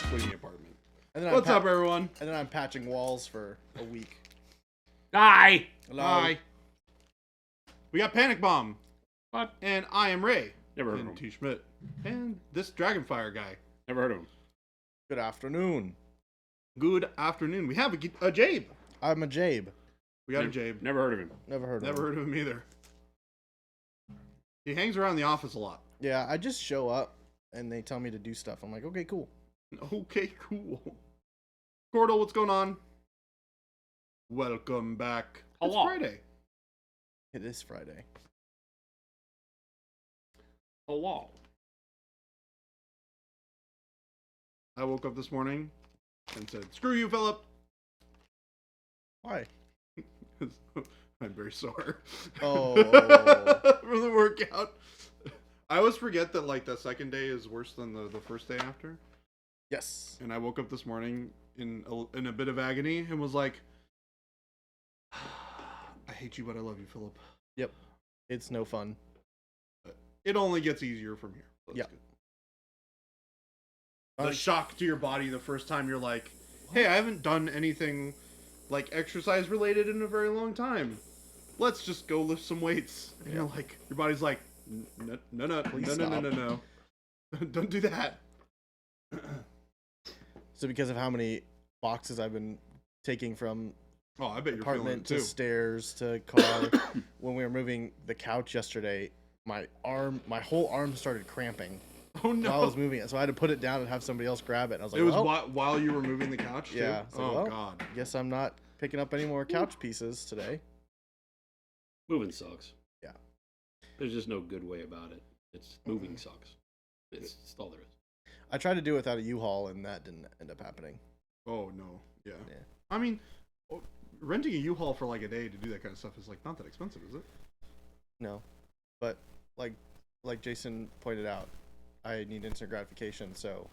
cleaning the apartment. And then What's up, everyone? And then I'm patching walls for a week. Hi. Hello. Hi. We got Panic Bomb. What? And I am Ray. Never heard of and him. T. Schmidt. And this Dragonfire guy. Never heard of him. Good afternoon. Good afternoon. We have a Jabe. I'm a Jabe. We got a Jabe. Never heard of him. Never heard of him. Never heard of him either. He hangs around the office a lot. Yeah, I just show up and they tell me to do stuff. I'm like, okay, cool. Okay, cool. Cordell, what's going on? Welcome back. Hello. It's Friday. It is Friday. Hello. I woke up this morning and said, screw you, Philip. Why? I'm very sore. Oh. From the workout. I always forget that, like, the second day is worse than the first day after. Yes. And I woke up this morning in a bit of agony and was like, I hate you, but I love you, Philip. Yep. It's no fun. It only gets easier from here. So Yeah. The shock to your body the first time you're like, hey, I haven't done anything like exercise related in a very long time. Let's just go lift some weights. And you're like, your body's like, no, Please no, stop. no. Don't do that. So because of how many boxes I've been taking from Oh, I bet you're feeling apartment it to too. stairs to car, when we were moving the couch yesterday, my whole arm started cramping. Oh no. While I was moving it, so I had to put it down and have somebody else grab it. And I was like, It was well, while you were moving the couch too? Yeah, it's like, Oh well, god. guess I'm not picking up any more couch pieces today. Moving sucks. Yeah. There's just no good way about it. It's moving sucks. It's all there is. I tried to do it without a U-Haul, and that didn't end up happening. Oh no. Yeah. Yeah. I mean, renting a U-Haul for like a day to do that kind of stuff is like not that expensive, is it? No, but like Jason pointed out, I need instant gratification, so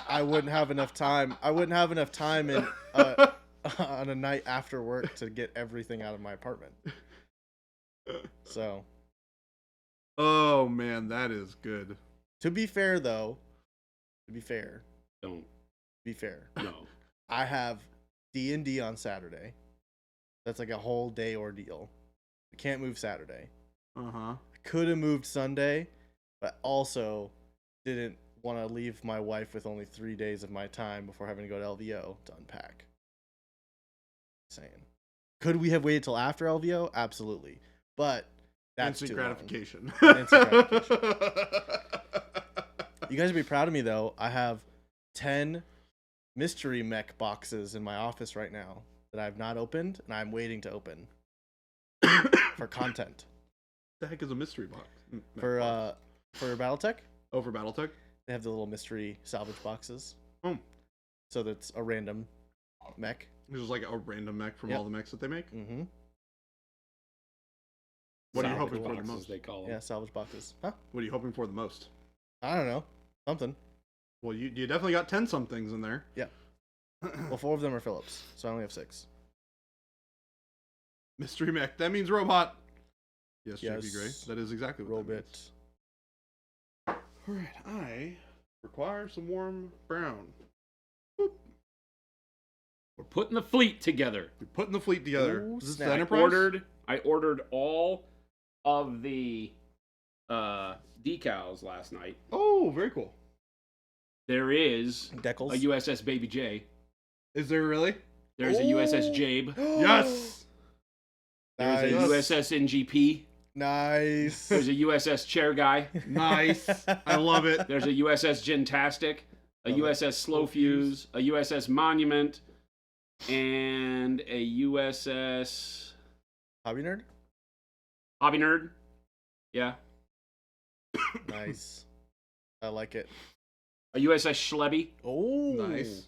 I wouldn't have enough time. I wouldn't have enough time in on a night after work to get everything out of my apartment. So, Oh man, that is good. to be fair, Don't. No. I have D&D on Saturday. That's like a whole day ordeal. I can't move Saturday. Uh-huh. Could have moved Sunday, but also didn't want to leave my wife with only 3 days of my time before having to go to LVO to unpack. Saying, could we have waited till after LVO? Absolutely, but that's instant too long. gratification. Instant gratification. You guys would be proud of me though. I have 10 mystery mech boxes in my office right now that I've not opened, and I'm waiting to open for content. The heck is a mystery box? For BattleTech, Oh, for BattleTech? they have the little mystery salvage boxes. Oh. So that's a random mech. This is like a random mech from Yep. all the mechs that they make? Mm-hmm. What are you Salvage hoping for the boxes, most? they call them. Yeah, salvage boxes. Huh? What are you hoping for the most? I don't know. Something. Well, you definitely got 10 somethings in there. Yeah. Well, 4 of them are Phillips, so I only have 6. Mystery mech. That means robot. Yes, Yes. JP Gray. That is exactly what that Robit. means. Alright, I require some warm brown. We're putting the fleet together. We're putting the fleet together. Ooh, Is this the snap. Enterprise? I ordered all of the decals last night. Oh, very cool. There is Deckles. a USS Baby J. Is there really? There's a USS Jabe. Yes! There's a Nice. USS NGP. Nice. There's a USS Chair Guy. Nice. I love it. There's a USS Gentastic, a Love it. USS Slow Fuse, a USS Monument, and a USS Hobby nerd. Hobby Nerd. Yeah. Nice. I like it. A USS Schlebby. Oh, Nice.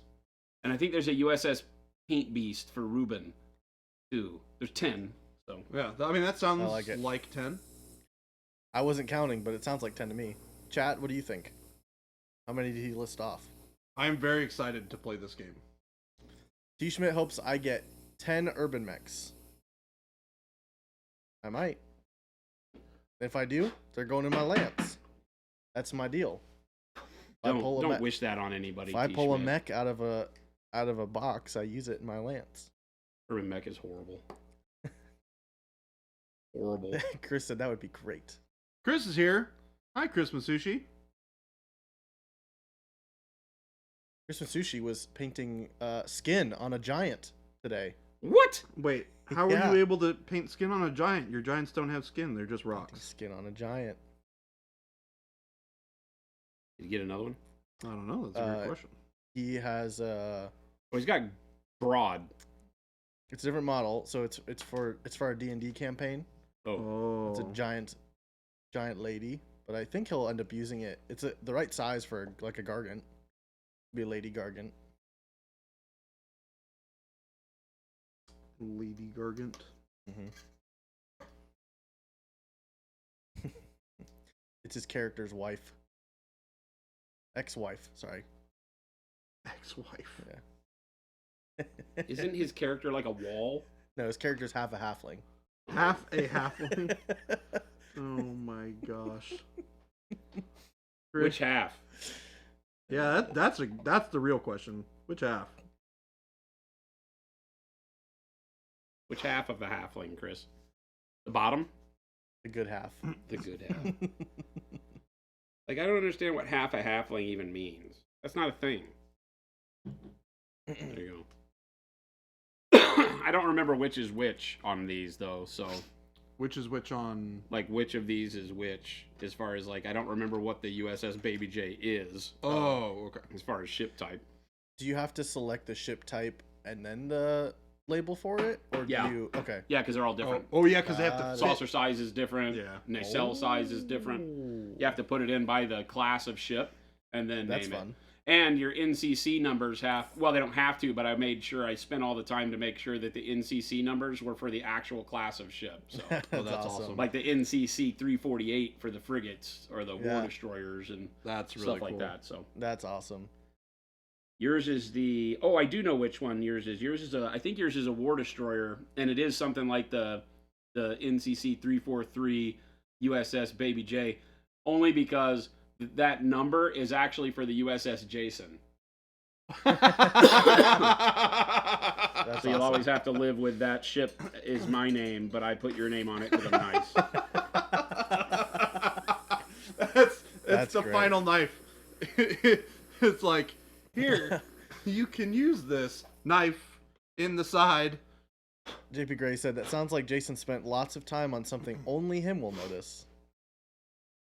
And I think there's a USS Paint Beast for Ruben, too. There's 10. So Yeah, I mean, that sounds I like it. like 10. I wasn't counting, but it sounds like 10 to me. Chat, what do you think? How many did he list off? I'm very excited to play this game. T. Schmidt hopes I get 10 urban mechs. I might. If I do, they're going in my Lance. That's my deal. Don't wish that on anybody. If I pull a Schmidt. mech out of a box, I use it in my lance. Herman mech is horrible. Horrible. Chris said that would be great. Chris is here. Hi, Chris Masushi. Chris Sushi was painting skin on a giant today. What? Wait, how Yeah. are you able to paint skin on a giant? Your giants don't have skin; they're just Painting rocks. skin on a giant. Did you get another one? I don't know. That's a great question. He has Oh, he's got broad. it's a different model, so it's for our D&D campaign. Oh. It's a giant lady, but I think he'll end up using it. It's the right size for like a gargant. Be a lady gargant. Lady Gargant. Mm-hmm. It's his character's wife. Ex-wife, sorry. Ex-wife. Yeah. Isn't his character like a wall? No, his character's half a halfling. Half a halfling. Oh my gosh. Which half? Yeah, that's the real question. Which half? Which half of a halfling, Chris? The bottom? The good half. The good half. Like, I don't understand what half a halfling even means. That's not a thing. There you go. I don't remember which is which on these, though, so... Which is which on... Like, which of these is which, as far as, like, I don't remember what the USS Baby J is. Oh, okay. As far as ship type. Do you have to select the ship type and then the label for it? Or do Yeah. you... Okay. Yeah, because they're all different. Oh yeah, because they have to Got it. fit. Saucer size is different. Yeah. Nacelle size is different. You have to put it in by the class of ship and then That's name fun. it. And your NCC numbers have, well, they don't have to, but I made sure I spent all the time to make sure that the NCC numbers were for the actual class of ship. So, that's awesome. like the NCC 348 for the frigates or the Yeah. war destroyers and That's really stuff cool. like that. So That's awesome. yours is the, oh, I do know which one yours is. Yours is a, I think yours is a war destroyer, and it is something like the NCC 343 USS Baby J, only because that number is actually for the USS Jason. That's So you'll awesome. always have to live with that ship is my name, but I put your name on it because I'm nice. That's That's the great. final knife. It's like, here, you can use this knife in the side. JP Gray said that sounds like Jason spent lots of time on something only him will notice.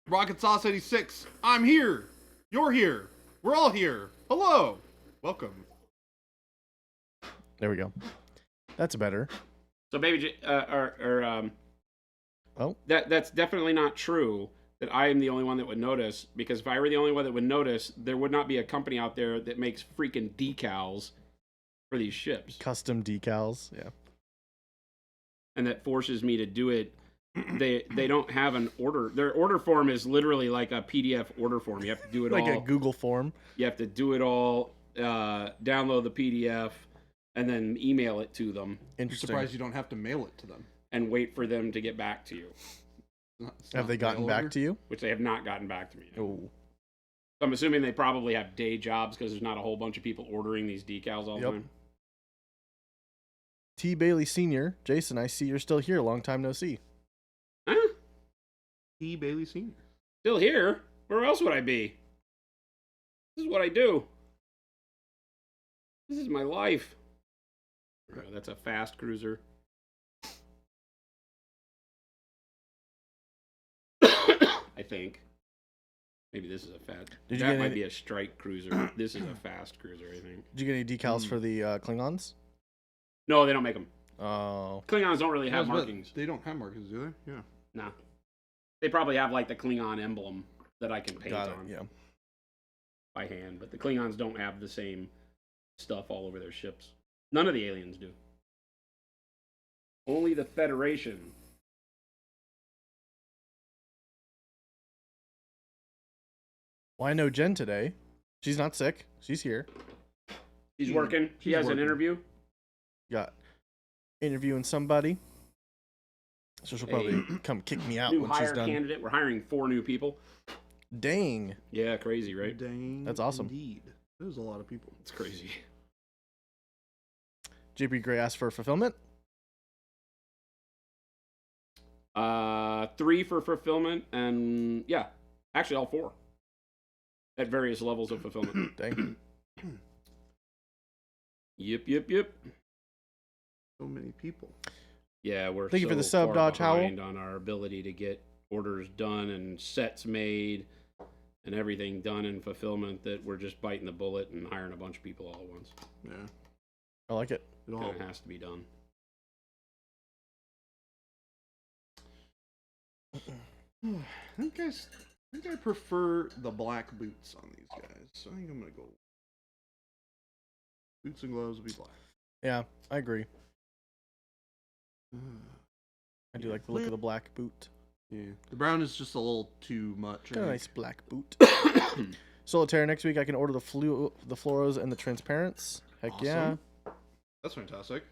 Rocket Sauce 86, I'm here. You're here. We're all here. Hello. Welcome. There we go. That's better. So Baby J, Oh. that's definitely not true. That I am the only one that would notice, because if I were the only one that would notice, there would not be a company out there that makes freaking decals for these ships, Custom decals. Yeah. and that forces me to do it. They don't have an order. Their order form is literally like a PDF order form. You have to do it Like all. a Google form. You have to do it all. Download the PDF and then email it to them, I'm Interesting. surprised you don't have to mail it to them. and wait for them to get back to you, Have they gotten back to you? which they have not gotten back to me. Yet. Oh. So I'm assuming they probably have day jobs because there's not a whole bunch of people ordering these decals all the Yep. time. T. Bailey Sr. Jason, I see you're still here. Long time no see. Huh? E. Bailey Sr. Still here? Where else would I be? This is what I do. This is my life. Oh, that's a fast cruiser. I think. Maybe this is a fast. Did you that get might any- be a strike cruiser. This is a fast cruiser, I think. Did you get any decals for the Klingons? No, they don't make them. Oh. Klingons don't really have But markings. They don't have markings, do they? Yeah. Nah. They probably have like the Klingon emblem that I can paint Got it. on Yeah. by hand, but the Klingons don't have the same stuff all over their ships. None of the aliens do. Only the Federation. Well, I know Jen today. She's not sick. She's here. She's working. She she's has working. an interview. Got interviewing somebody. So she'll probably come kick me out New when hire she's done. candidate. We're hiring 4 new people. Dang. Yeah, crazy, right? Dang. That's awesome. Indeed. There's a lot of people. It's crazy. JP Gray asked for fulfillment. 3 for fulfillment, and yeah, actually all 4 at various levels of fulfillment. Dang. Yep. So many people. Yeah, we're Thank you for the so sub, far Dodge Howell. behind on our ability to get orders done and sets made and everything done in fulfillment that we're just biting the bullet and hiring a bunch of people all at once. Yeah. I like it. It all. Kind of has to be done. I think I prefer the black boots on these guys. So I think I'm gonna go. Boots and gloves will be black. Yeah, I agree. I do like the look of the black boot. Yeah. The brown is just a little too much. Got a nice black boot. Solitaire, next week I can order the fluoros and the transparents. Heck yeah. Awesome. That's fantastic.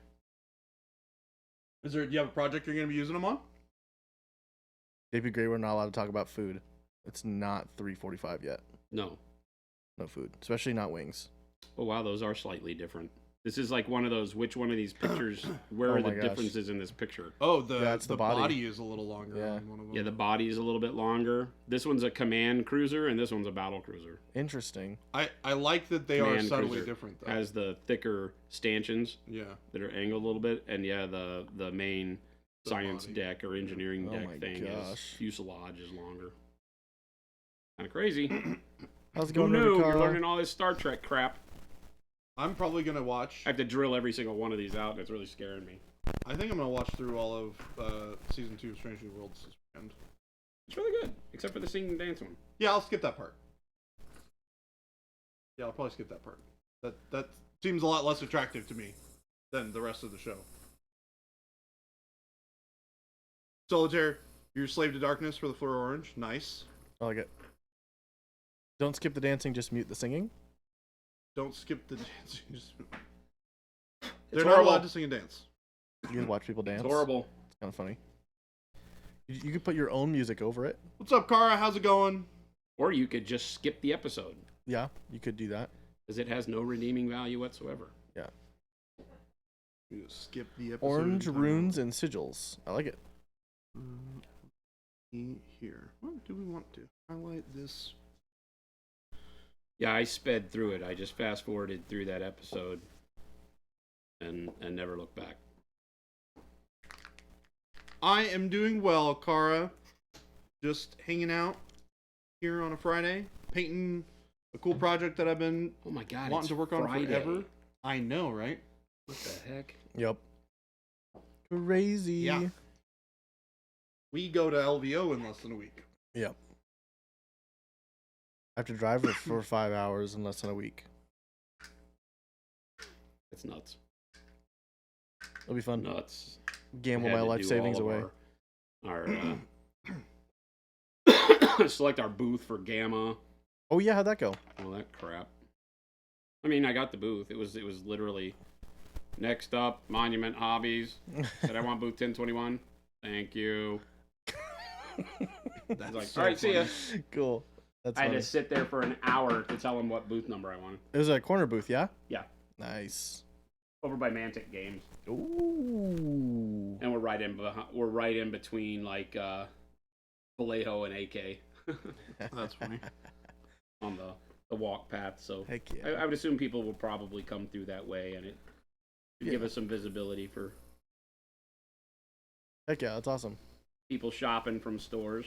Do you have a project you're gonna be using them on? JP Gray, we're not allowed to talk about food. It's not 3:45 yet. No. No food, especially not wings. Oh wow, those are slightly different. This is like one of those. Which one of these pictures? Where Oh are my the gosh. differences in this picture? Oh, That's the the body. body is a little longer Yeah. on one of them. Yeah, the body is a little bit longer. This one's a command cruiser, and this one's a battle cruiser. Interesting. I like that they are Command subtly cruiser different though. Has the thicker stanchions Yeah. that are angled a little bit, and yeah, the main The science body. deck or engineering Oh deck my thing is gosh. fuselage is longer. Kind of crazy. How's it Who going, knew? Ricardo? You're learning all this Star Trek crap. I'm probably gonna watch. I have to drill every single one of these out, and it's really scaring me. I think I'm gonna watch through all of season 2 of Strange New Worlds this weekend. It's really good, except for the singing and dance one. Yeah, I'll skip that part. Yeah, I'll probably skip that part. That seems a lot less attractive to me than the rest of the show. Solitaire, you're Slave to Darkness for the Fluor Orange. Nice. I like it. Don't skip the dancing, just mute the singing. Don't skip the dancing. It's They're not horrible. allowed to sing and dance. You can watch people dance. It's horrible. It's kind of funny. You could put your own music over it. What's up, Kara? How's it going? Or you could just skip the episode, Yeah, you could do that. because it has no redeeming value whatsoever. You just skip the episode. Orange and time runes and sigils. I like it. Here. What do we want to highlight this? Yeah, I sped through it. I just fast forwarded through that episode and never looked back. I am doing well, Kara. Just hanging out here on a Friday, painting a cool project that I've been Oh my god, wanting it's to work on Friday. forever. I know, right? What the heck? Yep. Crazy. Yeah. We go to LVO in less than a week. Yep. I have to drive it for 5 hours in less than a week. It's nuts. It'll be fun. Nuts. Gamble We had my to life do savings all of away. Our select our booth for Gamma. Oh yeah, how'd that go? All that crap. I mean, I got the booth. It was literally next up, Monument Hobbies. Said I want booth 1021. Thank you. That's I was like, so all right, see ya. funny. Cool. That's I had funny. to sit there for an hour to tell him what booth number I wanted. It was a corner booth, yeah? Yeah. Nice. Over by Mantic Games, Ooh. and we're right in between like Vallejo and AK That's funny. on the walk path. So Heck yeah. I would assume people will probably come through that way, and it would give us some visibility for Heck yeah, that's awesome. people shopping from stores.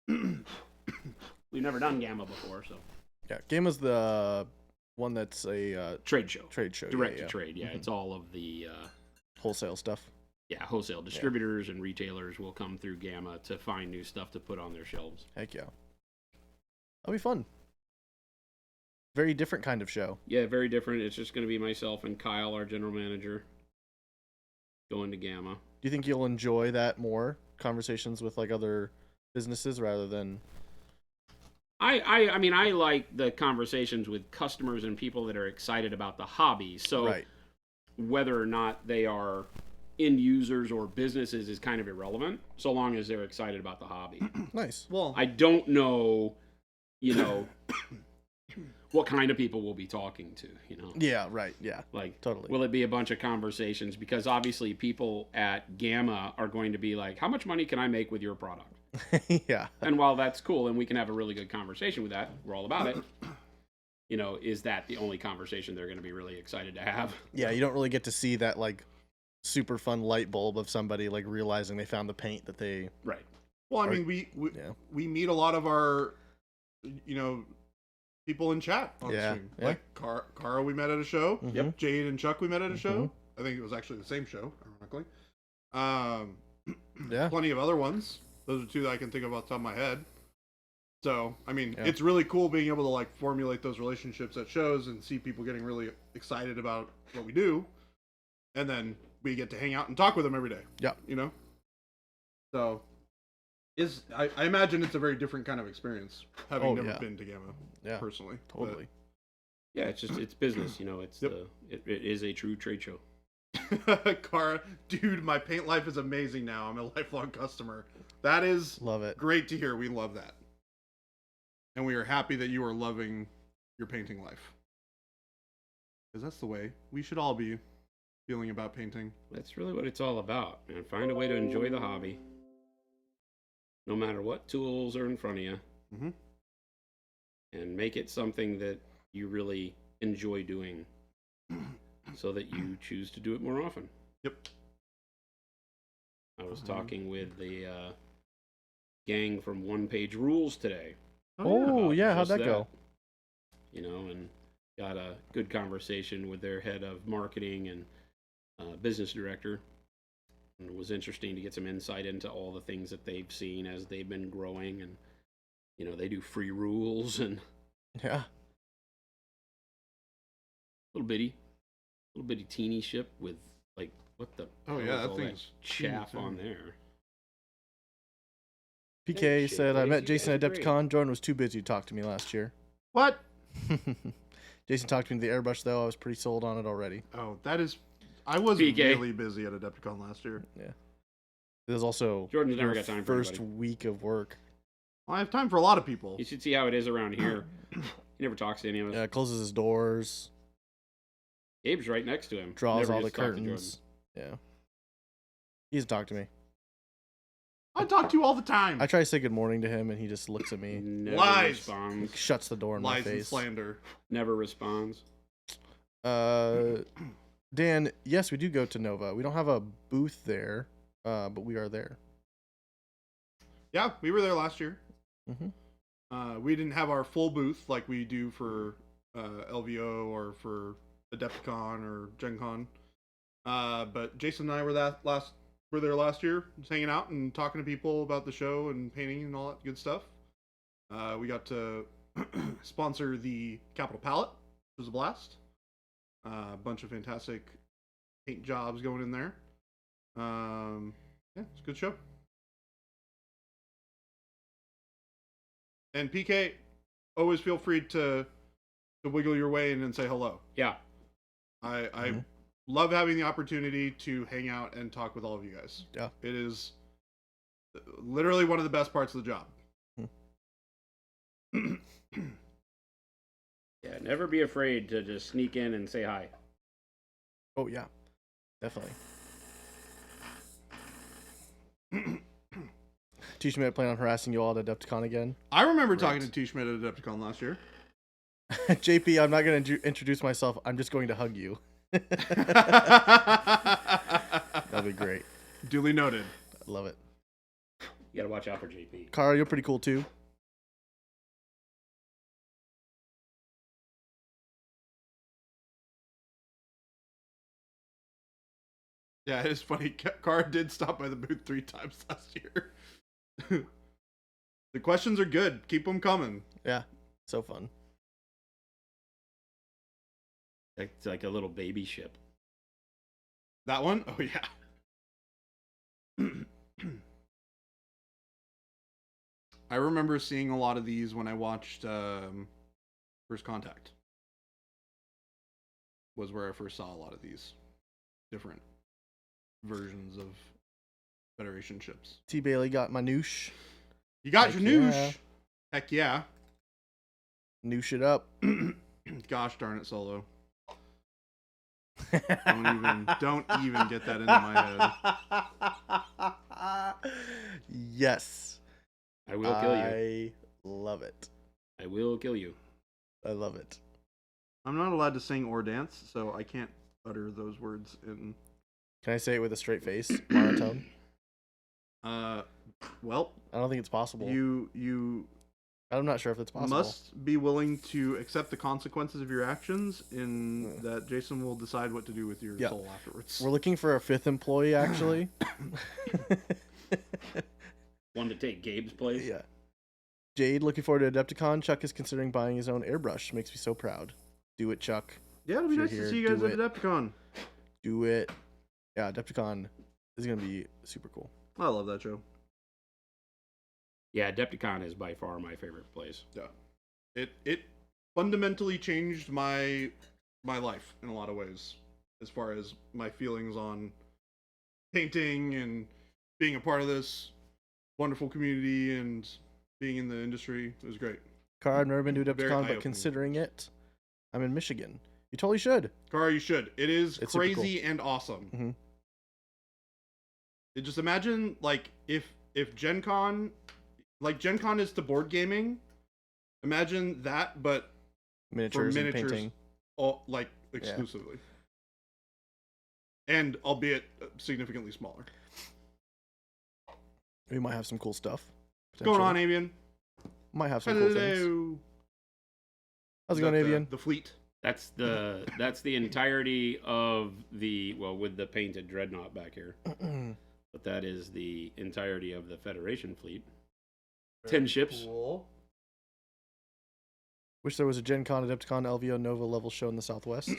We've never done Gamma before, so Yeah, Gamma's the one that's a trade show, trade show. direct yeah, to trade. Yeah, Mhm. it's all of the Wholesale stuff. wholesale distributors and retailers will come through Gamma to find new stuff to put on their shelves. Heck yeah. That'll be fun. Very different kind of show. Yeah, very different. It's just going to be myself and Kyle, our general manager, going to Gamma. Do you think you'll enjoy that more? Conversations with like other businesses rather than I mean, I like the conversations with customers and people that are excited about the hobby. So right. whether or not they are end users or businesses is kind of irrelevant, so long as they're excited about the hobby. Nice. Well, I don't know, what kind of people we'll be talking to, Yeah, right. Yeah, Like, totally. will it be a bunch of conversations? Because obviously people at Gamma are going to be like, how much money can I make with your product? Yeah. And while that's cool and we can have a really good conversation with that, we're all about it, is that the only conversation they're going to be really excited to have? Yeah, you don't really get to see that like super fun light bulb of somebody like realizing they found the paint that they. Right. well, I Or- mean, yeah. we meet a lot of our, people in chat on Yeah, stream. yeah. Like Cara, we met at a show. Mhm. Yep. Jade and Chuck, we met at a show. Mhm. I think it was actually the same show, ironically. Um, Yeah. plenty of other ones. Those are two that I can think of off the top of my head. So, I mean, Yeah. it's really cool being able to like formulate those relationships at shows and see people getting really excited about what we do, and then we get to hang out and talk with them every day. Yeah. So, I imagine it's a very different kind of experience having Oh, never yeah. been to Gamma Yeah. personally. Totally. Yeah, it's business, it's Yep. it is a true trade show. But Cara, dude, my paint life is amazing now. I'm a lifelong customer. That is Love it. great to hear. We love that. And we are happy that you are loving your painting life. Because that's the way we should all be feeling about painting. That's really what it's all about, man. Find a way to enjoy the hobby, no matter what tools are in front of you, Mhm. and make it something that you really enjoy doing, so that you choose to do it more often. Yep. I was talking with the gang from One Page Rules today. Oh, about yeah. How'd just that go? And got a good conversation with their head of marketing and business director. And it was interesting to get some insight into all the things that they've seen as they've been growing. And, they do free rules and Yeah. little bitty teeny ship with, like, what the Oh, hell yeah, is that all thing's teeny chaff too. on there. PK Hey, said, I Shane, met you Jason guys at are great." Adepticon. Jordan was too busy to talk to me last year. What? Jason talked to me to the airbrush, though. I was pretty sold on it already. Oh, that is... I was PK. really busy at Adepticon last year. It was also Jordan's never your got time for first anybody. week of work. Well, I have time for a lot of people. You should see how it is around here. He never talks to any of us. Yeah, closes his doors, Gabe's right next to him. draws Never all the gets to talk to curtains. Yeah. He doesn't talk to me. I talk to you all the time. I try to say good morning to him, and he just looks at me, Jordan. Never Lies. responds. shuts the door in my Lies and face. slander. Never responds. Dan, yes, we do go to Nova. We don't have a booth there, but we are there. Yeah, we were there last year. Mm-hmm. We didn't have our full booth like we do for LVO or for Adepticon or Gen Con. But Jason and I were there last year, just hanging out and talking to people about the show and painting and all that good stuff. We got to sponsor the Capital Palette, which was a blast. A bunch of fantastic paint jobs going in there. Yeah, it's a good show. And PK, always feel free to wiggle your way in and say hello. Yeah. I Mhm. love having the opportunity to hang out and talk with all of you guys. Yeah. It is literally one of the best parts of the job. Yeah. Never be afraid to just sneak in and say hi. Oh, yeah. Definitely. Teach me to plan on harassing you all at Adepticon again. I remember talking Right. to T. Schmidt at Adepticon last year. JP, I'm not going to introduce myself. I'm just going to hug you. That'll be great. Duly noted. I love it. You gotta watch out for JP. Cara, you're pretty cool too. Yeah, it is funny. Cara did stop by the booth 3 times last year. The questions are good. Keep them coming. Yeah, so fun. It's like a little baby ship. That one? Oh, yeah. I remember seeing a lot of these when I watched First Contact. Was where I first saw a lot of these different versions of Federation ships. T. Bailey got my noosh. You got Heck your noosh. yeah. Heck yeah. Noosh it up. Gosh darn it, Solo. Don't even get that into my head. Yes. I will kill you. I love it. I will kill you. I love it. I'm not allowed to sing or dance, so I can't utter those words in. Can I say it with a straight face, monotone? Well, I don't think it's possible. You I'm not sure if it's possible. must be willing to accept the consequences of your actions, in that Jason will decide what to do with your soul afterwards. We're looking for a 5th employee, actually. One to take Gabe's place. Yeah. Jade, looking forward to Adepticon. Chuck is considering buying his own airbrush. Makes me so proud. Do it, Chuck. Yeah, it'll be If you're nice to here, see you guys do at it. Adepticon. Do it. Yeah, Adepticon is going to be super cool. I love that show. Yeah, Adepticon is by far my favorite place. Yeah. It fundamentally changed my life in a lot of ways, as far as my feelings on painting and being a part of this wonderful community and being in the industry. It was great. Car, I've never been to Very Adepticon, but eye-opening. considering it, I'm in Michigan. You totally should. Cara, you should. It is It's super crazy and awesome. Mhm. Just imagine, like, if Gen Con, like Gen Con is to board gaming, imagine that, but Miniatures, for miniatures, and painting. all, like, exclusively. And albeit significantly smaller. We might have some cool stuff. What's going on, potentially. Avian? Might have some cool things. Hello. How's it Is going, that Avian? The fleet. That's the entirety of the, well, with the painted dreadnought back here. But that is the entirety of the Federation fleet. 10 ships. Cool. Wish there was a Gen Con, Adepticon, LVO, Nova level show in the Southwest.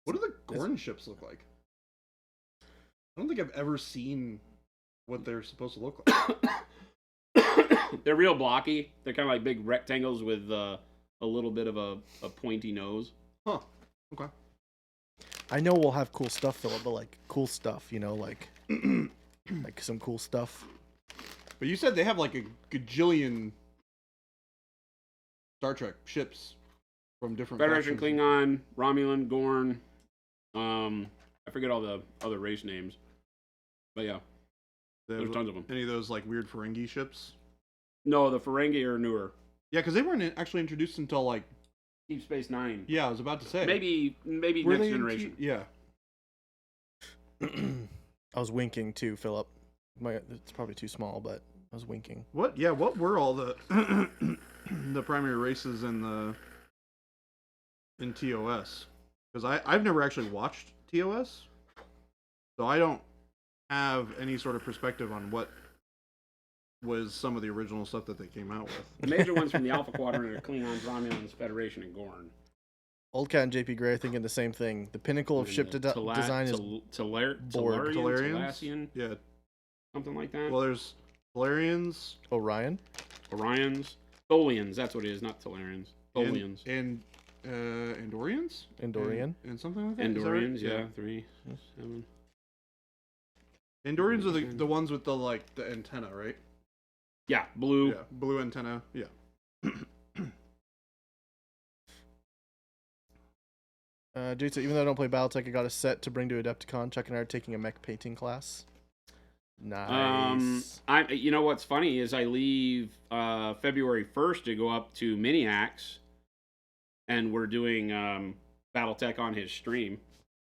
What do the Gorn ships look like? I don't think I've ever seen what they're supposed to look like. They're real blocky. They're kind of like big rectangles with a little bit of a pointy nose. Huh. Okay. I know we'll have cool stuff, Philip, but like cool stuff, you know, like like some cool stuff. But you said they have like a gajillion Star Trek ships from different Federation, factions. Klingon, Romulan, Gorn. I forget all the other race names. But yeah, They have there's tons of them. Any of those like weird Ferengi ships? No, the Ferengi are newer. Yeah, because they weren't actually introduced until like. Deep Space Nine. Yeah, I was about to say. Maybe Were Next they in Generation. yeah. I was winking too, Philip. It's probably too small, but I was winking. What? Yeah. What were all the the primary races in TOS? Because I've never actually watched TOS, so I don't have any sort of perspective on what was some of the original stuff that they came out with. The major ones from the Alpha Quadrant are Klingons, Romulans, Federation, and Gorn. Old Cat and JP Gray are thinking the same thing. The pinnacle of ship design is Borg. Borg. Talarians, Yeah. something like that. Well, there's Valerians Orion. Orions, Tholians. That's what it is, not Talarians. Tholians. and Andorians. Andorian. And something like that. Is that right? Andorians, yeah, 3, 7. Andorians are the ones with the antenna, right? Yeah, blue. Yeah, blue antenna. Yeah. Dude, so even though I don't play Battletech, I got a set to bring to Adepticon. Chuck and I are taking a mech painting class. Nice. You know what's funny is I leave February 1st to go up to Miniax, and we're doing Battletech on his stream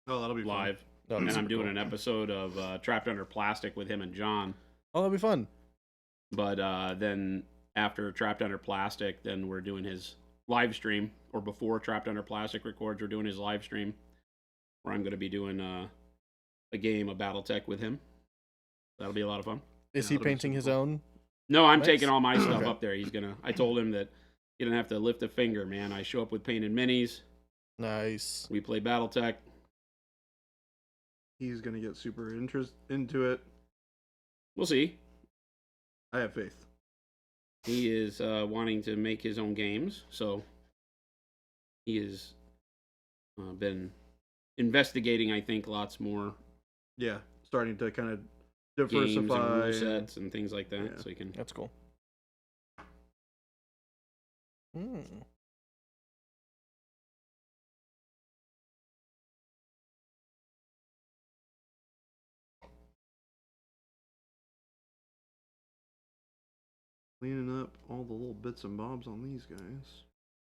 Oh, that'll be live. Oh, And super I'm doing cool. an episode of Trapped Under Plastic with him and John. Oh, that'll be fun. But then after Trapped Under Plastic, then we're doing his live stream, or before Trapped Under Plastic records, we're doing his live stream, where I'm going to be doing a game of Battletech with him. That'll be a lot of fun. Is Yeah, he that'll be painting his super cool. own? No, I'm Nice. taking all my stuff Okay. up there. I told him that he didn't have to lift a finger, man. I show up with painted minis. Nice. We play Battletech. He's gonna get super into it. We'll see. I have faith. He is wanting to make his own games, so he has been investigating, I think, lots more Yeah, starting to kind of games and diversify. rule sets and things like that. Yeah. So you can. That's cool. Hmm. Cleaning up all the little bits and bobs on these guys.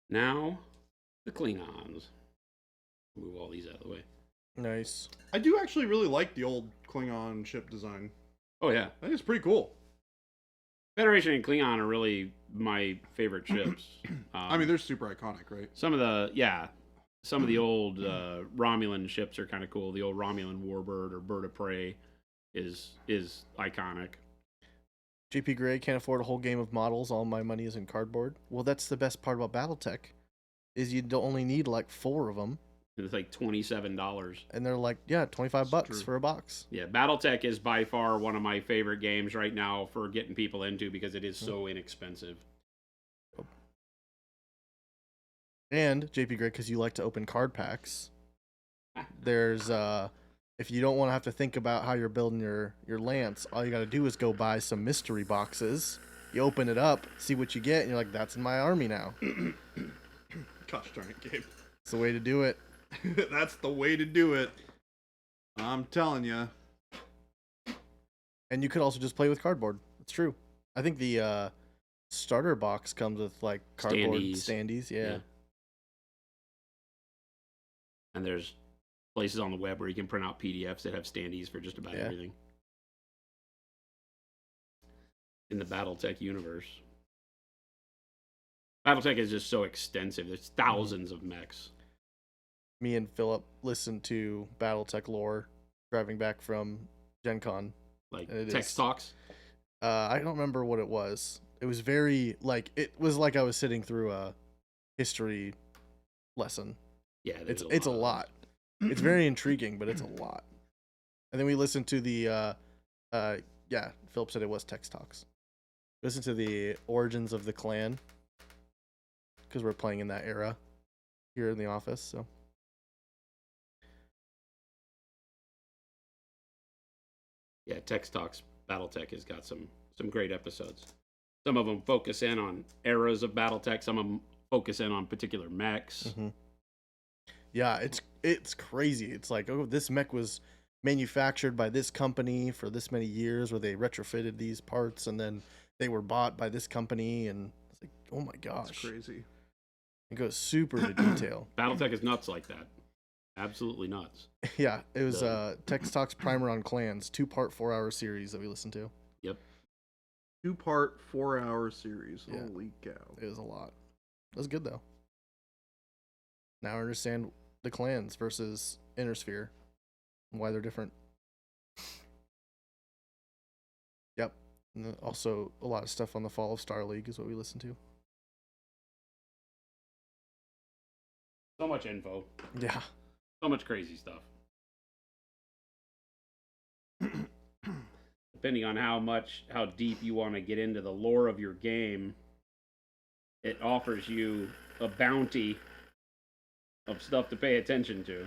Now, the Klingons. Move all these out of the way. Nice. I do actually really like the old Klingon ship design. Oh yeah, I think it's pretty cool. Federation and Klingon are really my favorite ships. I mean, they're super iconic, right? Some of the old Romulan ships are kind of cool. The old Romulan Warbird or Bird of Prey is iconic. JP Gray can't afford a whole game of models. All my money is in cardboard. Well, that's the best part about BattleTech, is you don't only need like 4 of them, It's like $27. and they're like, yeah, $25 true. for a box. Yeah, BattleTech is by far one of my favorite games right now for getting people into because it is so inexpensive. And JP Gray, because you like to open card packs, there's if you don't want to have to think about how you're building your lance, all you got to do is go buy some mystery boxes. You open it up, see what you get, and you're like, that's in my army now. Gosh darn it, Gabe. It's the way to do it. That's the way to do it. I'm telling you. And you could also just play with cardboard. It's true. I think the starter box comes with like cardboard standees. Yeah. And there's places on the web where you can print out PDFs that have standees for just about everything. In the BattleTech universe. BattleTech is just so extensive. There's thousands of mechs. Me and Philip listened to BattleTech lore driving back from Gen Con. Like text talks. I don't remember what it was. It was very it was like I was sitting through a history lesson. Yeah, it's a lot. It's very intriguing, but it's a lot. And then we listened to the Philip said it was text talks. Listen to the origins of the clan, because we're playing in that era here in the office. So yeah, text talks. BattleTech has got some great episodes. Some of them focus in on eras of BattleTech. Some of them focus in on particular mechs. Mm-hmm. Yeah, it's crazy. It's like, oh, this mech was manufactured by this company for this many years, where they retrofitted these parts, and then they were bought by this company, and it's like, oh my gosh, That's crazy. It goes super into detail. BattleTech is nuts like that. Absolutely nuts. Yeah, it was Tex Talks Primer on Clans, 2-part 4-hour series that we listened to. Yep. 2-part 4-hour series. Yeah. Holy cow. It was a lot. It was good though. Now I understand the clans versus Inner Sphere and why they're different. Yep. And then also a lot of stuff on the Fall of Star League is what we listened to. So much info. Yeah. So much crazy stuff. Depending on how deep you want to get into the lore of your game, it offers you a bounty of stuff to pay attention to.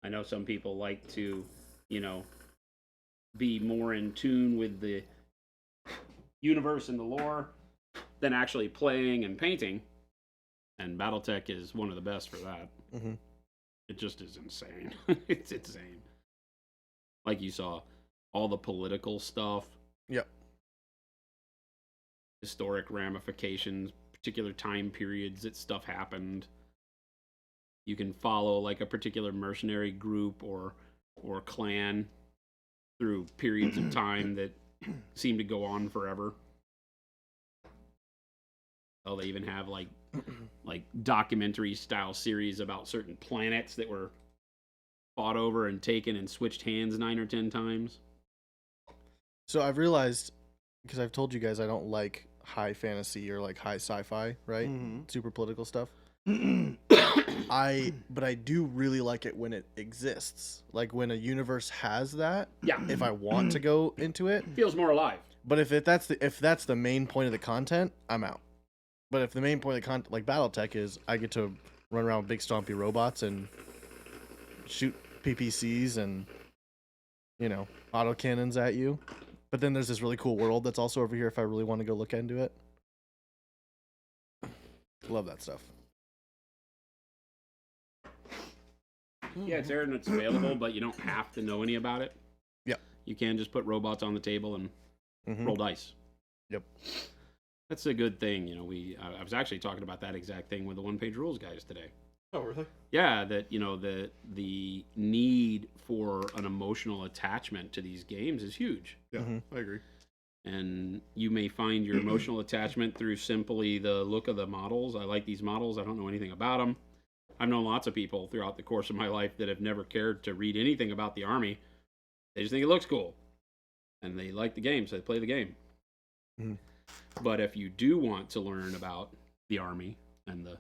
I know some people like to, be more in tune with the universe and the lore than actually playing and painting. And BattleTech is one of the best for that. Mm-hmm. It just is insane. It's insane. Like you saw, all the political stuff. Yep. Historic ramifications, particular time periods that stuff happened. You can follow like a particular mercenary group or clan through periods of time that seem to go on forever. Oh, they even have like documentary style series about certain planets that were fought over and taken and switched hands 9 or 10 times. So I've realized, because I've told you guys I don't like high fantasy or like high sci-fi, right? Mm-hmm. Super political stuff. But I do really like it when it exists. Like when a universe has that. Yeah. If I want to go into it. Feels more alive. But if that's the main point of the content, I'm out. But if the main point of the content, like BattleTech, is I get to run around with big stompy robots and shoot PPCs and, you know, autocannons at you. But then there's this really cool world that's also over here if I really want to go look into it. Love that stuff. Yeah, it's there and it's available, but you don't have to know any about it. Yep. You can just put robots on the table and roll dice. Yep. That's a good thing. You know, I was actually talking about that exact thing with the one-page rules guys today. Oh, really? Yeah, that, you know, the need for an emotional attachment to these games is huge. Yeah, I agree. And you may find your emotional attachment through simply the look of the models. I like these models. I don't know anything about them. I've known lots of people throughout the course of my life that have never cared to read anything about the Army. They just think it looks cool. And they like the game, so they play the game. But if you do want to learn about the Army and the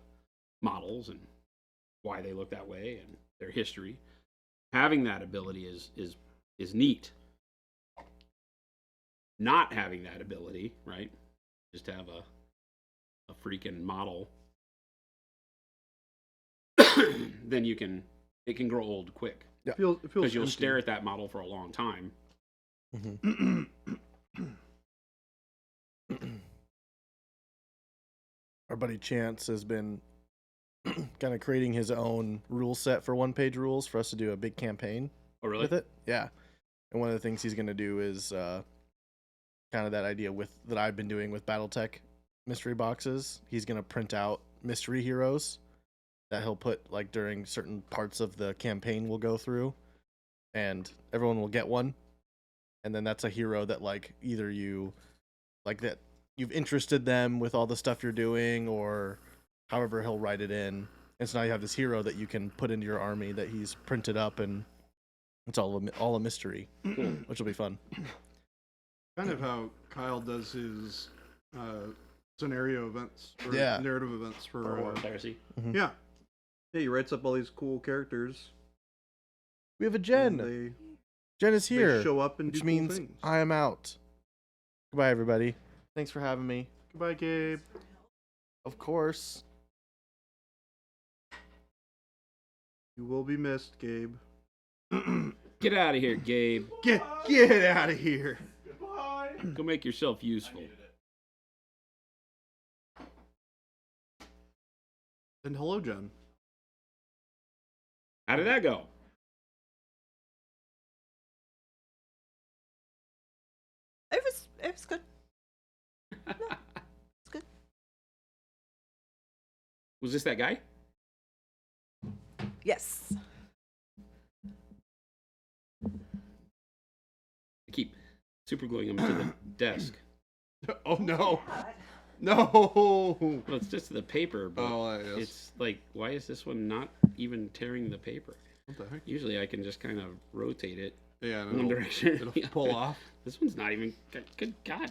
models and why they look that way and their history, having that ability is neat. Not having that ability, right? Just have a freaking model, then it can grow old quick. Yeah. It feels Because you'll empty. stare at that model for a long time. Our buddy Chance has been kind of creating his own rule set for one-page rules for us to do a big campaign Oh, really? with it. Yeah. And one of the things he's going to do is kind of that idea that I've been doing with BattleTech mystery boxes. He's going to print out mystery heroes that he'll put like during certain parts of the campaign we'll go through, and everyone will get one. And then that's a hero that like either you like that you've interested them with all the stuff you're doing, or however he'll write it in. And so now you have this hero that you can put into your army that he's printed up, and it's all a mystery, which will be fun. Kind of how Kyle does his scenario events, or Yeah. narrative events for War of Heresy. yeah. Yeah, he writes up all these cool characters. We have a and Jen. Jen is here, They show up and do which cool means things. I am out. Goodbye, everybody. Thanks for having me. Goodbye, Gabe. Of course. You will be missed, Gabe. Get out of here, Gabe. Get out of here. Go make yourself useful. And hello, Jen. How did that go? It was good. No, it's good. Was this that guy? Yes. I keep super gluing him to the desk. Oh no. No. Well, it's just the paper, but Oh, yes. it's like, why is this one not even tearing the paper? What the heck? Usually I can just kind of rotate it Yeah, and one direction. it'll pull off. This one's not even. Good God.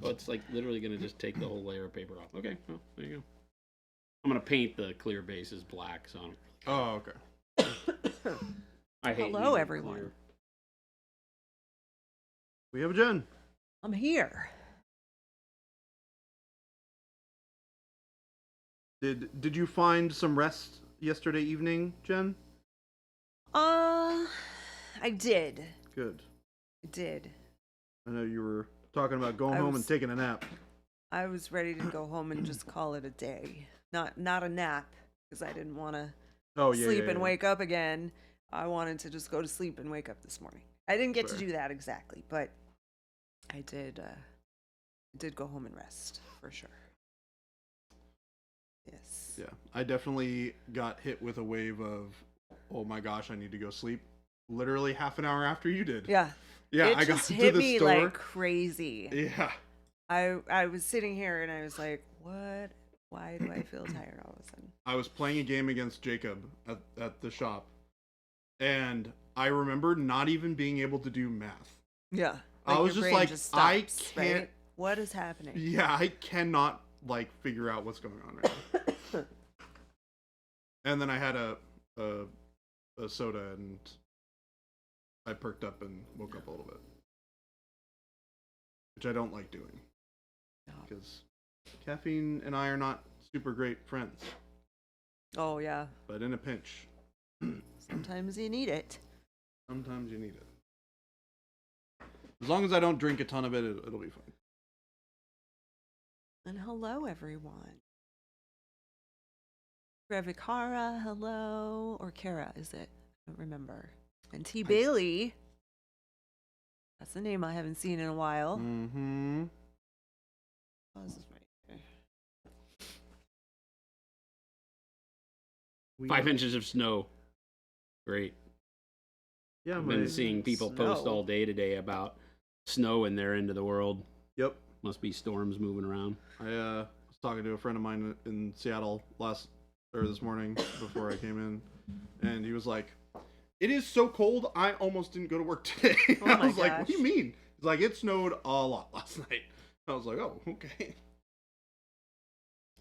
Oh, it's like literally going to just take the whole layer of paper off. Okay, well, there you go. I'm going to paint the clear bases black, so Oh, okay. I hate Hello, leaving everyone. clear. We have a Jen. I'm here. Did you find some rest yesterday evening, Jen? I did. Good. I did. I know you were talking about going home and was- taking a nap. I was ready to go home and just call it a day. Not a nap, because I didn't want to Oh yeah. sleep yeah, and yeah. wake up again. I wanted to just go to sleep and wake up this morning. I didn't get Fair. to do that exactly, but I did go home and rest for sure. Yes. Yeah, I definitely got hit with a wave of, oh my gosh, I need to go sleep. Literally half an hour after you did. Yeah. Yeah, It I got just to hit the me store. like crazy. Yeah. I was sitting here and I was like, what? Why do I feel tired all of a sudden? I was playing a game against Jacob at the shop, and I remember not even being able to do math. Yeah. I was your just brain like, I stops, can't. right? What is happening? Yeah, I cannot like figure out what's going on right now. And then I had a soda and I perked up and woke up a little bit, which I don't like doing No. because caffeine and I are not super great friends. Oh yeah. but in a pinch. Sometimes you need it. Sometimes you need it. As long as I don't drink a ton of it, it'll be fine. And hello, everyone. Revikara, hello. Or Kara, is it? I don't remember. And T. Bailey. That's a name I haven't seen in a while. Mm-hmm. Oh, this is right here. 5 inches of snow. Great. Yeah, I've been seeing people post Snow. all day today about snow in their end of the world. Yep. Must be storms moving around. I was talking to a friend of mine in Seattle this morning before I came in, and he was like, "It is so cold. I almost didn't go to work today." Oh I my was like, "What do you gosh. mean?" He's like, "It snowed a lot last night." I was like, "Oh, okay."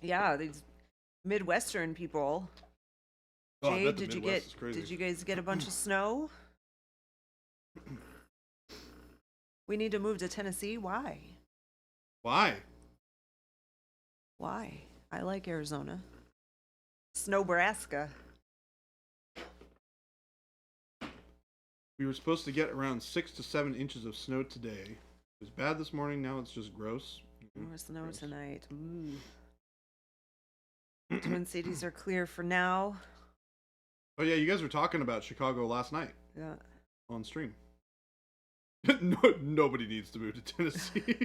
Yeah, these Midwestern people. Oh, I Jade, bet the did you Midwest get? is crazy. Did you guys get a bunch of snow? We need to move to Tennessee. Why? Why? Why? I like Arizona. Snowbraska. We were supposed to get around 6 to 7 inches of snow today. It was bad this morning. Now it's just gross. More snow Gross. tonight. Ooh. Twin Cities are clear for now. Oh yeah, you guys were talking about Chicago last night Yeah. on stream. Nobody needs to move to Tennessee.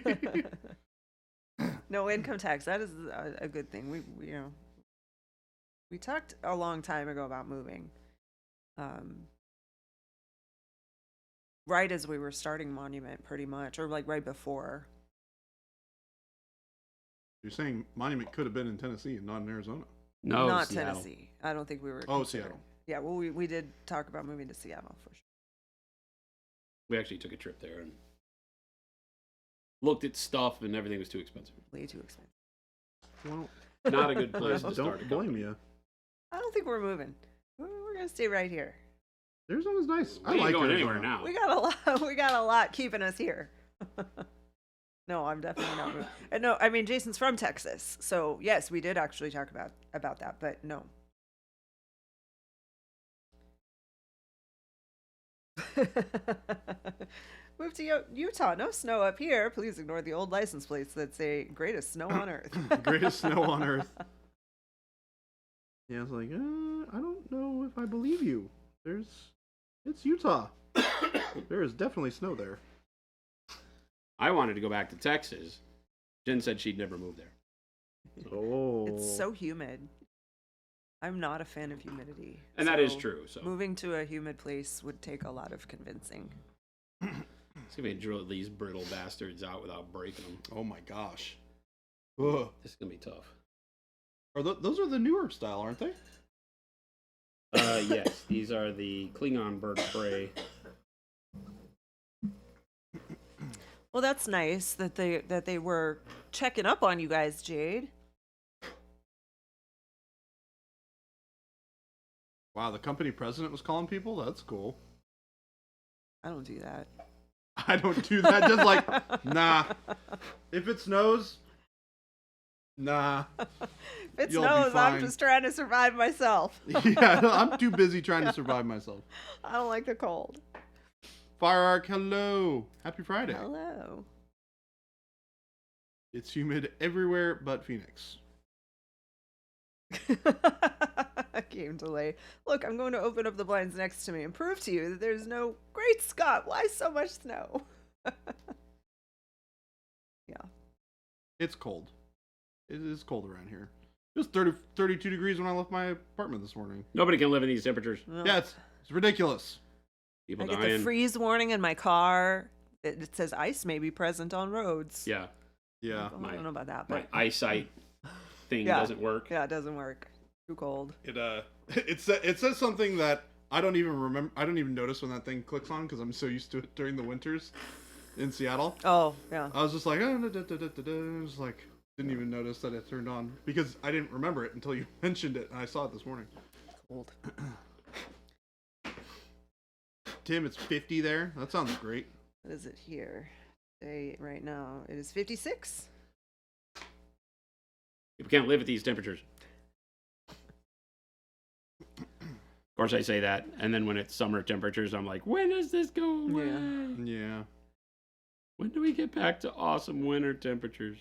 No income tax. That is a good thing. We talked a long time ago about moving. Right as we were starting Monument, pretty much, or like right before. You're saying Monument could have been in Tennessee and not in Arizona. No, Not Seattle. Tennessee. I don't think we were. Oh, considering. Seattle. Yeah, well, we did talk about moving to Seattle for sure. We actually took a trip there and looked at stuff, and everything was too expensive. Way too expensive. Well, Not a good place to don't start a blame company. you. I don't think we're moving. We're gonna stay right here. Arizona's nice. We I ain't like going Arizona. anywhere now. We got a lot. We got a lot keeping us here. No, I'm definitely not moving. And no, I mean Jason's from Texas, so yes, we did actually talk about that, but no. Move to Utah. No snow up here. Please ignore the old license plates that say "Greatest Snow on Earth." Greatest snow on Earth. Yeah, I was like, I don't know if I believe you. It's Utah. There is definitely snow there. I wanted to go back to Texas. Jen said she'd never move there. Oh. It's so humid. I'm not a fan of humidity. And that is so true. So Moving to a humid place would take a lot of convincing. it's gonna be drill these brittle bastards out without breaking them. Oh my gosh. Ugh. This is gonna be tough. Those are the newer style, aren't they? Yes, these are the Klingon bird of prey. Well, that's nice that they were checking up on you guys, Jade. Wow, the company president was calling people? That's cool. I don't do that. I don't do that. Just like, nah. If it snows, nah. If it You'll be snows, I'm fine. just trying to survive myself. Yeah, I'm too busy trying to survive myself. I don't like the cold. Fire Arc, hello. Happy Friday. Hello. It's humid everywhere but Phoenix. Game delay. Look, I'm going to open up the blinds next to me and prove to you that there's no. Great Scott, why so much snow? Yeah. It's cold. It is cold around here. It was 32 degrees when I left my apartment this morning. Nobody can live in these temperatures. Well, Yeah, it's ridiculous. People I get dying. the freeze warning in my car. It says ice may be present on roads. Yeah, Yeah. I don't know about that, my but eyesight thing Yeah. doesn't work. yeah, it doesn't work. Too cold. It says something that I don't even remember. I don't even notice when that thing clicks on because I'm so used to it during the winters in Seattle. Oh, yeah. I was just like, oh, da, da, da, da, da. I was like, didn't even notice that it turned on because I didn't remember it until you mentioned it, and I saw it this morning. Cold. Tim, it's 50 there. That sounds great. What is it here? Right now, it is 56. People can't live at these temperatures. course, I say that, and then when it's summer temperatures, I'm like, when does this go away? Yeah. When do we get back to awesome winter temperatures?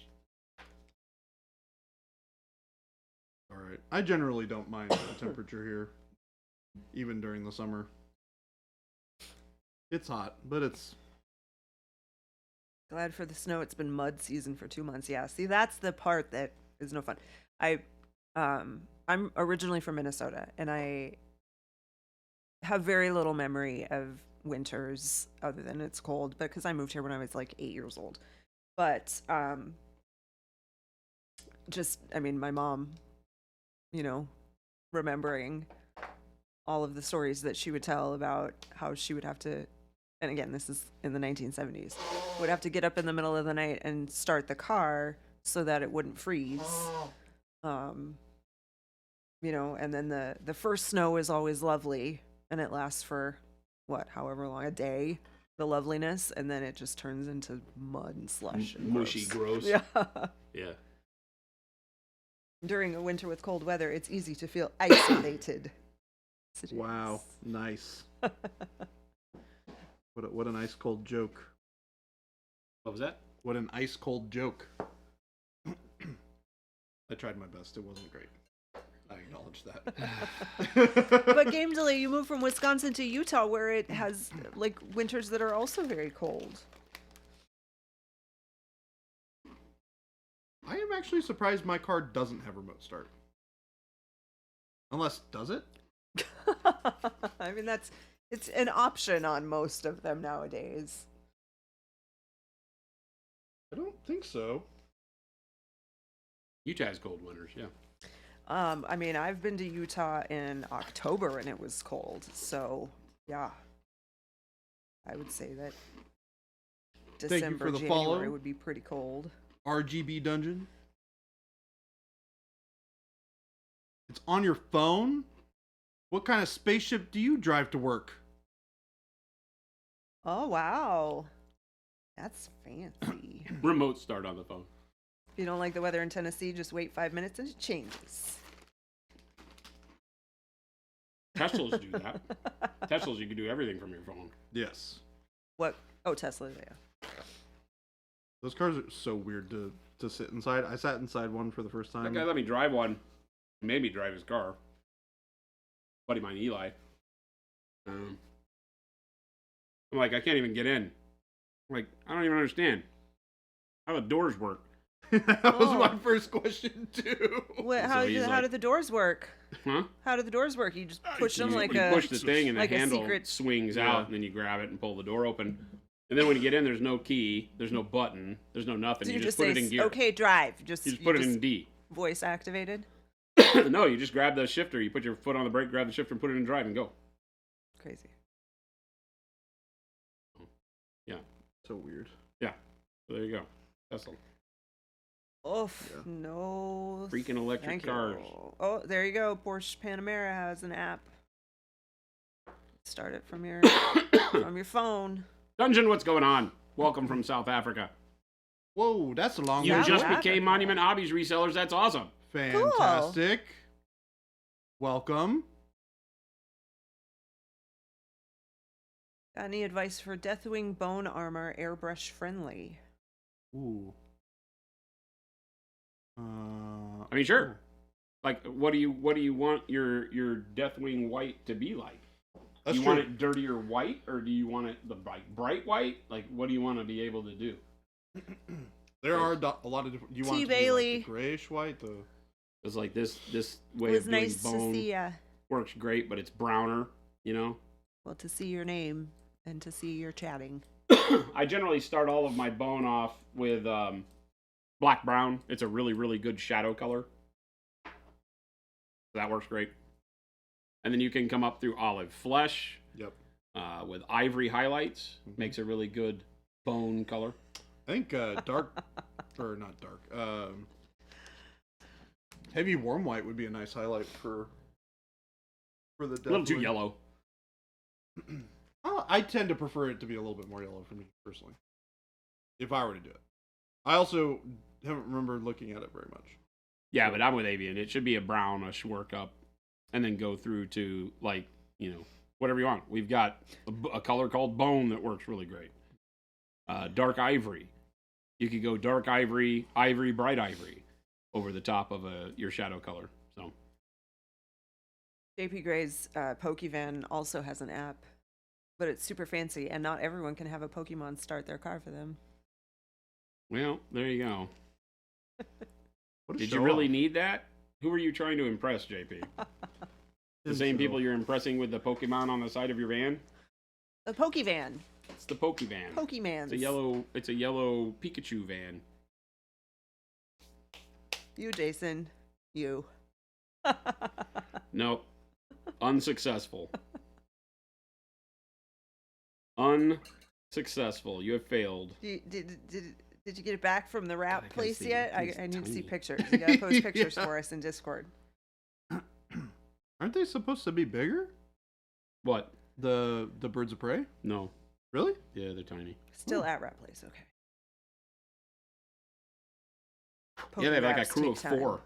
All right. I generally don't mind the temperature here, even during the summer. It's hot, but it's Glad for the snow. It's been mud season for 2 months. Yeah. See, that's the part that is no fun. I'm originally from Minnesota, and I have very little memory of winters other than it's cold, because I moved here when I was like 8 years old. But my mom, remembering all of the stories that she would tell about how she would have to, and again, this is in the 1970s, would have to get up in the middle of the night and start the car so that it wouldn't freeze. And then the first snow is always lovely, and it lasts for however long, a day, the loveliness, and then it just turns into mud and slush and mushy, gross. Yeah. Yeah. During a winter with cold weather, it's easy to feel isolated. Yes, it wow, is. nice. What an ice cold joke. What was that? What an ice cold joke. I tried my best. It wasn't great. I acknowledge that. But Game Delay, you moved from Wisconsin to Utah, where it has like winters that are also very cold. I am actually surprised my car doesn't have remote start. Unless, does it? I mean, it's an option on most of them nowadays. I don't think so. Utah has cold winters, yeah. I've been to Utah in October and it was cold, so yeah. I would say that December, for the January follow. would be pretty cold. RGB Dungeon. It's on your phone? What kind of spaceship do you drive to work? Oh, wow. That's fancy. Remote start on the phone. If you don't like the weather in Tennessee, just wait 5 minutes and it changes. Teslas do that. Teslas, you can do everything from your phone. Yes. What? Oh, Tesla, yeah. Those cars are so weird to sit inside. I sat inside one for the first time. That guy let me drive one. He made me drive his car. Buddy of mine, Eli. I'm like, I can't even get in. I'm like, I don't even understand how the doors work. That was my first question too. How he's did like- the doors work? Huh? How did the doors work? You just push them like you a... push the thing and like the a handle secret- swings Yeah. out, and then you grab it and pull the door open. And then when you get in, there's no key, there's no button, there's no nothing. So you just put it in gear. okay, drive. You just put it in D. Voice activated? No, you just grab the shifter. You put your foot on the brake, grab the shifter, and put it in drive and go. Crazy. Yeah. So weird. So there you go. Tesla. Oh, Yeah. no. Freaking electric Thank cars. you. Oh, there you go. Porsche Panamera has an app. Start it from your phone. Dungeon, what's going on? Welcome from South Africa. Whoa, that's a long You way. South just Africa. became Monument Hobbies resellers. That's awesome. Fantastic. Welcome. Got any advice for Deathwing bone armor, airbrush friendly? Ooh. I mean, sure. Like, what do you want your Deathwing white to be like? That's Do you true. want it dirtier white, or do you want it bright white? Like, what do you want to be able to do? There are a lot of different. You want T. it to be Bailey. like the grayish white, the It's like this way It was of doing nice to bone see ya. works great, but it's browner. You know. Well, to see your name and to see your chatting. I generally start all of my bone off with black brown. It's a really, really good shadow color. That works great. And then you can come up through olive flesh. Yep. With ivory highlights. Makes a really good bone color. I think dark or not dark. Heavy warm white would be a nice highlight for the. A little too yellow. I tend to prefer it to be a little bit more yellow for me personally. If I were to do it, I also haven't remembered looking at it very much. Yeah, but I'm with Avian. It should be a brownish workup, and then go through to like whatever you want. We've got a color called bone that works really great. Dark ivory. You could go dark ivory, bright ivory over the top of your shadow color. So JP Gray's Pokevan also has an app, but it's super fancy, and not everyone can have a Pokemon start their car for them. well, there you go. What a Did show you really off. need that? Who are you trying to impress, JP? The same people you're impressing with the Pokemon on the side of your van? The Pokevan. It's the Pokevan. Pokemans. It's a yellow Pikachu van. You, Jason. You. Nope. Unsuccessful. Unsuccessful. You have failed. Did you get it back from the wrap God, I gotta place see yet? these I need to see tiny. pictures. You gotta post pictures Yeah. for us in Discord. Aren't they supposed to be bigger? What? The birds of prey? No. Really? Yeah, they're tiny. Still at wrap place, okay. Yeah, they have like a Pokewraps crew take of time. 4.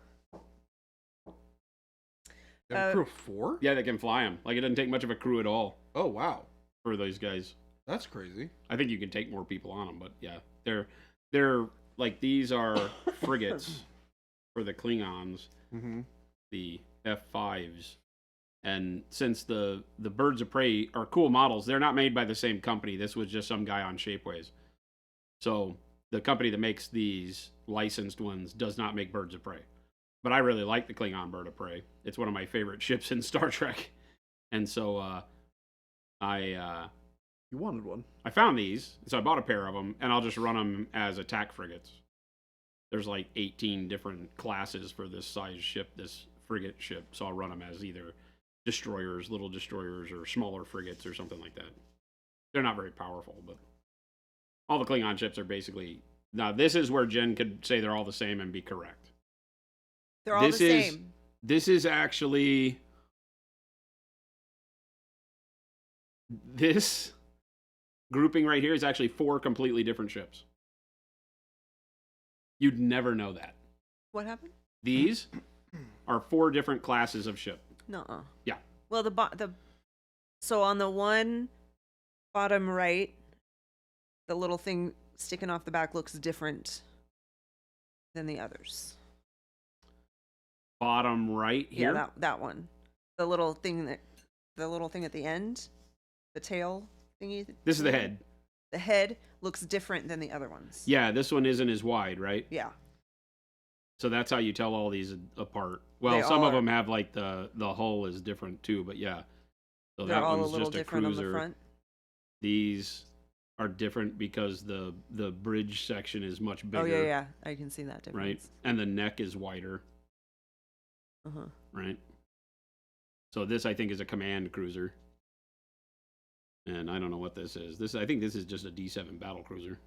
They have a crew of 4? Yeah, they can fly them. Like, it doesn't take much of a crew at all Oh, wow. for those guys. That's crazy. I think you can take more people on them, but yeah, they're like, these are frigates for the Klingons, Mm-hmm. the F5s. And since the birds of prey are cool models, they're not made by the same company. This was just some guy on Shapeways. So the company that makes these licensed ones does not make birds of prey. But I really like the Klingon bird of prey. It's one of my favorite ships in Star Trek. And so You wanted one. I found these, so I bought a pair of them, and I'll just run them as attack frigates. There's like 18 different classes for this size ship, this frigate ship, so I'll run them as either destroyers, little destroyers, or smaller frigates, or something like that. They're not very powerful, but all the Klingon ships are basically... Now, this is where Jen could say they're all the same and be correct. They're all the This same. This is actually... This grouping right here is actually 4 completely different ships. You'd never know that. What happened? These are 4 different classes of ship. Nuh-uh. Yeah. Well, so on the one bottom right, the little thing sticking off the back looks different than the others. Bottom right here. Yeah, that one. The little thing at the end, the tail thingy. This is the head. The head looks different than the other ones. Yeah, this one isn't as wide, right? Yeah. So that's how you tell all these apart. Well, They some all of are. them have like the hull is different too, but yeah. So They're that all a one's little just a different on the cruiser. front. These are different because the bridge section is much bigger. Oh yeah, I can see that difference. Right? And the neck is wider, Uh-huh. right? So this I think is a command cruiser. And I don't know what this is. I think this is just a D7 battle cruiser.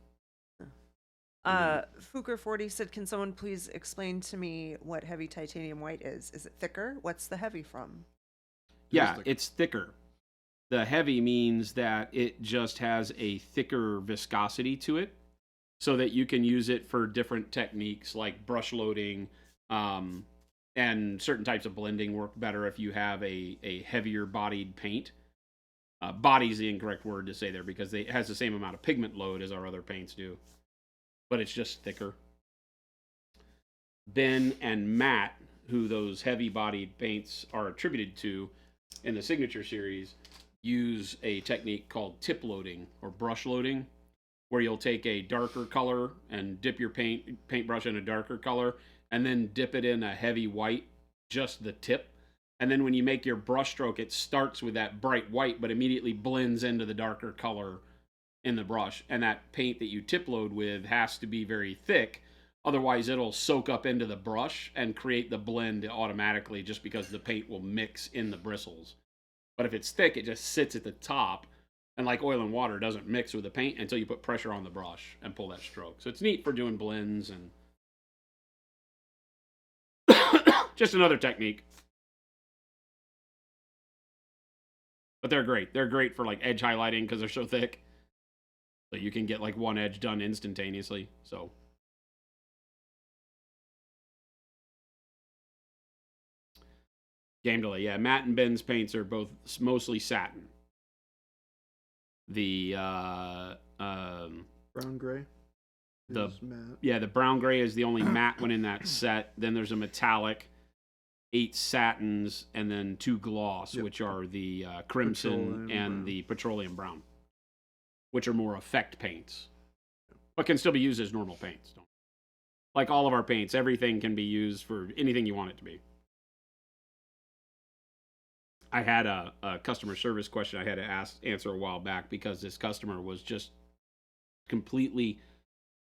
Fuker40 said, "Can someone please explain to me what heavy titanium white is? Is it thicker? What's the heavy from?" Yeah, thicker. it's thicker. The heavy means that it just has a thicker viscosity to it so that you can use it for different techniques like brush loading, and certain types of blending work better if you have a heavier bodied paint. Body is the incorrect word to say there because it has the same amount of pigment load as our other paints do, but it's just thicker. Ben and Matt, who those heavy bodied paints are attributed to in the Signature series, use a technique called tip loading or brush loading, where you'll take a darker color and dip your paintbrush in a darker color and then dip it in a heavy white, just the tip. And then when you make your brush stroke, it starts with that bright white, but immediately blends into the darker color in the brush. And that paint that you tip load with has to be very thick. Otherwise, it'll soak up into the brush and create the blend automatically just because the paint will mix in the bristles. But if it's thick, it just sits at the top. And like oil and water, doesn't mix with the paint until you put pressure on the brush and pull that stroke. So it's neat for doing blends and just another technique. But they're great. They're great for like edge highlighting because they're so thick. So you can get like one edge done instantaneously. So Game delay, yeah. Matt and Ben's paints are both mostly satin. The Brown gray. The- is matte. yeah, the brown gray is the only matte one in that set. Then there's a metallic, 8 satins, and then 2 gloss, Yep. which are the crimson Petroleum and brown. the petroleum brown, which are more effect paints, but can still be used as normal paints. Like all of our paints, everything can be used for anything you want it to be. I had a customer service question I had to answer a while back because this customer was just completely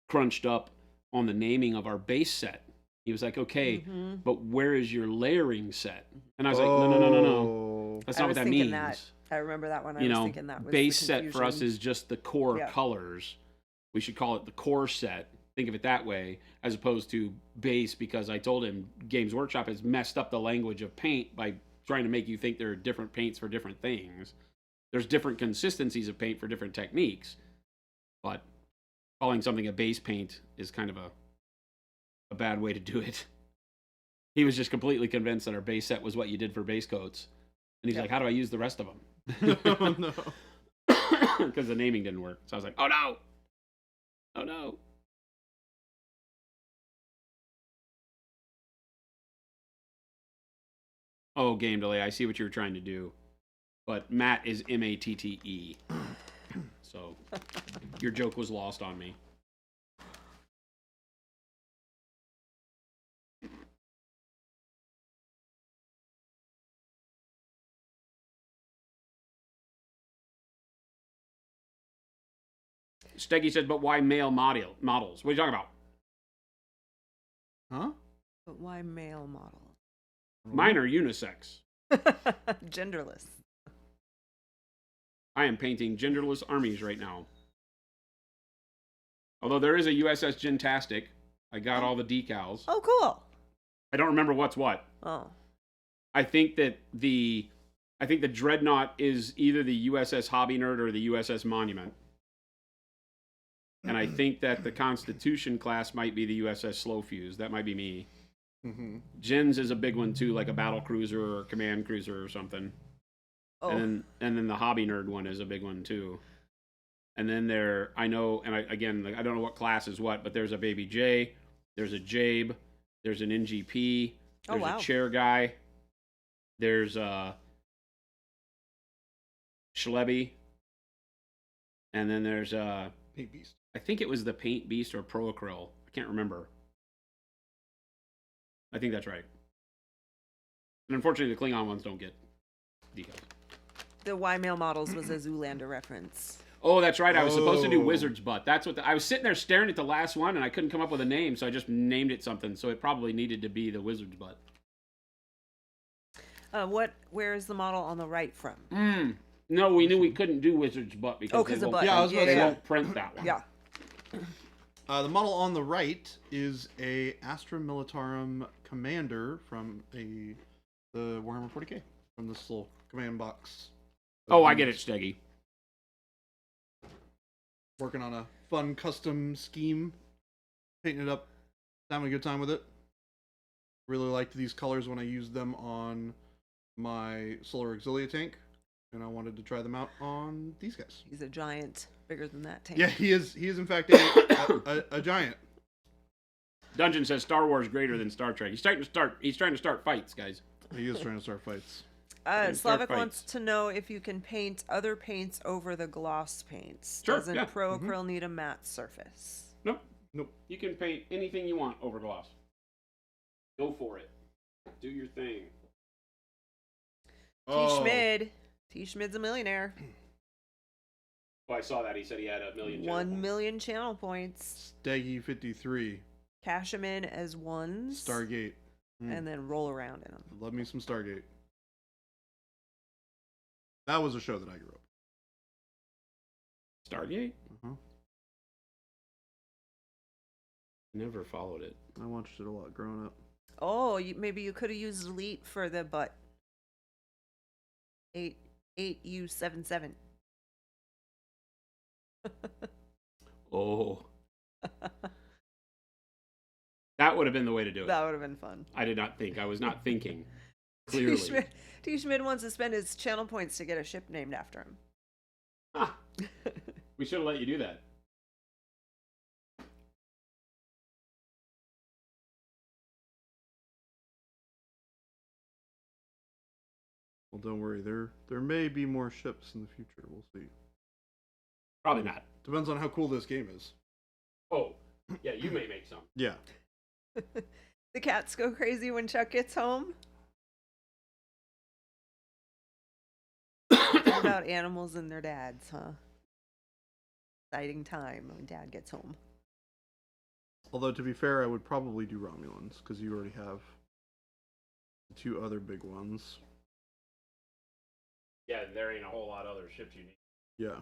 crunched up on the naming of our base set. He was like, okay, but where is your layering set? And I was like, no. That's I not what was that thinking means. that. I remember that one. I You was know, thinking that was base the set for us confusion. is just the core Yeah. colors. We should call it the core set. Think of it that way, as opposed to base, because I told him Games Workshop has messed up the language of paint by trying to make you think there are different paints for different things. There's different consistencies of paint for different techniques, but calling something a base paint is kind of a bad way to do it. He was just completely convinced that our base set was what you did for base coats. And he's Yep. like, how do I use the rest of them? Oh, no. Because the naming didn't work. So I was like, oh no! Oh no! Oh, game delay. I see what you were trying to do. But Matt is Matte. So your joke was lost on me. Steggy said, but why male models? What are you talking about? Huh? But why male model? Mine are unisex. Genderless. I am painting genderless armies right now. Although there is a USS Gentastic. I got all the decals. Oh, cool. I don't remember what's what. Oh. I think the Dreadnought is either the USS Hobby Nerd or the USS Monument. And I think that the Constitution class might be the USS Slow Fuse. That might be me. Mm-hmm. Jins is a big one too, like a battle cruiser or a command cruiser or something. Oh. And then the Hobby Nerd one is a big one too. And then I don't know what class is what, but there's a Baby J, there's a Jabe, there's an NGP, Oh, there's wow. a chair guy, there's a Schlebby, and then there's Paint beast. I think it was the Paint Beast or Pro Acryl. I can't remember. I think that's right. And unfortunately, the Klingon ones don't get decals. The why male models was a Zoolander reference. Oh, that's right. I was supposed to do Oh. Wizard's Butt. That's what I was sitting there staring at the last one, and I couldn't come up with a name, so I just named it something. So it probably needed to be the Wizard's Butt. Where is the model on the right from? No, we knew we couldn't do Wizard's Butt because Oh, 'cause they of won't butt. Yeah, I was about to they say. won't print that one. Yeah. The model on the right is a Astra Militarum Commander from the Warhammer 40k, from this little command box. Oh, I get it, Steggy. Working on a fun custom scheme, painting it up, having a good time with it. Really liked these colors when I used them on my Solar Auxilia tank, and I wanted to try them out on these guys. He's a giant, bigger than that tank. Yeah, he is in fact a giant. Dungeon says Star Wars greater than Star Trek. He's trying to start fights, guys. He is trying to start fights. Slavic fights. wants to know if you can paint other paints over the gloss paints. Sure, Doesn't yeah. Pro Acryl need a matte surface? Nope. Nope. You can paint anything you want over gloss. Go for it. Do your thing. T. Schmid's a millionaire. Oh, I saw that. He said he had 1 million. 1 million channel points. Steggy 53, Cash them in as ones. Stargate. And then roll around in them. Love me some Stargate. That was a show that I grew up. Stargate? Uh-huh. Never followed it. I watched it a lot growing up. Oh, maybe you could have used Elite for the butt. 8U77. Oh. That would have been the way to do it. That would have been fun. I did not think. I was not thinking. Clearly. T. Schmid wants to spend his channel points to get a ship named after him. Ah, we should have let you do that. Well, don't worry. There may be more ships in the future. We'll see. Probably not. Depends on how cool this game is. Oh, yeah, you may make some. Yeah. The cats go crazy when Chuck gets home. About animals and their dads, huh? Exciting time when Dad gets home. Although, to be fair, I would probably do Romulans, because you already have the 2 other big ones. Yeah, there ain't a whole lot of other ships you need. Yeah.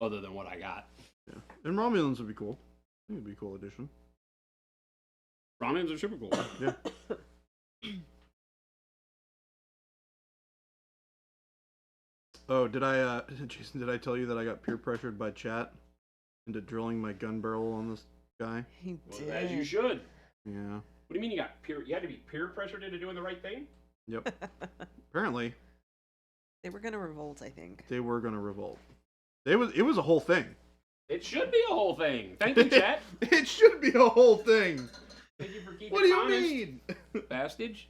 Other than what I got. Yeah. And Romulans would be cool. I think it'd be a cool addition. Romulans are super cool. Yeah. Oh, Jason, did I tell you that I got peer pressured by chat into drilling my gun barrel on this guy? He Well, did. as you should. Yeah. What do you mean you had to be peer pressured into doing the right thing? Yep. Apparently, They were gonna revolt, I think. they were gonna revolt. It was a whole thing. It should be a whole thing. Thank you, chat. It should be a whole thing. Thank you for keeping What do you honest. mean? Bastage.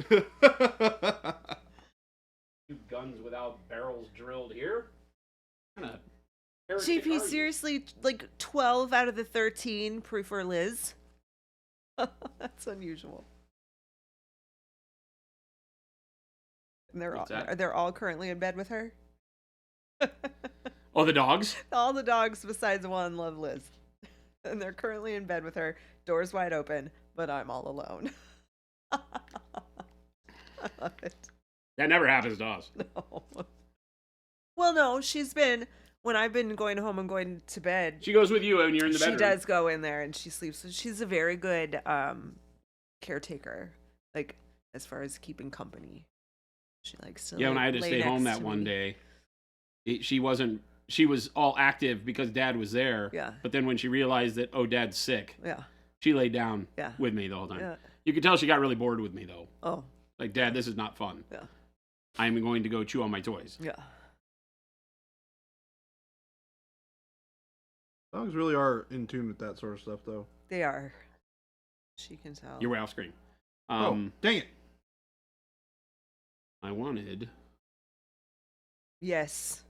2 guns without barrels drilled here. Kinda heretic are JP, you? seriously, like 12 out of the 13 prefer Liz. That's unusual. And What's that? they're all currently in bed with her. Oh, the dogs? All the dogs besides one love Liz. And they're currently in bed with her, doors wide open, but I'm all alone. I love it. That never happens to us. No. Well, no, when I've been going home and going to bed, She goes with you when you're in the she bedroom. does go in there and she sleeps. So she's a very good caretaker, like as far as keeping company. She likes to. Yeah, when I had to lay stay home next that to one me. day, she was all active because Dad was there. Yeah. But then when she realized that, oh, Dad's sick, Yeah. she laid down Yeah. with me the whole time. Yeah. You could tell she got really bored with me, though. Oh. Like, Dad, this is not fun. Yeah. I'm going to go chew on my toys. Yeah. Dogs really are in tune with that sort of stuff, though. They are. She can tell. You're way off screen. Oh, dang it. I wanted... Yes.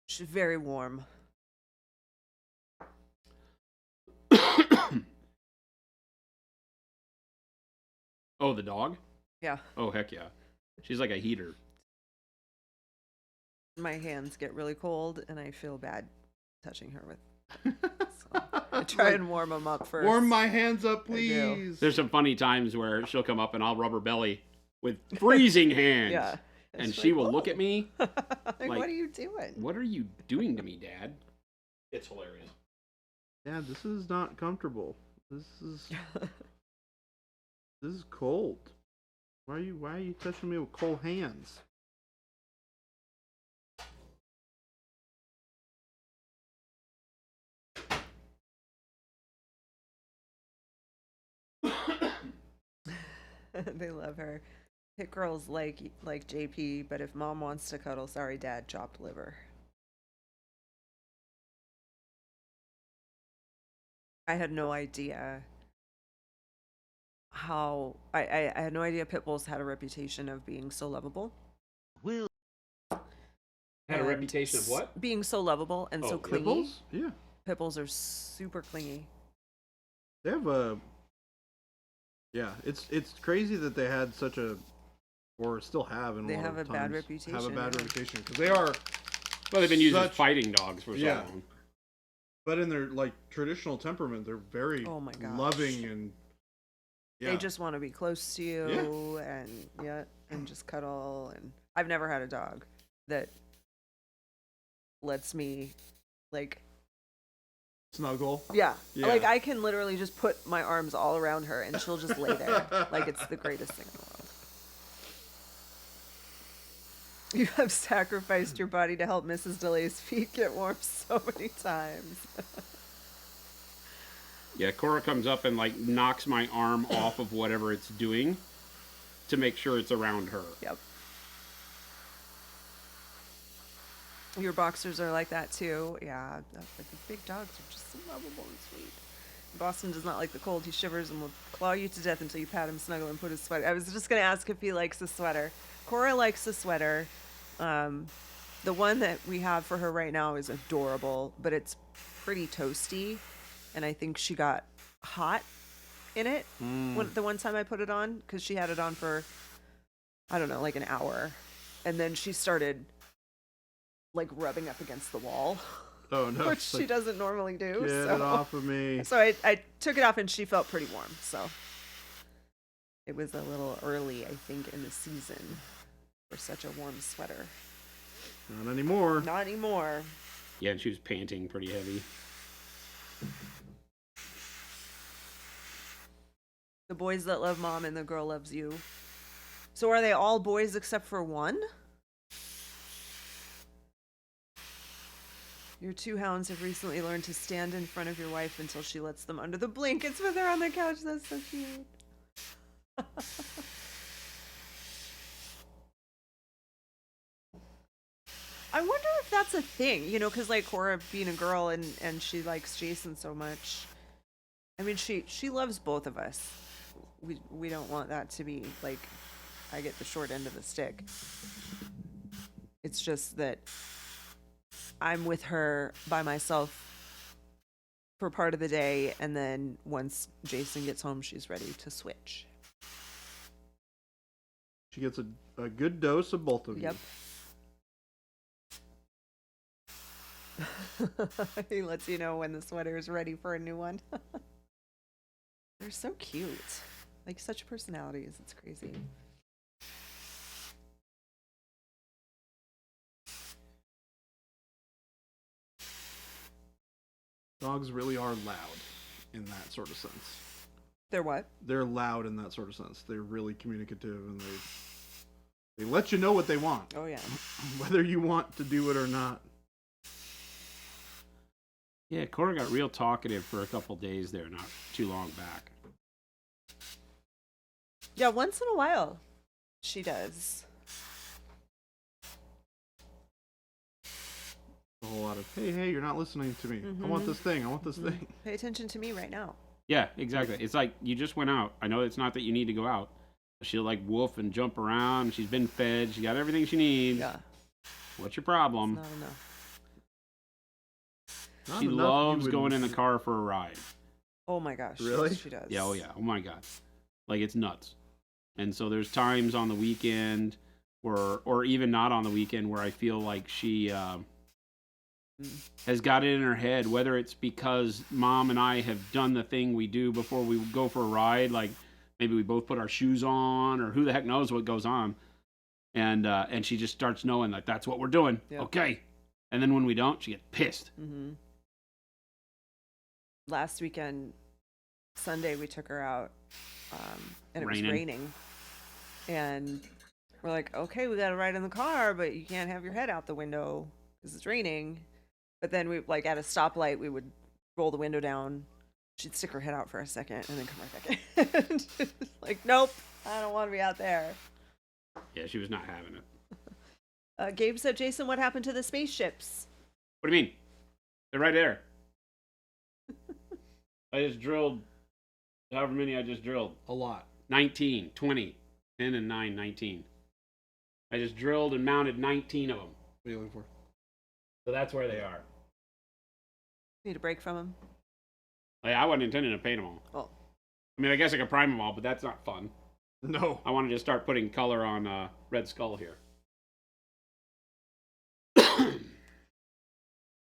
She's very warm. Oh, the dog? Yeah. Oh, heck yeah. She's like a heater. My hands get really cold and I feel bad touching her with. So I try and warm them up first. Warm my hands up, I do. please. There's some funny times where she'll come up and I'll rub her belly with freezing hands. Yeah. And It's she like, will "Oh." look at me. Like, like, what are you doing? What are you doing to me, Dad? It's hilarious. Yeah, this is not comfortable. This is cold. Why are you touching me with cold hands? They love her. Hit girls like JP, but if mom wants to cuddle, sorry, Dad, chopped liver. I had no idea how I had no idea pit bulls had a reputation of being so lovable. Had a And reputation of what? Being so lovable and so Oh, clingy. Pit bulls? Yeah. Pit bulls are super clingy. They have a... Yeah, it's crazy that they had such a... Or still have in a They lot have of a bad times, reputation, Have a bad yeah. reputation. Because they are... Well, they've been used as Such- fighting dogs for so Yeah. long. But in their, like, traditional temperament, they're very Oh my gosh. loving and... Yeah. They just want to be close to you and just cuddle. And I've never had a dog that lets me like Snuggle. yeah. Yeah. Like I can literally just put my arms all around her and she'll just lay there like it's the greatest thing in the world. You have sacrificed your body to help Mrs. DeLay's feet get warm so many times. Yeah, Cora comes up and like knocks my arm off of whatever it's doing, to make sure it's around her. Yep. Your boxers are like that too. Yeah, the big dogs are just so lovable and sweet. Boston does not like the cold. He shivers and will claw you to death until you pat him, snuggle, and put his sweater. I was just gonna ask if he likes a sweater. Cora likes a sweater. The one that we have for her right now is adorable, but it's pretty toasty, and I think she got hot in it the one time I put it on, because she had it on for, I don't know, like an hour, and then she started like rubbing up against the wall. Oh no! Which she doesn't normally do. Get so. it off of me. So I took it off and she felt pretty warm. So it was a little early, I think, in the season for such a warm sweater. Not anymore. Not anymore. Yeah, and she was panting pretty heavy. The boys that love mom and the girl loves you. So are they all boys except for one? Your two hounds have recently learned to stand in front of your wife until she lets them under the blankets when they're on the couch. That's so cute. I wonder if that's a thing, you know, because like Cora being a girl and she likes Jason so much. I mean, she loves both of us. We don't want that to be like I get the short end of the stick. It's just that I'm with her by myself for part of the day, and then once Jason gets home, she's ready to switch. She gets a good dose of both of you. Yep. He lets you know when the sweater is ready for a new one. They're so cute. Like, such personalities. It's crazy. Dogs really are loud in that sort of sense. They're what? They're loud in that sort of sense. They're really communicative, and they let you know what they want. Oh, yeah. Whether you want to do it or not. Yeah, Cora got real talkative for a couple days there, not too long back. Yeah, once in a while, she does. A whole lot of, hey, you're not listening to me. I want this thing. I want this thing. Pay attention to me right now. Yeah, exactly. It's like, you just went out. I know it's not that you need to go out. She'll like woof and jump around. She's been fed. She got everything she needs. Yeah. What's your problem? Not enough. Not She enough, loves you going in the would- car for a ride. Oh my gosh. Really? Yes, she does. Yeah, oh yeah. Oh my God. Like, it's nuts. And so there's times on the weekend or even not on the weekend where I feel like she has got it in her head, whether it's because mom and I have done the thing we do before we go for a ride, like maybe we both put our shoes on, or who the heck knows what goes on. And she just starts knowing that that's what we're doing. Yep. Okay. And then when we don't, she gets pissed. Mm-hmm. Last weekend, Sunday, we took her out, and it was raining. And we're like, okay, we got to ride in the car, but you can't have your head out the window because it's raining. But then we, like, at a stoplight, we would roll the window down. She'd stick her head out for a second and then come right back in. Like, nope, I don't want to be out there. Yeah, she was not having it. Gabe said, Jason, what happened to the spaceships? What do you mean? They're right there. I just drilled however many I just drilled. A lot. 19, 20, 10 and 9, 19. I just drilled and mounted 19 of them. What are you looking for? So that's where they are. Need a break from him? Like, I wasn't intending to paint them all. Oh. I mean, I guess I could prime them all, but that's not fun. No. I wanted to start putting color on Red Skull here.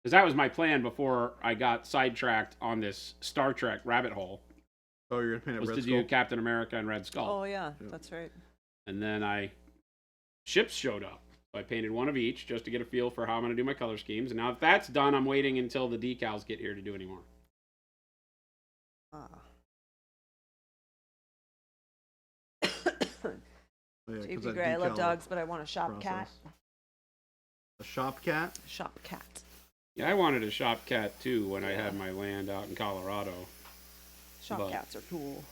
Because that was my plan before I got sidetracked on this Star Trek rabbit hole. Oh, you're going to paint it Was Red to Skull? do Captain America and Red Skull. Oh, yeah, Yeah. that's right. And then ships showed up. So I painted one of each just to get a feel for how I'm going to do my color schemes. And now that that's done, I'm waiting until the decals get here to do any more. Ah. Oh, yeah, 'cause JP that Gray, I love decal dogs, but I want a shop cat. process. A shop cat? Shop cat. Yeah, I wanted a shop cat too when I had my land out in Colorado. Shop But- cats are cool.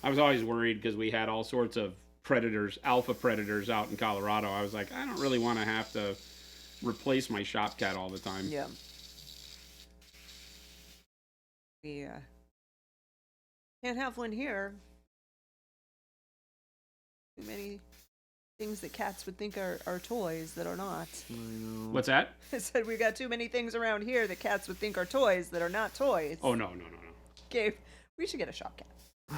I was always worried because we had all sorts of predators, alpha predators out in Colorado. I was like, I don't really want to have to replace my shop cat all the time. Yeah. We can't have one here. Too many things that cats would think are toys that are not. I know. What's that? I said we got too many things around here that cats would think are toys that are not toys. Oh, no. Gabe, we should get a shop cat.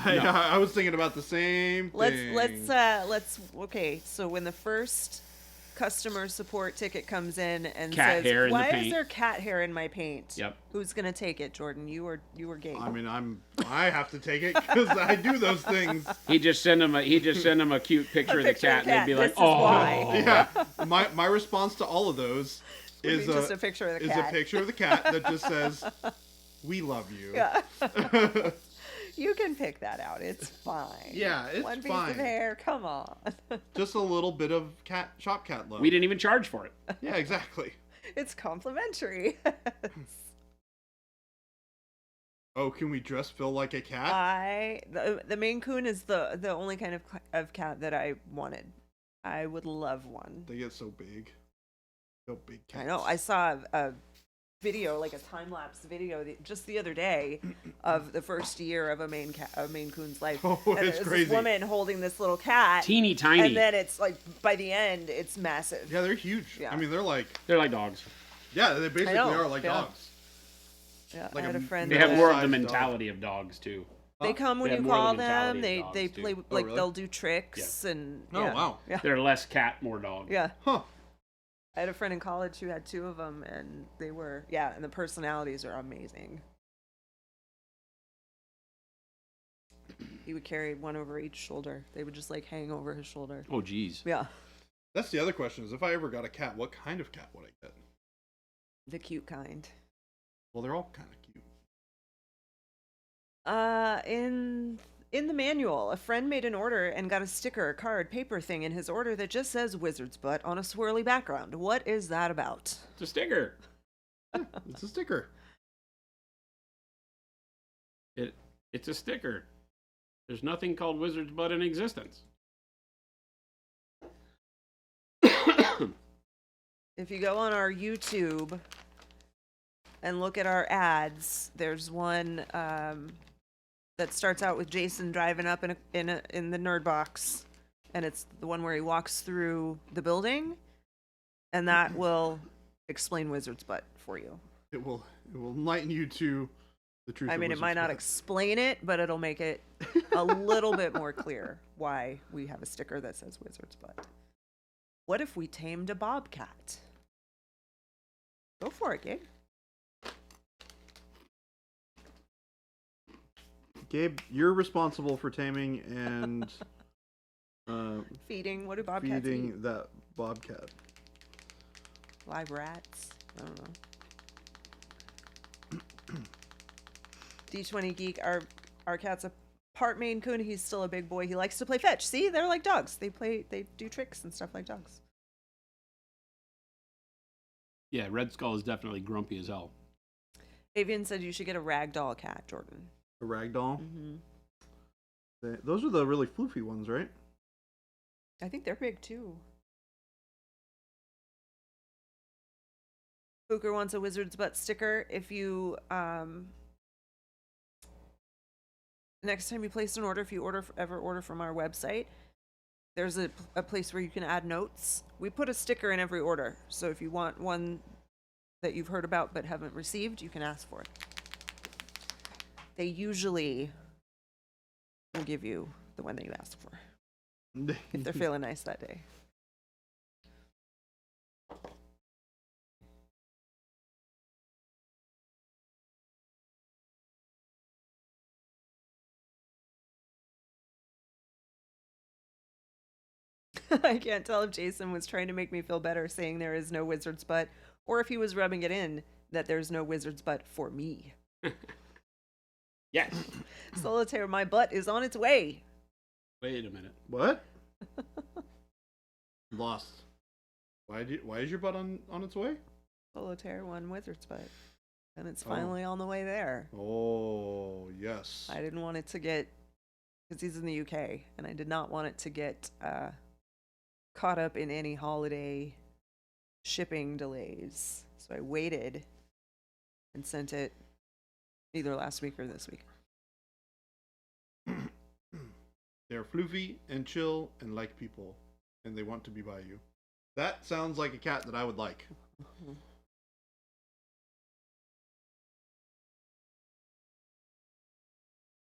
I was thinking about the same thing. Let's okay, so when the first customer support ticket comes in and Cat says, hair in the "Why is paint." there cat hair in my paint?" Yep. Who's gonna take it, Jordan? You or Gabe? I mean, I have to take it because I do those things. He just send them a cute picture of the picture of cat, the and they'd cat. be like, This is why. Yeah. My response to all of those Would is be just a picture of the is cat. a picture of the cat that just says, "We love you." Yeah. You can pick that out. It's fine. Yeah, it's One piece fine. of hair. Come on. Just a little bit of shop cat love. We didn't even charge for it. Yeah, exactly. It's complimentary. Oh, can we dress Phil like a cat? The Maine Coon is the only kind of cat that I wanted. I would love one. They get so big. So big cats. I know. I saw a video, like a time lapse video, just the other day, of the first year of a Maine Coon's life. Oh, and it's there's crazy. This woman holding this little cat, Teeny tiny. and then it's like by the end, it's massive. Yeah, they're huge. Yeah. I mean, they're like, They're like dogs. yeah, they basically know, are like yeah. dogs. Yeah, Like I had a a friend. They have Middle more sized of the dog. mentality of dogs too. They come when They you have more call of the mentality them. of They dogs, play too. Oh, like really? they'll do tricks and Oh, yeah. wow. Yeah. They're less cat, more dog. Yeah. Huh. I had a friend in college who had two of them, and they were and the personalities are amazing. He would carry one over each shoulder. They would just like hang over his shoulder. Oh, geez. Yeah, That's the other question: is if I ever got a cat, what kind of cat would I get? the cute kind. Well, they're all kind of cute. In the manual, a friend made an order and got a sticker, card, paper thing in his order that just says "Wizard's Butt" on a swirly background. What is that about? It's a sticker. It's a sticker. It's a sticker. There's nothing called Wizard's Butt in existence. If you go on our YouTube and look at our ads, there's one that starts out with Jason driving up in the nerd box, and it's the one where he walks through the building, and that will explain Wizard's Butt for you. It will enlighten you to the truth. I of mean, it might Wizard's not Butt. explain it, but it'll make it a little bit more clear why we have a sticker that says Wizard's Butt. What if we tamed a bobcat? Go for it, Gabe. Gabe, you're responsible for taming and Feeding. What do bobcats eat? feeding that bobcat. Live rats. I don't know. D20 Geek, our cat's a part Maine Coon. He's still a big boy. He likes to play fetch. See, they're like dogs. They do tricks and stuff like dogs. Yeah, Red Skull is definitely grumpy as hell. Avian said you should get a ragdoll cat, Jordan. A ragdoll. Mm-hmm. Those are the really floofy ones, right? I think they're big too. Booker wants a Wizard's Butt sticker. If you next time you place an order, if you ever order from our website, there's a place where you can add notes. We put a sticker in every order, so if you want one that you've heard about but haven't received, you can ask for it. They usually will give you the one that you asked for if they're feeling nice that day. I can't tell if Jason was trying to make me feel better saying there is no Wizard's Butt, or if he was rubbing it in that there's no Wizard's Butt for me. Yes. Solitaire, my butt is on its way. Wait a minute. What? Lost. Why is your butt on its way? Solitaire won Wizard's Butt, and it's finally on the way there. Oh, yes. I didn't want it to get because he's in the UK, and I did not want it to get caught up in any holiday shipping delays. So I waited and sent it either last week or this week. They're floofy and chill and like people, and they want to be by you. That sounds like a cat that I would like.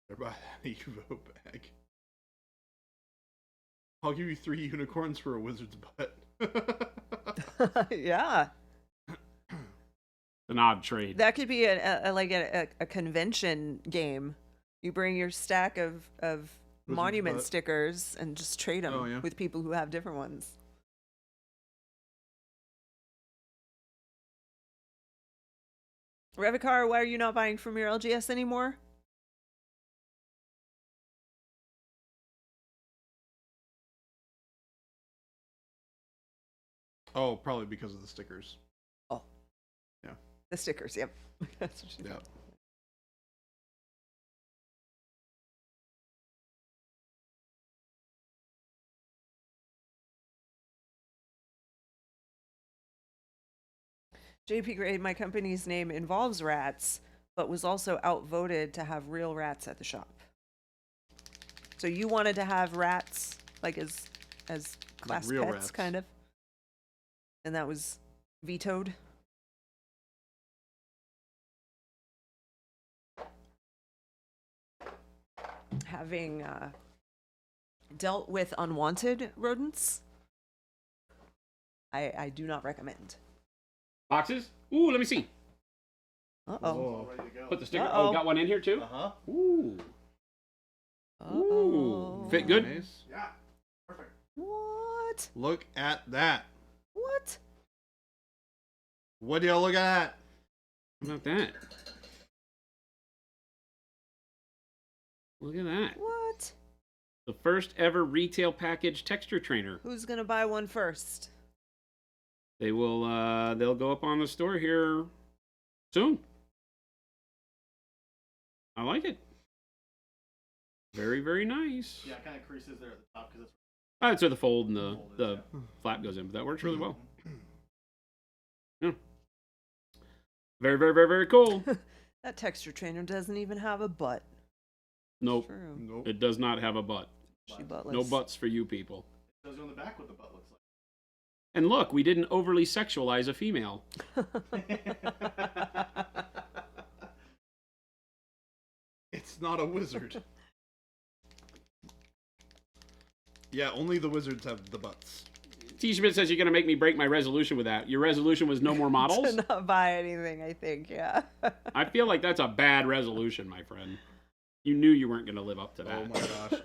They're by that Evo bag. I'll give you 3 unicorns for a wizard's butt. Yeah, An odd trade. that could be a convention game. You bring your stack of monument butt. stickers and just trade them Oh, yeah. with people who have different ones. Revicar, why are you not buying from your LGS anymore? Oh, probably because of the stickers. Oh. Yeah. The stickers, yep. That's what she said. Yeah. JP Grade, my company's name involves rats, but was also outvoted to have real rats at the shop. So you wanted to have rats, like as class real pets, rats. kind of, and that was vetoed. Having dealt with unwanted rodents, I do not recommend. Boxes? Ooh, let me see. Uh-oh. Ready to go. Put the sticker. Uh-oh. Oh, got one in here too? Uh-huh. Ooh. Uh-oh. Fit good? Nice. Yeah. Perfect. What? Look at that. What? What do y'all look at? How about that? Look at that. What? The first ever retail package texture trainer. Who's gonna buy one first? They will they'll go up on the store here soon. I like it. Very, very nice. Yeah, it kind of creases there at the top because it's That's where the fold and the folded, flap goes in, but that works really well. Yeah. Very, very, very, very cool. That texture trainer doesn't even have a butt. Nope. True. Nope. It does not have a butt. She buttless. No butts for you people. It shows you on the back what the butt looks And look, we didn't overly sexualize a female. like. It's not a wizard. Yeah, only the wizards have the butts. T. Schmidt says you're going to make me break my resolution with that. Your resolution was no more models? To not buy anything, I think, yeah. I feel like that's a bad resolution, my friend. You knew you weren't going to live up to that. Oh my gosh,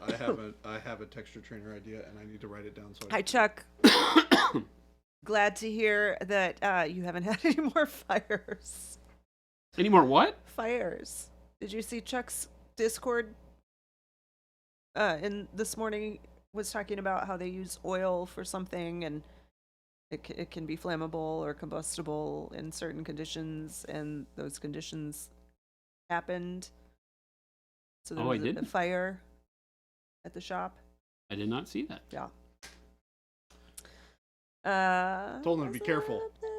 I have a texture trainer idea and I need to write it down. So Hi, Chuck. Glad to hear that you haven't had any more fires. Any more what? Fires. Did you see Chuck's Discord? In this morning was talking about how they use oil for something and it can be flammable or combustible in certain conditions, and those conditions happened. So there Oh, I was a didn't? fire at the shop. I did not see that. Yeah. Told them to be what's careful. up there?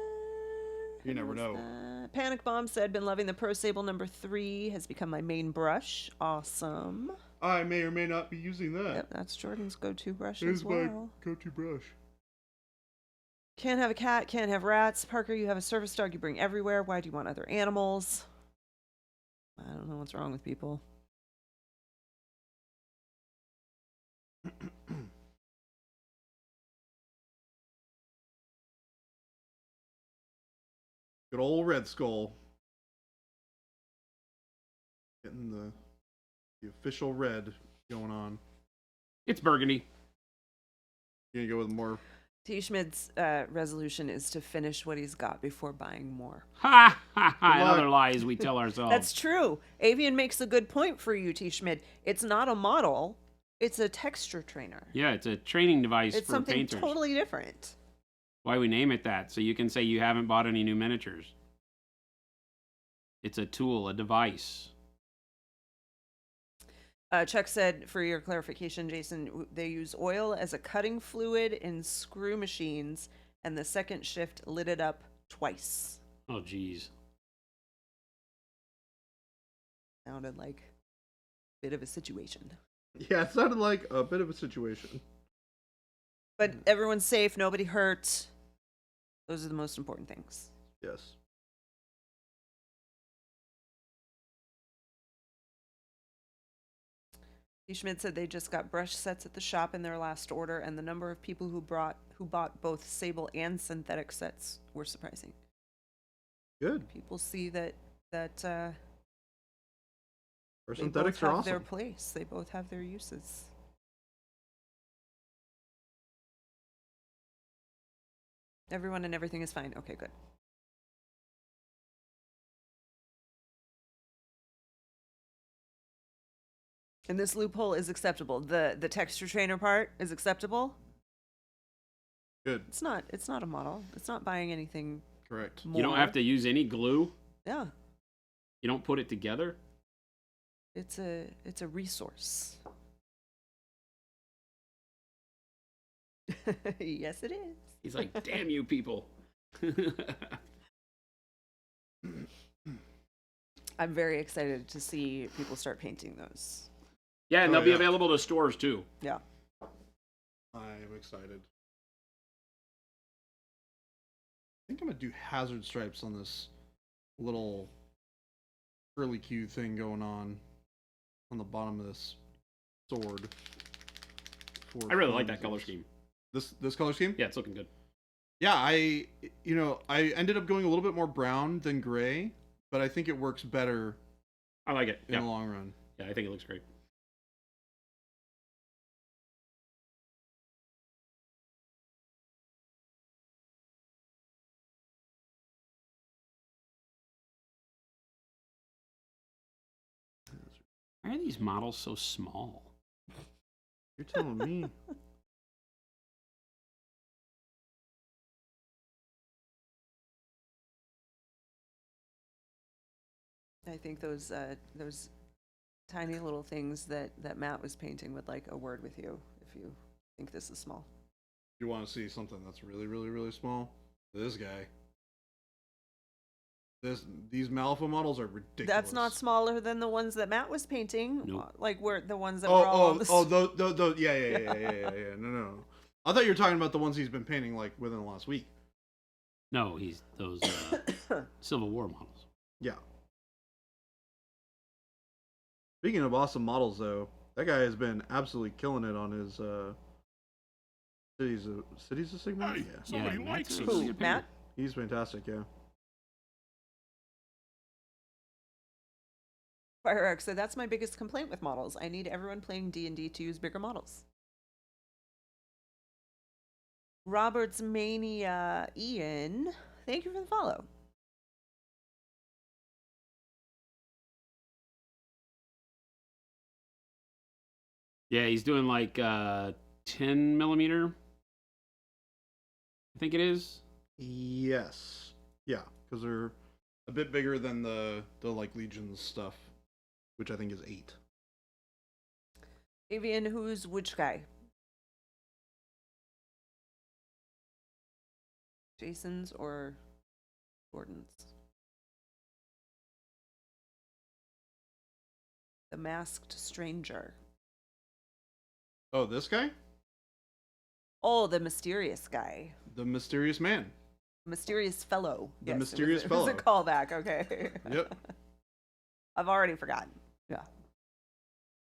You never What's know. that? Panic Bomb said, been loving the Pro Sable number 3, has become my main brush. Awesome. I may or may not be using that. Yep, that's Jordan's go-to brush Here's as my well. go-to brush. Can't have a cat, can't have rats. Parker, you have a service dog you bring everywhere. Why do you want other animals? I don't know what's wrong with people. Good old Red Skull. Getting the official red going on. It's burgundy. You gonna go with more? T. Schmidt's resolution is to finish what he's got before buying more. Ha ha ha. Good luck. Another lies we tell ourselves. That's true. Avian makes a good point for you, T. Schmidt. It's not a model. It's a texture trainer. Yeah, it's a training device It's for something painters. totally different. Why we name it that, so you can say you haven't bought any new miniatures. It's a tool, a device. Chuck said, for your clarification, Jason, they use oil as a cutting fluid in screw machines, and the second shift lit it up twice. Oh, geez. Sounded like a bit of a situation. Yeah, it sounded like a bit of a situation. But everyone's safe, nobody hurt. Those are the most important things. Yes. D. Schmidt said they just got brush sets at the shop in their last order, and the number of people who bought both sable and synthetic sets were surprising. Good. People see that Our they both synthetics are have awesome. their place. They both have their uses. Everyone and everything is fine. Okay, good. And this loophole is acceptable. The texture trainer part is acceptable. Good. It's not a model. It's not buying anything Correct. more. You don't have to use any glue. Yeah. You don't put it together. It's a resource. Yes, it is. He's like, damn you people. I'm very excited to see people start painting those. Yeah, and Oh, they'll be yeah. available to stores too. Yeah. I'm excited. I think I'm gonna do hazard stripes on this little curly Q thing going on the bottom of this sword. I really like that color scheme. This color scheme? Yeah, it's looking good. Yeah, I ended up going a little bit more brown than gray, but I think it works better I like it. in Yeah, the long run. yeah, I think it looks great. Why are these models so small? You're telling me. I think those tiny little things that Matt was painting would like a word with you if you think this is small. You want to see something that's really, really, really small? This guy. These Malifaux models are ridiculous. That's not smaller than the ones that Matt was painting. Nope. Like were the ones that were all on the those, yeah. No. I thought you were talking about the ones he's been painting like within the last week. No, he's those Civil War models. Yeah. Speaking of awesome models, though, that guy has been absolutely killing it on his Cities of Sigmar. Hey, Yeah, somebody Yeah, likes Matt's us. a good painter. Matt? he's fantastic. Yeah. Fireark said that's my biggest complaint with models. I need everyone playing D&D to use bigger models. Robert's Mania Ian, thank you for the follow. Yeah, he's doing like 10 millimeter. I think it is. Yes. Yeah, because they're a bit bigger than the like Legions stuff, which I think is 8. Avian, who's which guy? Jason's or Gordon's? The Masked Stranger. Oh, this guy? Oh, the mysterious guy. The mysterious man. Mysterious fellow. The Yes, mysterious it was a fellow. callback, okay. Yep. I've already forgotten. Yeah.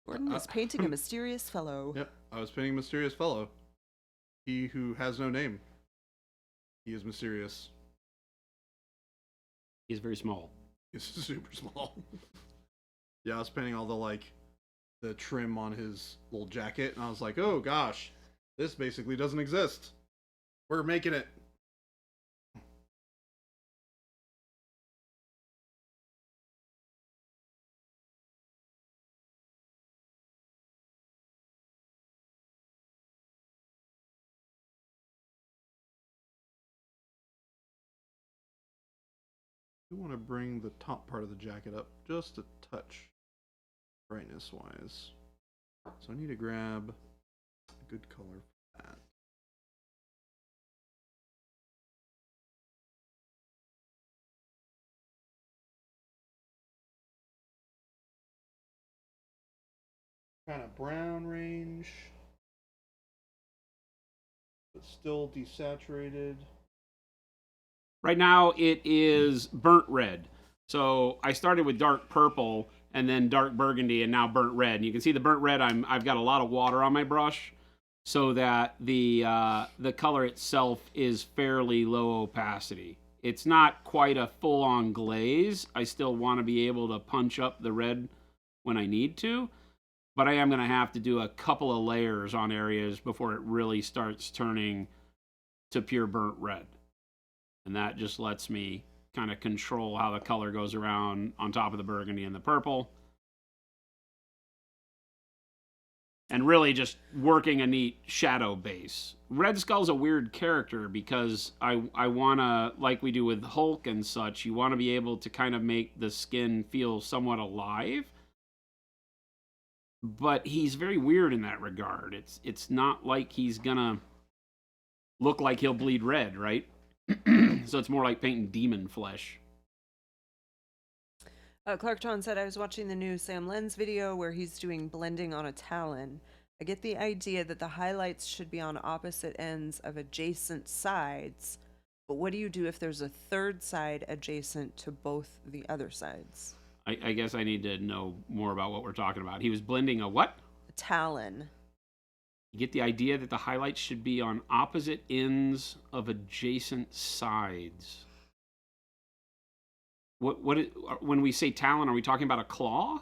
Gordon Uh, is painting a mysterious fellow. Yep. I was painting mysterious fellow. He who has no name. He is mysterious. He's very small. He's super small. Yeah, I was painting all the trim on his little jacket, and I was like, oh gosh, this basically doesn't exist. We're making it. You want to bring the top part of the jacket up just a touch, brightness wise. So I need to grab a good color for that. Kind of brown range, but still desaturated. Right now it is burnt red. So I started with dark purple and then dark burgundy and now burnt red. And you can see the burnt red. I've got a lot of water on my brush, so that the color itself is fairly low opacity. It's not quite a full-on glaze. I still want to be able to punch up the red when I need to, but I am going to have to do a couple of layers on areas before it really starts turning to pure burnt red. And that just lets me kind of control how the color goes around on top of the burgundy and the purple. And really just working a neat shadow base. Red Skull's a weird character because I want to, like we do with Hulk and such, you want to be able to kind of make the skin feel somewhat alive. But he's very weird in that regard. It's not like he's gonna look like he'll bleed red, right? So it's more like painting demon flesh. Clark John said, I was watching the new Sam Lenz video where he's doing blending on a talon. I get the idea that the highlights should be on opposite ends of adjacent sides, but what do you do if there's a third side adjacent to both the other sides? I guess I need to know more about what we're talking about. He was blending a what? A talon. You get the idea that the highlights should be on opposite ends of adjacent sides. When we say talon, are we talking about a claw?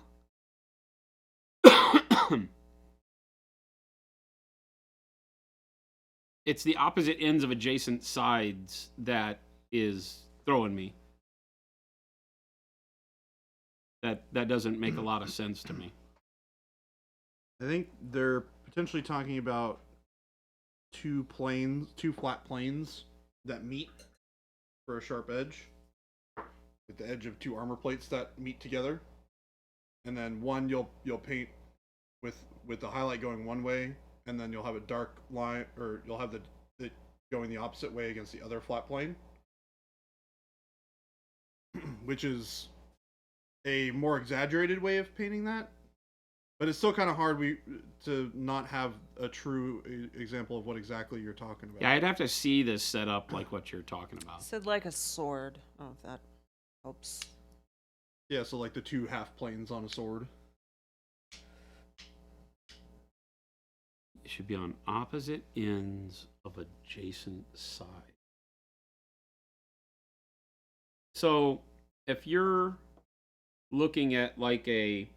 It's the opposite ends of adjacent sides that is throwing me. That doesn't make a lot of sense to me. I think they're potentially talking about two flat planes that meet for a sharp edge, at the edge of two armor plates that meet together, and then one you'll paint with the highlight going one way, and then you'll have a dark line, or you'll have it going the opposite way against the other flat plane, which is a more exaggerated way of painting that. But it's still kind of hard to not have a true example of what exactly you're talking about. Yeah, I'd have to see this set up like what you're talking about. Said like a sword. Oh, if that helps. Yeah, so like the two half planes on a sword. It should be on opposite ends of adjacent sides. So if you're looking at like a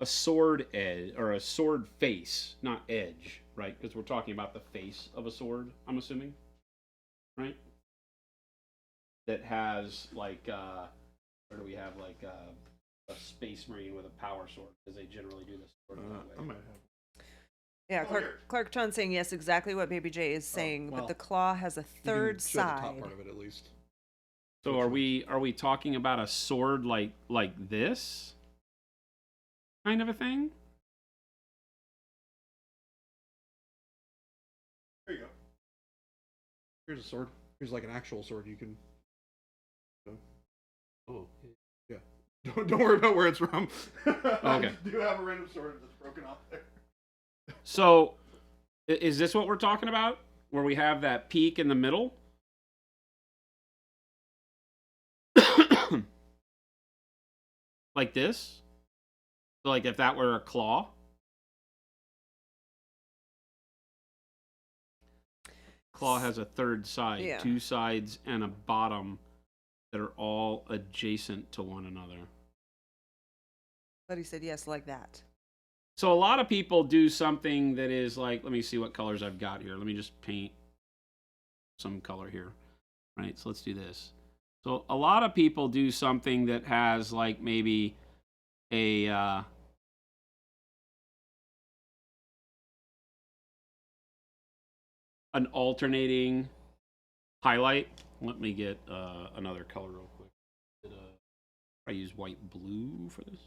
sword edge or a sword face, not edge, right? Because we're talking about the face of a sword, I'm assuming, right? That has like, where do we have like a space marine with a power sword? Because they generally do this sword that way. I might have. Yeah, Clark John saying yes, exactly what Baby J is saying, well, but the claw has a third show the side. top part of it at least. So are we talking about a sword like this kind of a thing? There you go. Here's a sword. Here's like an actual sword you can. Oh, yeah. Don't worry about where it's from. Okay. I do have a random sword that's broken off there. So is this what we're talking about? Where we have that peak in the middle? Like this? So like if that were a claw? Claw has a third side, Yeah. two sides and a bottom that are all adjacent to one another. But he said yes, like that. So a lot of people do something that is like, let me see what colors I've got here. Let me just paint some color here. Right, so let's do this. So a lot of people do something that has like maybe a an alternating highlight. Let me get another color real quick. I use white blue for this.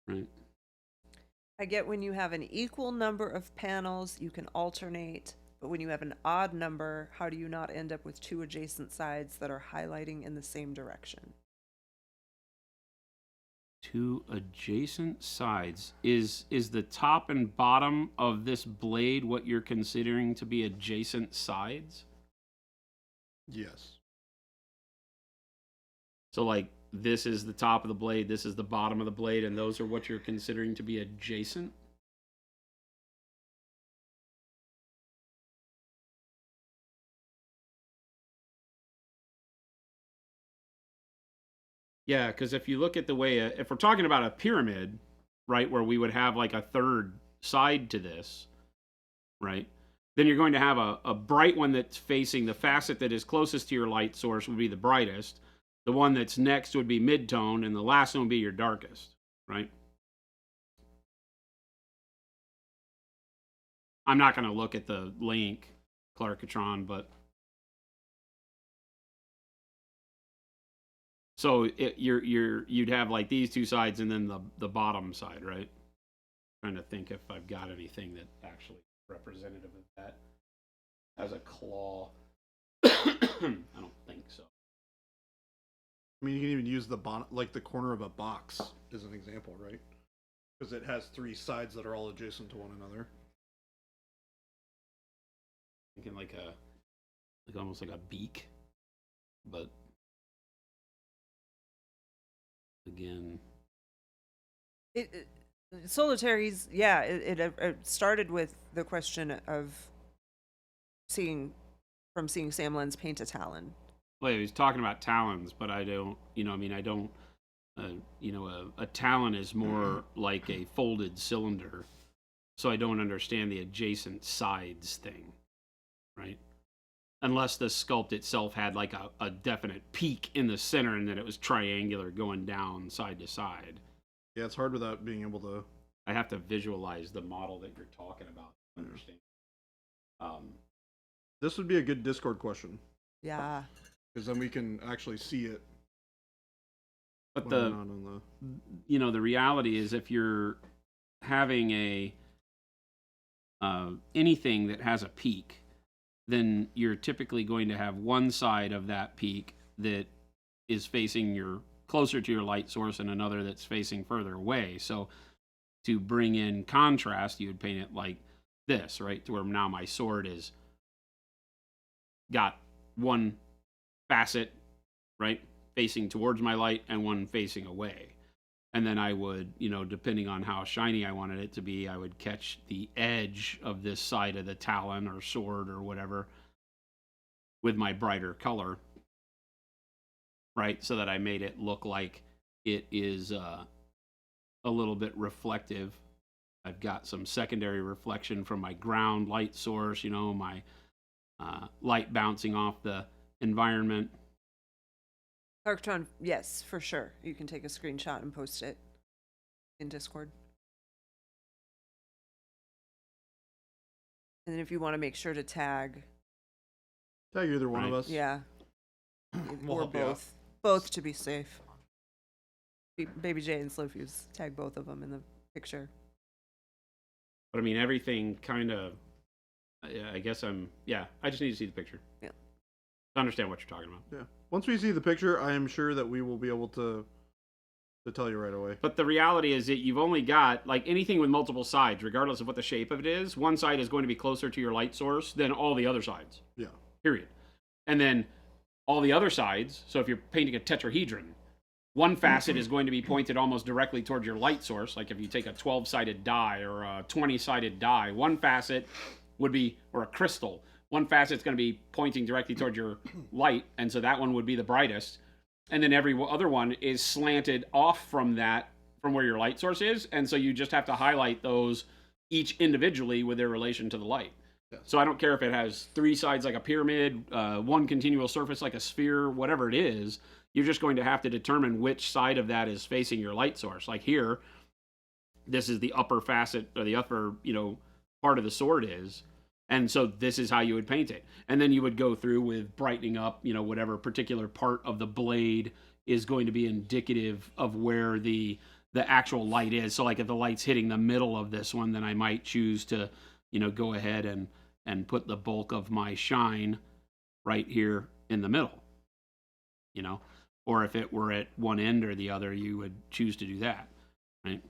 Right. I get when you have an equal number of panels, you can alternate, but when you have an odd number, how do you not end up with two adjacent sides that are highlighting in the same direction? Two adjacent sides. Is the top and bottom of this blade what you're considering to be adjacent sides? Yes. So like this is the top of the blade, this is the bottom of the blade, and those are what you're considering to be adjacent? Yeah, because if you look at the way, if we're talking about a pyramid, right, where we would have like a third side to this, right, then you're going to have a bright one that's facing the facet that is closest to your light source would be the brightest. The one that's next would be mid-tone, and the last one would be your darkest, right? I'm not going to look at the link, Clarkatron, but... So you'd have like these two sides and then the bottom side, right? Trying to think if I've got anything that actually representative of that as a claw. I don't think so. I mean, you can even use the bottom, like the corner of a box, as an example, right? Because it has three sides that are all adjacent to one another. Thinking like almost like a beak, but again, Solitaries, yeah, it started with the question of seeing Sam Len's paint a talon. well, he was talking about talons, but I don't, I don't, a talon is more like a folded cylinder, so I don't understand the adjacent sides thing, right? Unless the sculpt itself had like a definite peak in the center and then it was triangular going down side to side. Yeah, it's hard without being able to... I have to visualize the model that you're talking about to understand. This would be a good Discord question. Yeah. Because then we can actually see it. But the reality is if you're having anything that has a peak, then you're typically going to have one side of that peak that is facing closer to your light source and another that's facing further away. So to bring in contrast, you would paint it like this, right? To where now my sword is got one facet, right, facing towards my light and one facing away. And then I would, depending on how shiny I wanted it to be, I would catch the edge of this side of the talon or sword or whatever with my brighter color, right? So that I made it look like it is a little bit reflective. I've got some secondary reflection from my ground light source, my light bouncing off the environment. Arctron, yes, for sure. You can take a screenshot and post it in Discord. And then if you want to make sure to tag either one of us. Yeah. We'll or help you out. both. Both to be safe. Baby J and Slowfuse, tag both of them in the picture. But I mean, everything kind of, I guess I just need to see the picture. Yeah. To understand what you're talking about. Yeah. Once we see the picture, I am sure that we will be able to tell you right away. But the reality is that you've only got, like, anything with multiple sides, regardless of what the shape of it is, one side is going to be closer to your light source than all the other sides. Yeah. Period. And then all the other sides, so if you're painting a tetrahedron, one facet is going to be pointed almost directly towards your light source. Like if you take a 12-sided die or a 20-sided die, one facet would be, or a crystal, one facet's going to be pointing directly towards your light, and so that one would be the brightest. And then every other one is slanted off from where your light source is, and so you just have to highlight those each individually with their relation to the light. Yes. So I don't care if it has three sides like a pyramid, one continual surface like a sphere, whatever it is, you're just going to have to determine which side of that is facing your light source. Like here, this is the upper facet, or the upper, part of the sword is. And so this is how you would paint it. And then you would go through with brightening up, whatever particular part of the blade is going to be indicative of where the the actual light is. So like if the light's hitting the middle of this one, then I might choose to, go ahead and put the bulk of my shine right here in the middle, or if it were at one end or the other, you would choose to do that, right?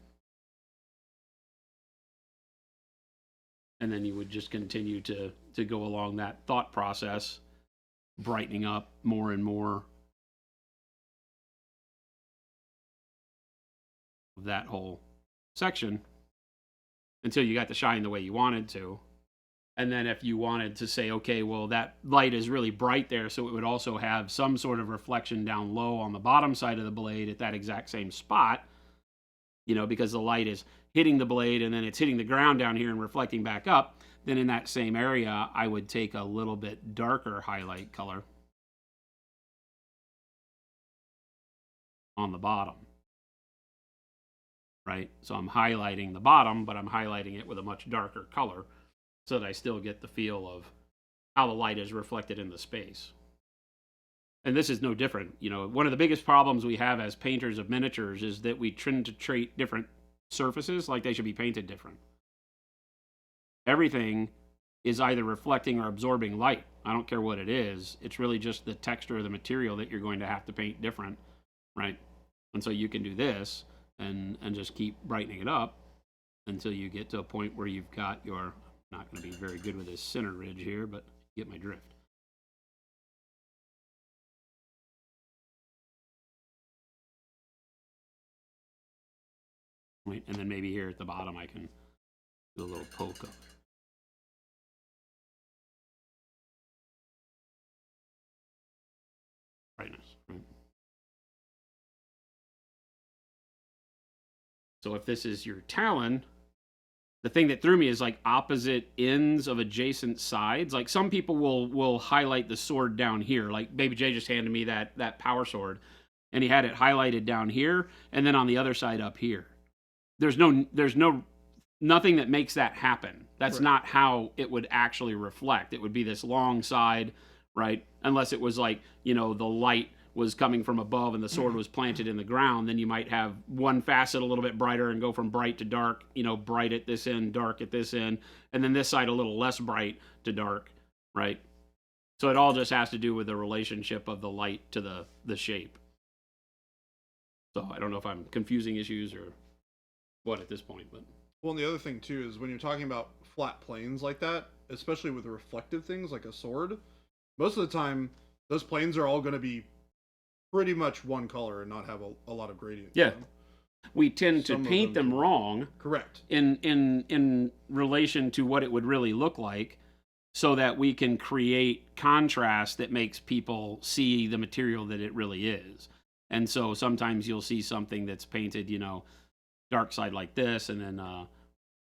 And then you would just continue to go along that thought process, brightening up more and more of that whole section until you got the shine the way you wanted to. And then if you wanted to say, okay, well, that light is really bright there, so it would also have some sort of reflection down low on the bottom side of the blade at that exact same spot, because the light is hitting the blade and then it's hitting the ground down here and reflecting back up, then in that same area, I would take a little bit darker highlight color on the bottom, right? So I'm highlighting the bottom, but I'm highlighting it with a much darker color so that I still get the feel of how the light is reflected in the space. And this is no different. One of the biggest problems we have as painters of miniatures is that we tend to treat different surfaces like they should be painted different. Everything is either reflecting or absorbing light. I don't care what it is. It's really just the texture of the material that you're going to have to paint different, right? And so you can do this and just keep brightening it up until you get to a point where you've got your, not going to be very good with this center ridge here, but you get my drift. Right, and then maybe here at the bottom I can do a little poke of brightness. Right? So if this is your talon, the thing that threw me is like opposite ends of adjacent sides. Like some people will highlight the sword down here. Like Baby J just handed me that power sword, and he had it highlighted down here, and then on the other side up here. There's nothing that makes that happen. That's Right. not how it would actually reflect. It would be this long side, right? Unless it was like, the light was coming from above and the sword was planted in the ground, then you might have one facet a little bit brighter and go from bright to dark, bright at this end, dark at this end, and then this side a little less bright to dark, right? So it all just has to do with the relationship of the light to the shape. So I don't know if I'm confusing issues or what at this point, but Well, and the other thing too is when you're talking about flat planes like that, especially with reflective things like a sword, most of the time those planes are all going to be pretty much one color and not have a lot of gradient. to Yeah. them. we tend to Some of paint them them do. wrong Correct. in relation to what it would really look like, so that we can create contrast that makes people see the material that it really is. And so sometimes you'll see something that's painted, dark side like this, and then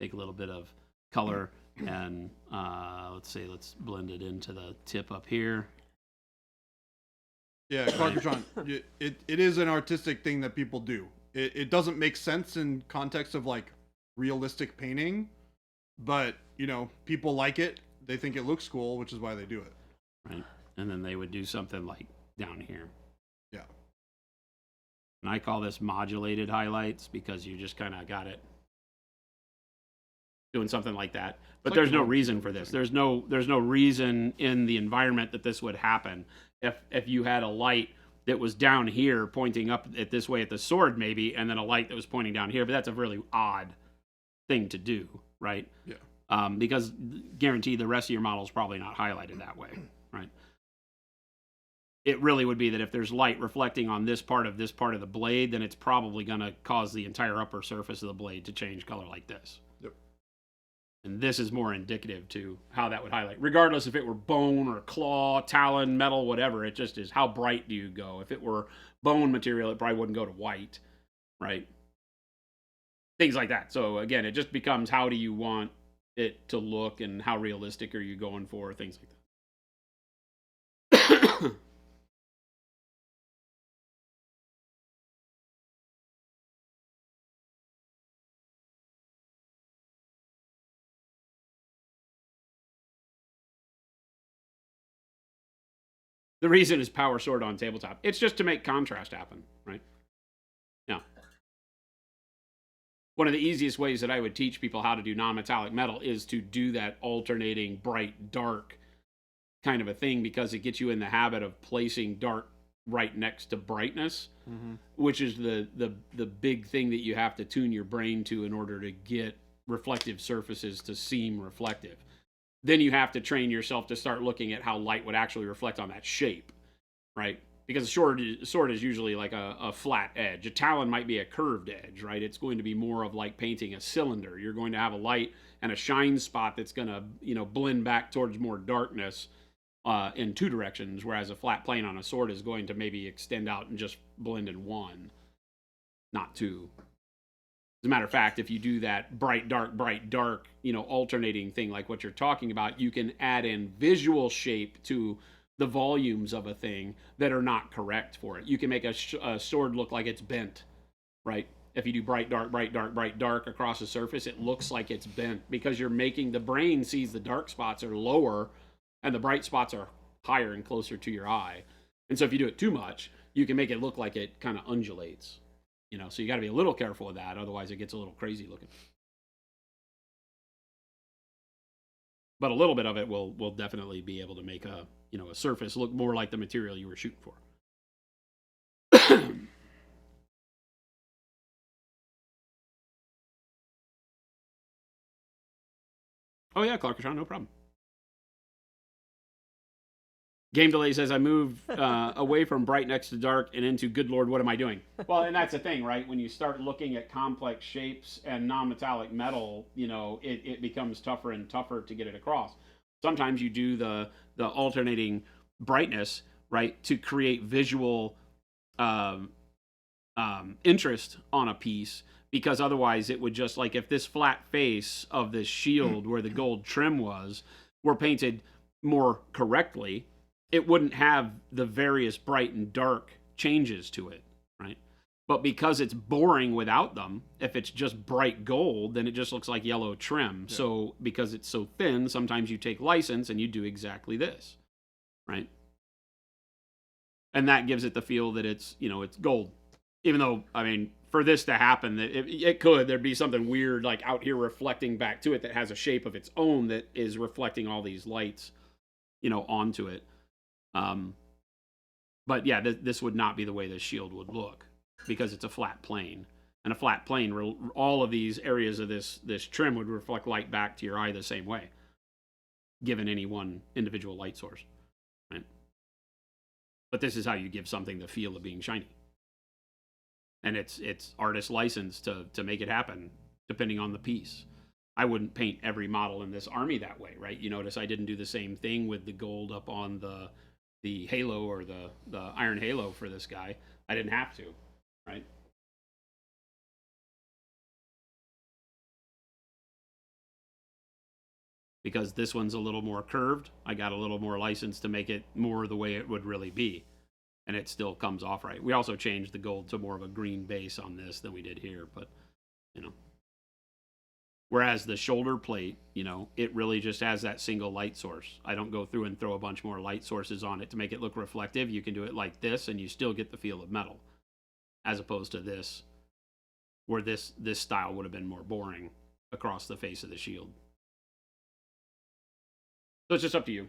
take a little bit of color and let's blend it into the tip up here. Yeah, Carcatron, it is an artistic thing that people do. It doesn't make sense in context of like realistic painting, but people like it. They think it looks cool, which is why they do it. Right. And then they would do something like down here. Yeah. And I call this modulated highlights because you just kind of got it doing something like that. But It's like there's no a reason for this. There's no reason in the environment that this would happen. If you had a light that was down here pointing up at this way at the sword maybe, and then a light that was pointing down here, but that's a really odd thing to do, right? Yeah. Because guarantee the rest of your model is probably not highlighted that way, right? It really would be that if there's light reflecting on this part of the blade, then it's probably going to cause the entire upper surface of the blade to change color like this. Yep. And this is more indicative to how that would highlight. Regardless if it were bone or claw, talon, metal, whatever, it just is how bright do you go. If it were bone material, it probably wouldn't go to white, right? Things like that. So again, it just becomes how do you want it to look and how realistic are you going for, things like that. The reason is power sword on tabletop. It's just to make contrast happen, right? Yeah. one of the easiest ways that I would teach people how to do non-metallic metal is to do that alternating bright dark kind of a thing, because it gets you in the habit of placing dark right next to brightness, which is the big thing that you have to tune your brain to in order to get reflective surfaces to seem reflective. Then you have to train yourself to start looking at how light would actually reflect on that shape, right? Because a sword is usually like a flat edge. A talon might be a curved edge, right? It's going to be more of like painting a cylinder. You're going to have a light and a shine spot that's going to, blend back towards more darkness in two directions, whereas a flat plane on a sword is going to maybe extend out and just blend in one, not two. As a matter of fact, if you do that bright, dark, alternating thing like what you're talking about, you can add in visual shape to the volumes of a thing that are not correct for it. You can make a sword look like it's bent, right? If you do bright, dark across the surface, it looks like it's bent because you're making the brain sees the dark spots are lower and the bright spots are higher and closer to your eye. And so if you do it too much, you can make it look like it kind of undulates. So you got to be a little careful with that. Otherwise, it gets a little crazy looking. But a little bit of it will definitely be able to make a surface look more like the material you were shooting for. Oh yeah, Clarkatron, no problem. Game Delay says, I moved away from bright next to dark and into good Lord, what am I doing? Well, and that's the thing, right? When you start looking at complex shapes and non-metallic metal, it becomes tougher and tougher to get it across. Sometimes you do the alternating brightness, right, to create visual interest on a piece, because otherwise it would just, like, if this flat face of this shield where the gold trim were painted more correctly, it wouldn't have the various bright and dark changes to it, right? But because it's boring without them, if it's just bright gold, then it just looks like yellow trim. Yeah. So because it's so thin, sometimes you take license and you do exactly this, right? And that gives it the feel that it's gold. Even though, I mean, for this to happen, there'd be something weird like out here reflecting back to it that has a shape of its own that is reflecting all these lights, onto it. But yeah, this would not be the way this shield would look, because it's a flat plane. And a flat plane, all of these areas of this trim would reflect light back to your eye the same way, given any one individual light source, right? But this is how you give something the feel of being shiny. And it's artist license to make it happen, depending on the piece. I wouldn't paint every model in this army that way, right? You notice I didn't do the same thing with the gold up on the halo or the iron halo for this guy. I didn't have to, right? Because this one's a little more curved, I got a little more license to make it more the way it would really be. And it still comes off right. We also changed the gold to more of a green base on this than we did here, but, Whereas the shoulder plate, it really just has that single light source. I don't go through and throw a bunch more light sources on it to make it look reflective. You can do it like this, and you still get the feel of metal, as opposed to this, where this style would have been more boring across the face of the shield. So it's just up to you.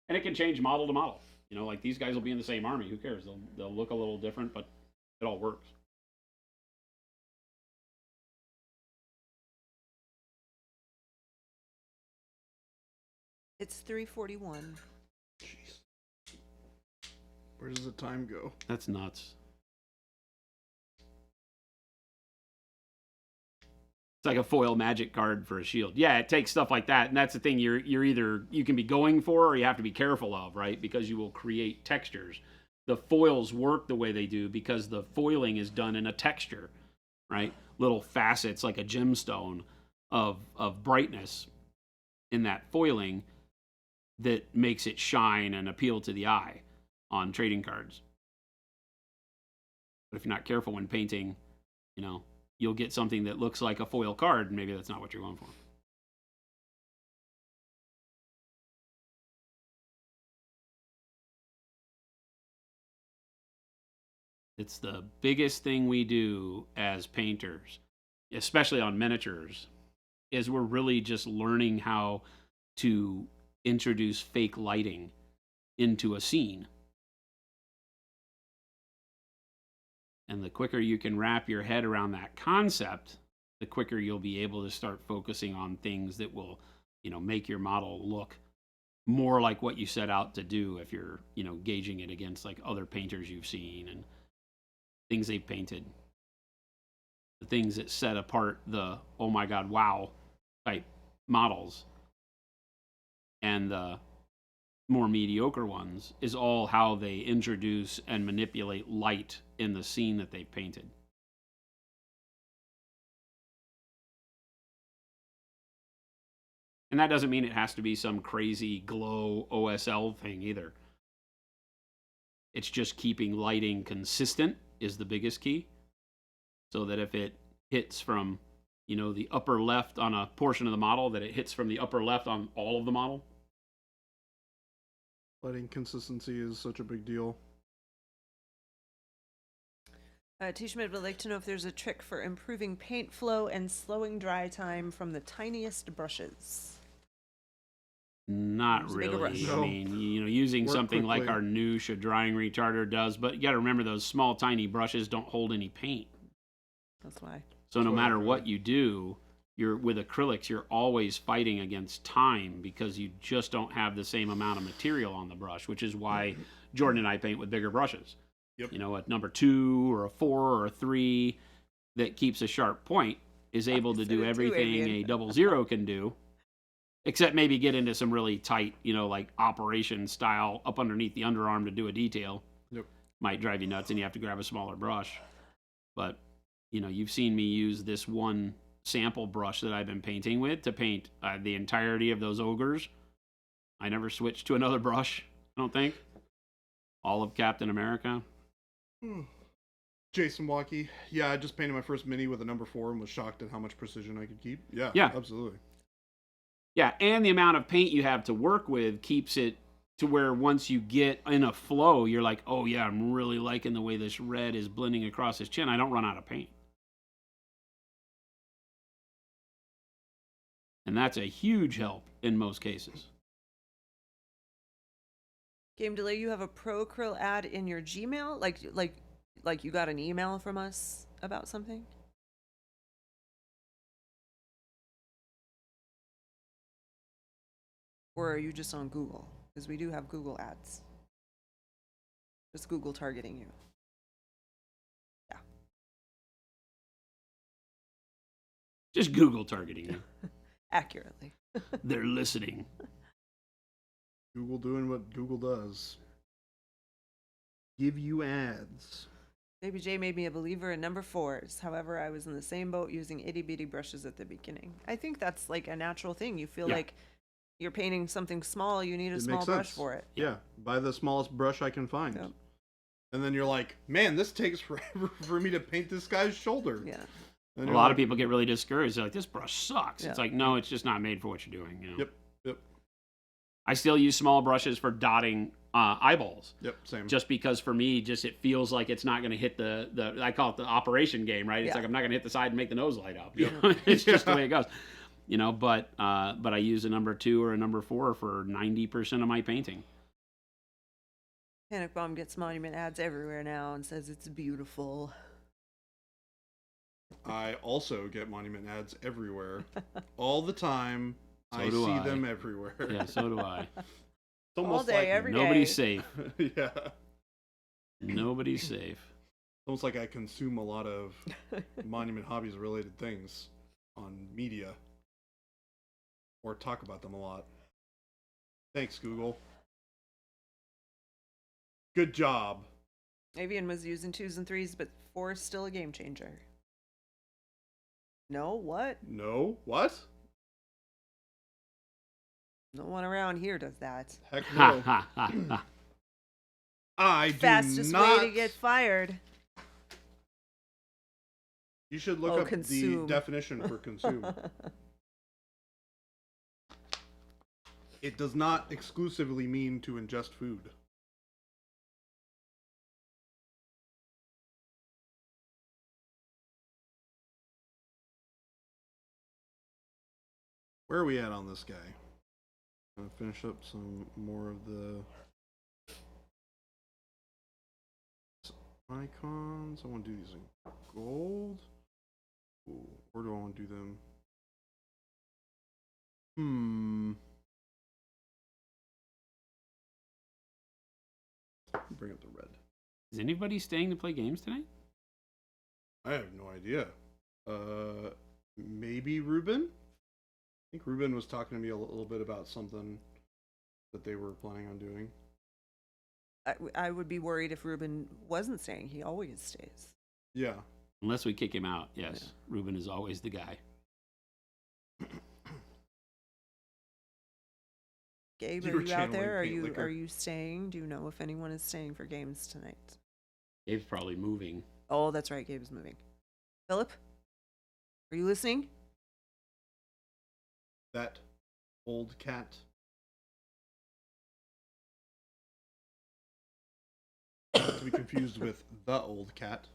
And it can change model to model. Like these guys will be in the same army. Who cares? They'll look a little different, but it all works. It's 3:41. Jeez. Where does the time go? That's nuts. It's like a foil magic card for a shield. Yeah, it takes stuff like that, and that's the thing. You're either you can be going for, or you have to be careful of, right? Because you will create textures. The foils work the way they do because the foiling is done in a texture, right? Little facets like a gemstone of brightness in that foiling that makes it shine and appeal to the eye on trading cards. But if you're not careful when painting, you'll get something that looks like a foil card, and maybe that's not what you're going for. It's the biggest thing we do as painters, especially on miniatures, is we're really just learning how to introduce fake lighting into a scene. And the quicker you can wrap your head around that concept, the quicker you'll be able to start focusing on things that will, make your model look more like what you set out to do if you're, gauging it against like other painters you've seen and things they've painted. The things that set apart the, oh my God, wow type models and the more mediocre ones is all how they introduce and manipulate light in the scene that they've painted. And that doesn't mean it has to be some crazy glow OSL thing either. It's just keeping lighting consistent is the biggest key. So that if it hits from, the upper left on a portion of the model, that it hits from the upper left on all of the model. Lighting consistency is such a big deal. T. Schmidt would like to know if there's a trick for improving paint flow and slowing dry time from the tiniest brushes. Not Use a bigger really. brush. I No. mean, using Work something like quickly. our Noosh, a drying retarder does, but you got to remember those small, tiny brushes don't hold any paint. That's why. So no That's matter right. what you do, with acrylics, you're always fighting against time because you just don't have the same amount of material on the brush, which is why Jordan and I paint with bigger brushes. Yep. A number 2 or a 4 or a 3 that keeps a sharp point is able to Said do it too, everything Avian. a 00 can do, except maybe get into some really tight, like operation style up underneath the underarm to do a detail. Yep. Might drive you nuts and you have to grab a smaller brush. But, you've seen me use this one sample brush that I've been painting with to paint the entirety of those ogres. I never switched to another brush, I don't think. All of Captain America. Jason Walkie. Yeah, I just painted my first mini with a number 4 and was shocked at how much precision I could keep. Yeah, Yeah. absolutely. Yeah, and the amount of paint you have to work with keeps it to where once you get in a flow, you're like, oh yeah, I'm really liking the way this red is blending across his chin. I don't run out of paint. And that's a huge help in most cases. Game Delay, you have a Pro Acryl ad in your Gmail? Like you got an email from us about something? Or are you just on Google? Because we do have Google ads. Just Google targeting you. Yeah. Just Google targeting you. Accurately. They're listening. Google doing what Google does. Give you ads. Baby J made me a believer in number 4s. However, I was in the same boat using itty bitty brushes at the beginning. I think that's like a natural thing. You feel Yeah. like you're painting something small, you need a It small makes brush sense. for it. Yeah, buy the smallest brush I can find. Yep. And then you're like, man, this takes forever for me to paint this guy's shoulder. Yeah. And A you're lot like, of people get really discouraged. They're like, this brush sucks. Yeah. It's like, no, it's just not made for what you're doing. Yep. I still use small brushes for dotting eyeballs. Yep, same. Just because for me, it feels like it's not going to hit the I call it the operation game, right? It's Yeah. like I'm not going to hit the side and make the nose light up. You know? It's just the way it goes. But I use a number 2 or a number 4 for 90% of my painting. Panic Bomb gets Monument ads everywhere now and says it's beautiful. I also get Monument ads everywhere. All the time. So I do see I. them everywhere. Yeah, so do I. It's almost All day, like every day. Nobody's safe. yeah. Nobody's safe. Almost like I consume a lot of Monument Hobbies related things on media. Or talk about them a lot. Thanks, Google. Good job. Avian was using 2s and 3s, but 4 is still a game changer. No? What? No? What? No one around here does that. Heck Ha no. ha ha ha. I do Fastest not. way to get fired. You should look Oh, up consume. the definition for consume. It does not exclusively mean to ingest food. Where are we at on this guy? Gonna finish up some more of the icons. I want to do these in gold. Ooh, where do I want to do them? Bring up the red. Is anybody staying to play games tonight? I have no idea. Maybe Ruben? I think Ruben was talking to me a little bit about something that they were planning on doing. I would be worried if Ruben wasn't staying. He always stays. Yeah. Unless we kick him out, yes. Yeah. Ruben is always the guy. Gabe, You are were you out there? channeling Are Paint you Liquor. staying? Do you know if anyone is staying for games tonight? Dave's probably moving. Oh, that's right. Gabe is moving. Philip, are you listening? That old cat. Not to be confused with the old cat.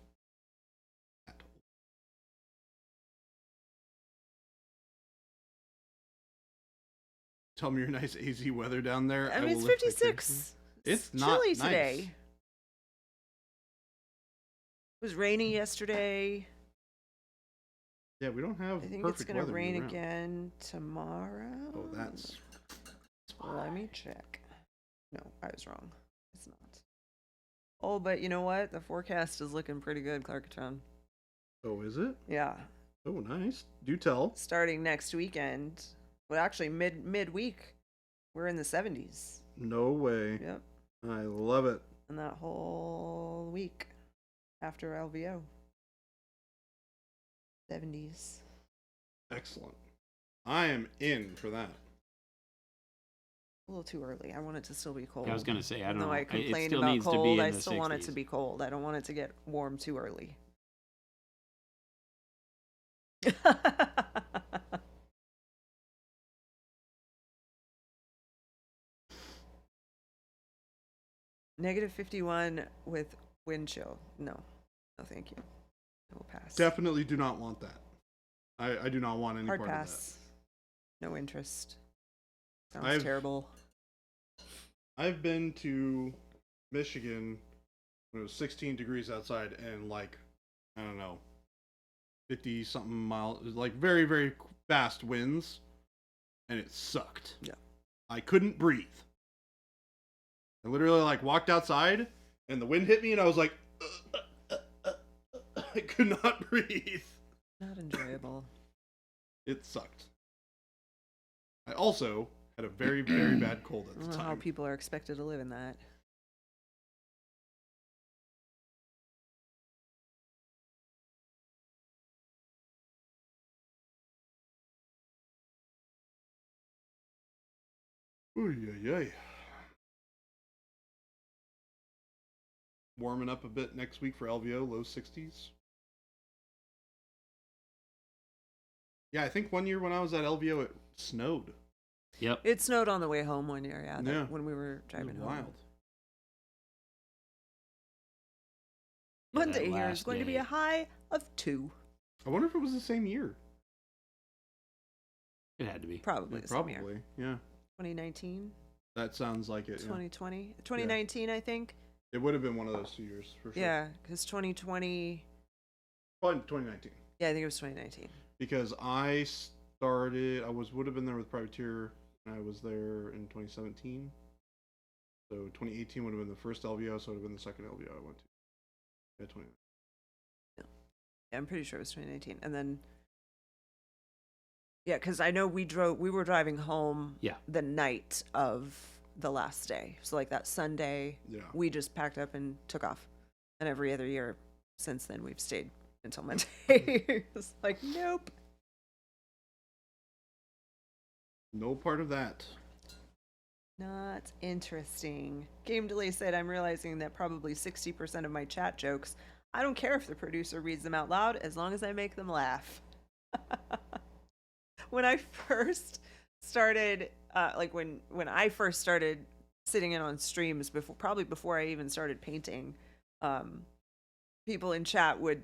Tell me your nice AZ weather down there. I mean, will it's lift the 56. It's not chilly nice. today. It was rainy yesterday. Yeah, we don't have I think perfect it's going to weather rain year-round. again tomorrow. Oh, that's Let me check. No, I was wrong. It's not. Oh, but you know what? The forecast is looking pretty good, Clarktown. Oh, is it? Yeah. Oh, nice. Do tell. Starting next weekend. Well, actually, midweek, we're in the 70s. No way. Yep. I love it. And that whole week after LVO. 70s. Excellent. I am in for that. A little too early. I want it to still be cold. I was going to say, I Even don't though know. I It complain still about needs to be cold, in I the still want it 60s. to be cold. I don't want it to get warm too early. Negative 51 with wind chill. No. No, thank you. I will pass. Definitely do not want that. I do not want any Hard part pass. No interest. Sounds I've- terrible. of that. I've been to Michigan when it was 16 degrees outside and like, I don't know, 50 something miles, like very, very fast winds, and it sucked. Yeah. I couldn't breathe. I literally like walked outside and the wind hit me and I was like, I could not breathe. Not enjoyable. It sucked. I also had a very, very bad cold I at don't the know how time. people are expected to live in that. Oy. Warming up a bit next week for LVO, low 60s. Yeah, I think one year when I was at LVO, it snowed. Yep. It snowed on the way home one year, yeah. Yeah. When we were It was driving home. wild. Yeah, that Monday here is last going to be day. a high of 2. I wonder if it was the same year. It had to be. Probably Yeah, the same year. probably. Yeah. 2019, That sounds like it. Yeah. 2020, 2019, I think. It would have been one of those 2 years for sure. Yeah, because 2020. Probably 2019. Yeah, I think it was 2019. Because would have been there with Privateer, and I was there in 2017. So 2018 would have been the first LVO, so it would have been the second LVO I went to. Yeah, 20. Yeah, I'm pretty sure it was 2019. And then, yeah, because I know we were driving home Yeah. the night of the last day. So like that Sunday, Yeah. we just packed up and took off. And every other year since then, we've stayed until Monday. It's like, nope. No part of that. Not interesting. Game Delay said, I'm realizing that probably 60% of my chat jokes, I don't care if the producer reads them out loud as long as I make them laugh. When I first started, when I first started sitting in on streams, before I even started painting, people in chat would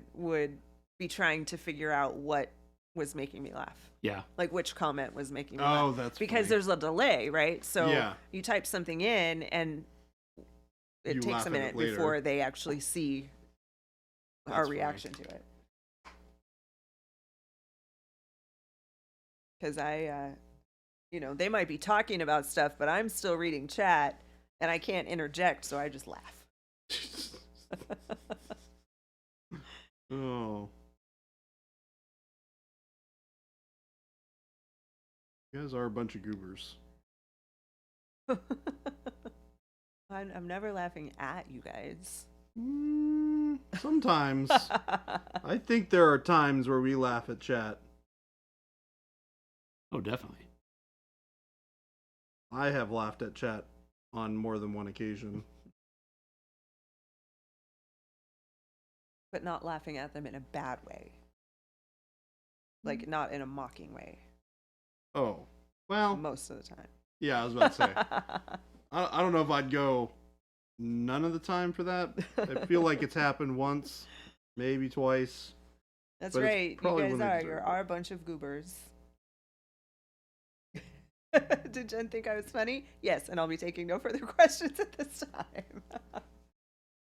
be trying to figure out what was making me laugh. Yeah. Like which comment was making me laugh. Oh, that's because funny. there's a delay, right? So Yeah. you type something in and it You takes laugh a at it minute later. before they actually see That's our funny. reaction to it. Because they might be talking about stuff, but I'm still reading chat and I can't interject, so I just laugh. Oh. You guys are a bunch of goobers. I'm never laughing at you guys. Sometimes. I think there are times where we laugh at chat. Oh, definitely. I have laughed at chat on more than one occasion. But not laughing at them in a bad way. Like, not in a mocking way. Oh. Well, Most of the time. yeah, I was about to say. I don't know if I'd go none of the time for that. I feel like it's happened once, maybe twice. That's But it's right. You probably guys when they are. deserve You it. are a bunch of goobers. Did Jen think I was funny? Yes, and I'll be taking no further questions at this time.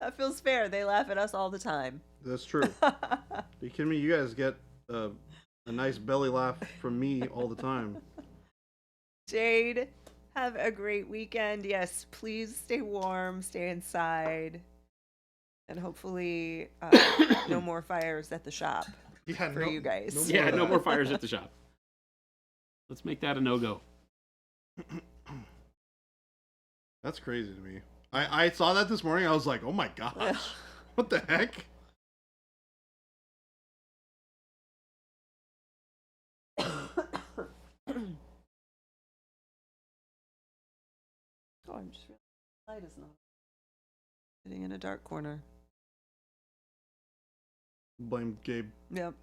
That feels fair. They laugh at us all the time. That's true. You kidding me? You guys get a nice belly laugh from me all the time. Jade, have a great weekend. Yes, please stay warm, stay inside, and hopefully no more fires at the shop Yeah, for you guys. Yeah, of no that. more fires at the shop. Let's make that a no-go. That's crazy to me. I saw that this morning. I was like, oh my gosh. What the heck? Oh, I'm just really light is not sitting in a dark corner. Blame Gabe. Yep.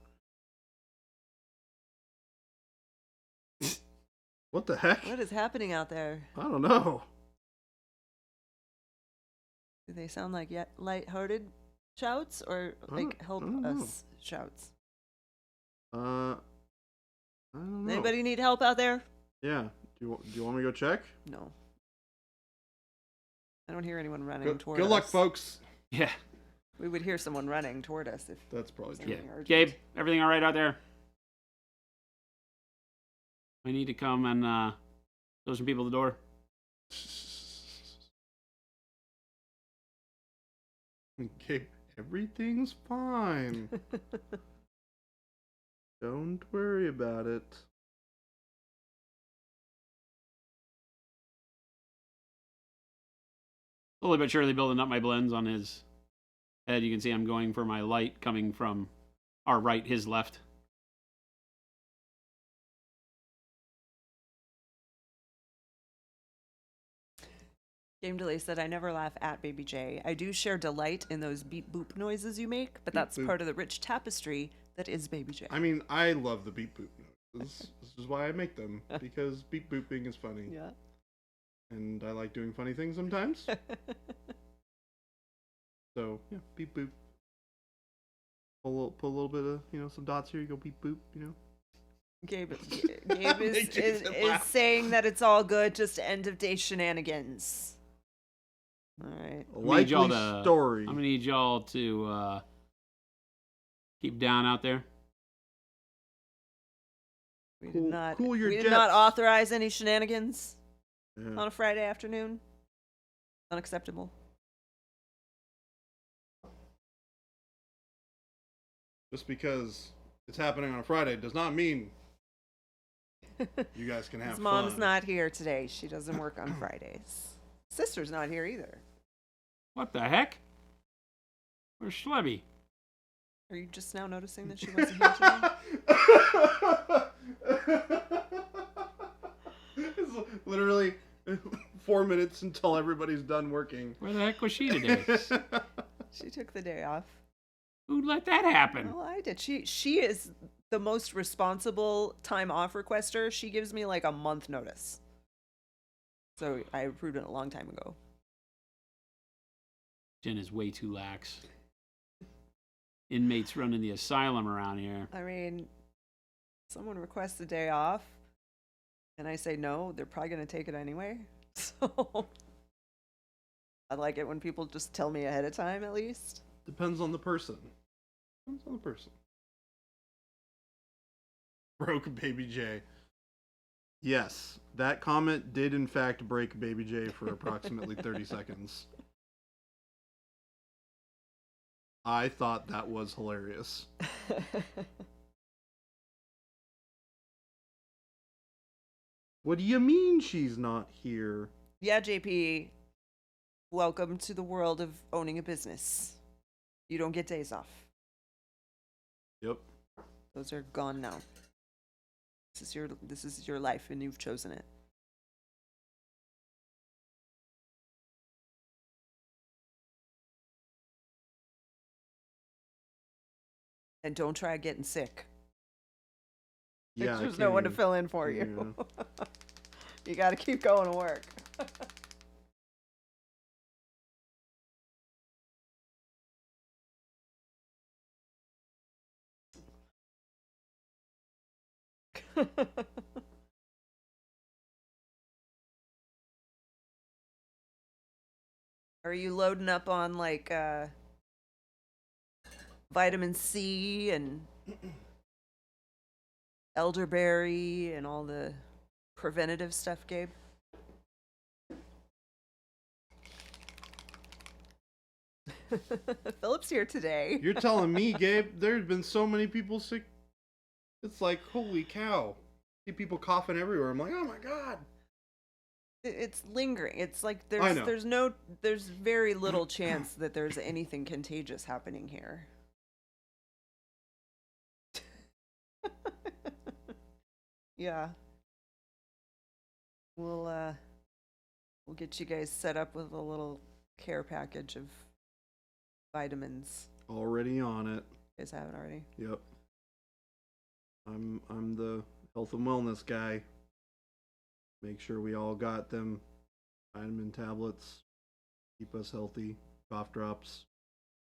What the heck? What is happening out there? I don't know. Do they sound like yet light-hearted shouts or like help don't know. us shouts? I don't know. Anybody need help out there? Yeah. Do you want me to go check? No. I don't hear anyone running toward Good us. luck, folks. Yeah. We would hear someone running toward us if That's probably there's true. Yeah. anything urgent. Gabe, everything all right out there? I need to come and show some people the door. Gabe, everything's fine. Don't worry about it. Slowly but surely building up my blends on his head. You can see I'm going for my light coming from our right, his left. Game Delay said, I never laugh at Baby J. I do share delight in those beep boop noises you make, but that's boop. part of the rich tapestry that is Baby J. I mean, I love the beep boop noises. This is why I make them, because beep booping is funny. Yeah. And I like doing funny things sometimes. So, yeah, beep boop. Put a little bit of, some dots here, you go beep boop, Gabe Make is Jason laugh. saying that it's all good, just end of day shenanigans. All right. A need y'all likely to- story. I'm going to need y'all to keep down out there. We Cool- did not. cool your we did not jets. authorize any shenanigans Yeah. on a Friday afternoon. Unacceptable. Just because it's happening on a Friday does not mean you guys can have His mom's fun. not here today. She doesn't work on Fridays. Sister's not here either. What the heck? Where's Schlebby? Are you just now noticing that she wasn't here today? It's literally 4 minutes until everybody's done working. Where the heck was she today? She took the day off. Who'd let that happen? Well, I did. She is the most responsible time off requester. She gives me like a month notice. So I approved it a long time ago. Jen is way too lax. Inmates running the asylum around here. I mean, someone requests a day off and I say no, they're probably going to take it anyway. So I like it when people just tell me ahead of time, at least. Depends on the person. Depends on the person. Broke Baby J. Yes, that comment did in fact break Baby J for approximately 30 seconds. I thought that was hilarious. What do you mean she's not here? Yeah, JP, welcome to the world of owning a business. You don't get days off. Yep. Those are gone now. This is your life and you've chosen it. And don't try getting sick. Yeah, I There's can't no one to even- fill in for you. You got to keep going to work. Are you loading up on like vitamin C and elderberry and all the preventative stuff, Gabe? Philip's here today. You're telling me, Gabe, there's been so many people sick. It's like, holy cow. See people coughing everywhere. I'm like, oh my god. It's lingering. It's like I know. there's very little chance that there's anything contagious happening here. Yeah. We'll get you guys set up with a little care package of vitamins. Already on it. You guys have it already? Yep. I'm the health and wellness guy. Make sure we all got them vitamin tablets. Keep us healthy. Cough drops.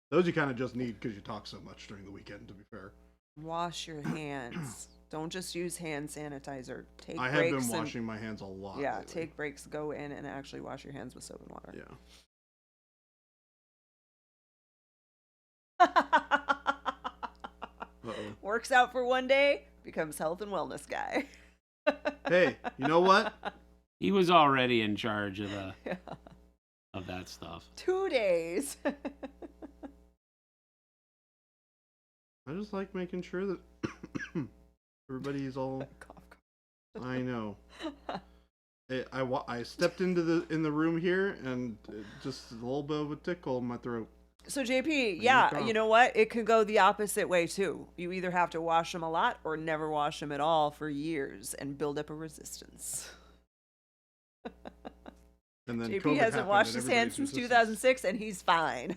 Those you kind of just need because you talk so much during the weekend, to be fair. Wash your hands. Don't just use hand sanitizer. Take I have breaks been and- washing my hands a lot. Yeah, lately. take breaks, go in and actually wash your hands with soap and water. Yeah. Uh-oh. Works out for one day, becomes health and wellness guy. Hey, you know what? He was already in charge of the Yeah. of that stuff. 2 days. I just like making sure that everybody's all. Cough, I know. I stepped into the room here and just a little bit of a tickle in my throat. So JP, you yeah, cough. you know what? It could go the opposite way too. You either have to wash them a lot or never wash them at all for years and build up a resistance. And then JP COVID hasn't happened washed and his hands everybody's since resistant. 2006 and he's fine.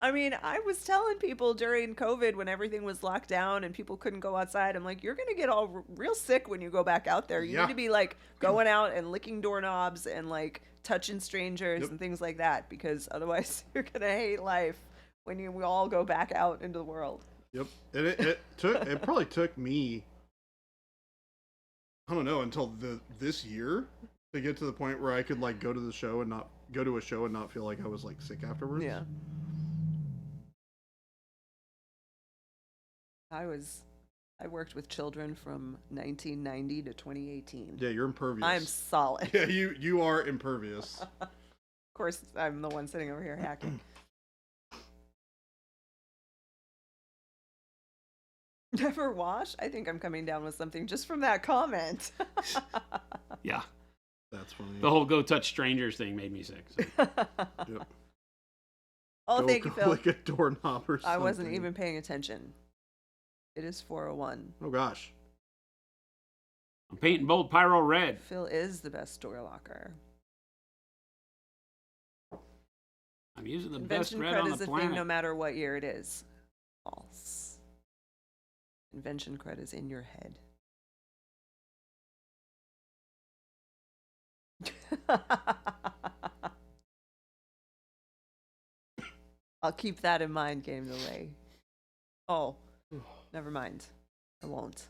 I mean, I was telling people during COVID when everything was locked down and people couldn't go outside, I'm like, you're going to get all real sick when you go back out there. You Yeah. need to be like going out and licking doorknobs and like touching strangers Yep. and things like that because otherwise you're going to hate life when we all go back out into the world. Yep. And it probably took me, I don't know, until this year to get to the point where I could like go to a show and not feel like I was like sick afterwards. Yeah. I worked with children from 1990 to 2018. Yeah, you're impervious. I'm solid. Yeah, you are impervious. Of course, I'm the one sitting over here hacking. Never wash? I think I'm coming down with something just from that comment. Yeah, That's funny. the whole go touch strangers thing made me sick. So. Yep. Oh, Go thank you, Phil. Like a doorknob or something. I wasn't even paying attention. It is 4:01. Oh gosh. I'm painting bold pyro red. Phil is the best door locker. I'm using the Invention best red cred on is the a thing planet. no matter what year it is. False. Invention cred is in your head. I'll keep that in mind, Game Delay. Oh, never mind. I won't.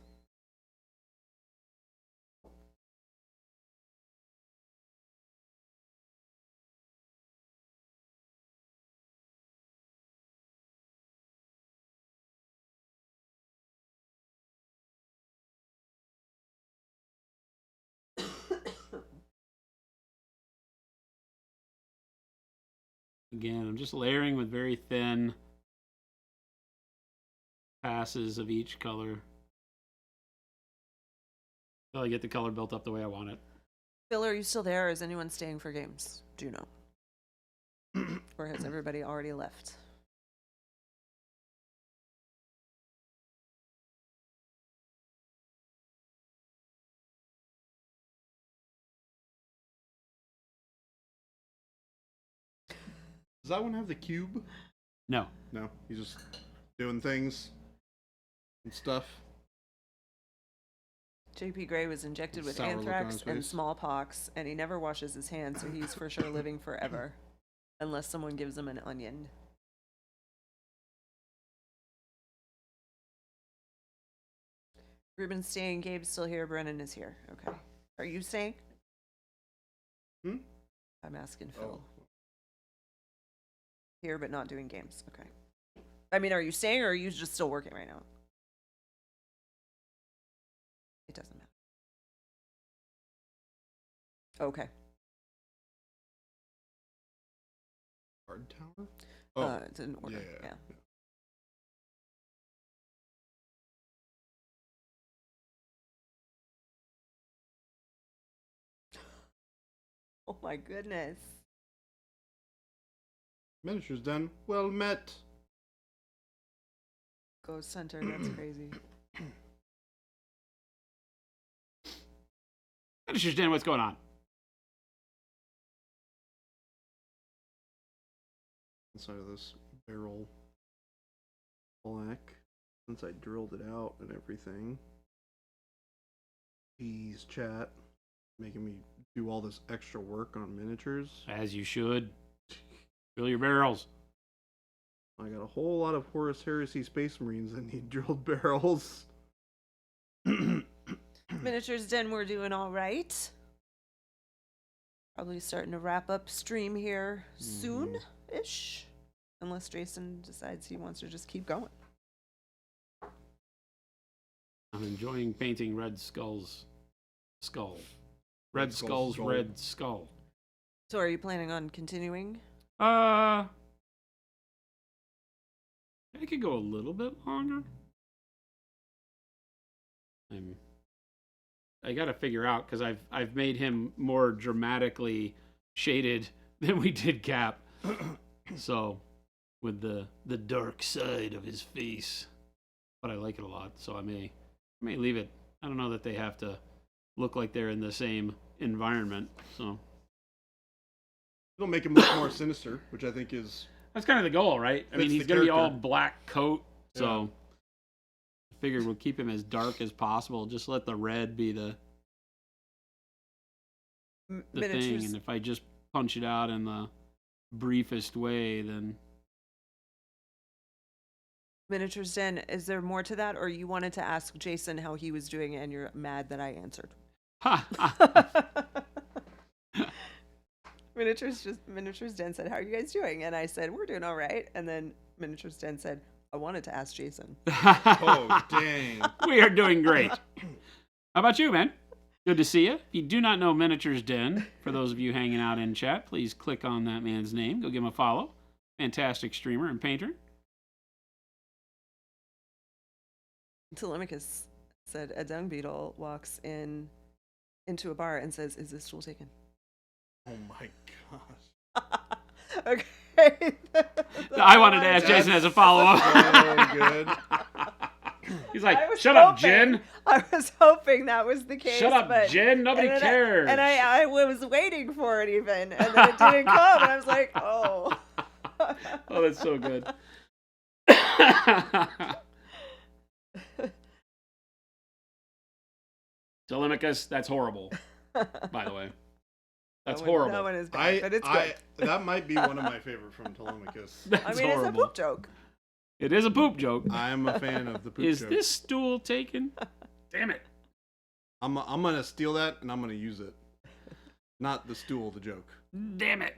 Again, I'm just layering with very thin passes of each color until I get the color built up the way I want it. Phil, are you still there, or is anyone staying for games? Do you know? Or has everybody already left? Does that one have the cube? No. No, he's just doing things and stuff. JP Gray was injected with Sour look on anthrax his and face. smallpox, and he never washes his hands, so he's for sure living forever. Unless someone gives him an onion. Ruben's staying, Gabe's still here, Brennan is here. Okay. Are you staying? Hmm? I'm asking Phil. Oh. Here, but not doing games. Okay. I mean, are you staying, or are you just still working right now? It doesn't matter. Okay. Guard tower? Oh, It's in order. Yeah. Oh my goodness. Miniatures done. Well met. Ghost Hunter, that's crazy. Miniatures Den, what's going on? Inside of this barrel black. Since I drilled it out and everything. Jeez, chat. Making me do all this extra work on miniatures. As you should. Fill your barrels. I got a whole lot of Horus Heresy Space Marines that need drilled barrels. Miniatures Den, we're doing all right. Probably starting to wrap up stream here soon-ish. Unless Jason decides he wants to just keep going. I'm enjoying painting Red Skull's skull. Red Skull's Skull's skull. Red Skull. So are you planning on continuing? I could go a little bit longer. I got to figure out, because I've made him more dramatically shaded than we did Cap. So with the dark side of his face, but I like it a lot. So I may leave it. I don't know that they have to look like they're in the same environment. So It'll make him look more sinister, which I think is... that's kind of the goal, right? I mean, Fits he's the going to be all character. black coat, so Yeah. I figured we'll keep him as dark as possible. Just let the red be the thing, Miniatures. and if I just punch it out in the briefest way, then Miniatures Den, is there more to that, or you wanted to ask Jason how he was doing and you're mad that I answered? Miniatures Den said, how are you guys doing? And I said, we're doing all right. And then Miniatures Den said, I wanted to ask Jason. Oh, dang. we are doing great. How about you, man? Good to see you. If you do not know Miniatures Den, for those of you hanging out in chat, please click on that man's name. Go give him a follow. Fantastic streamer and painter. Telemachus said, a dung beetle walks into a bar and says, is this stool taken? Oh my gosh. Okay. I wanted to ask Jason as a follow-up. So good. He's like, I was shut up, hoping- Jen. I was hoping that was the case. Shut up, but, Jen. Nobody and then cares. I was waiting for it even, and then it didn't come, and I was like, oh. Oh, that's so good. Telemachus, that's horrible, by the way. That's horrible. That one is bad, but it's good. That might be one of my favorite from Telemachus. That's I mean, horrible. it's a poop joke. It is a poop joke. I'm a fan of the poop Is joke. this stool taken? Damn it. I'm gonna steal that and I'm gonna use it. Not the stool, the joke. Damn it.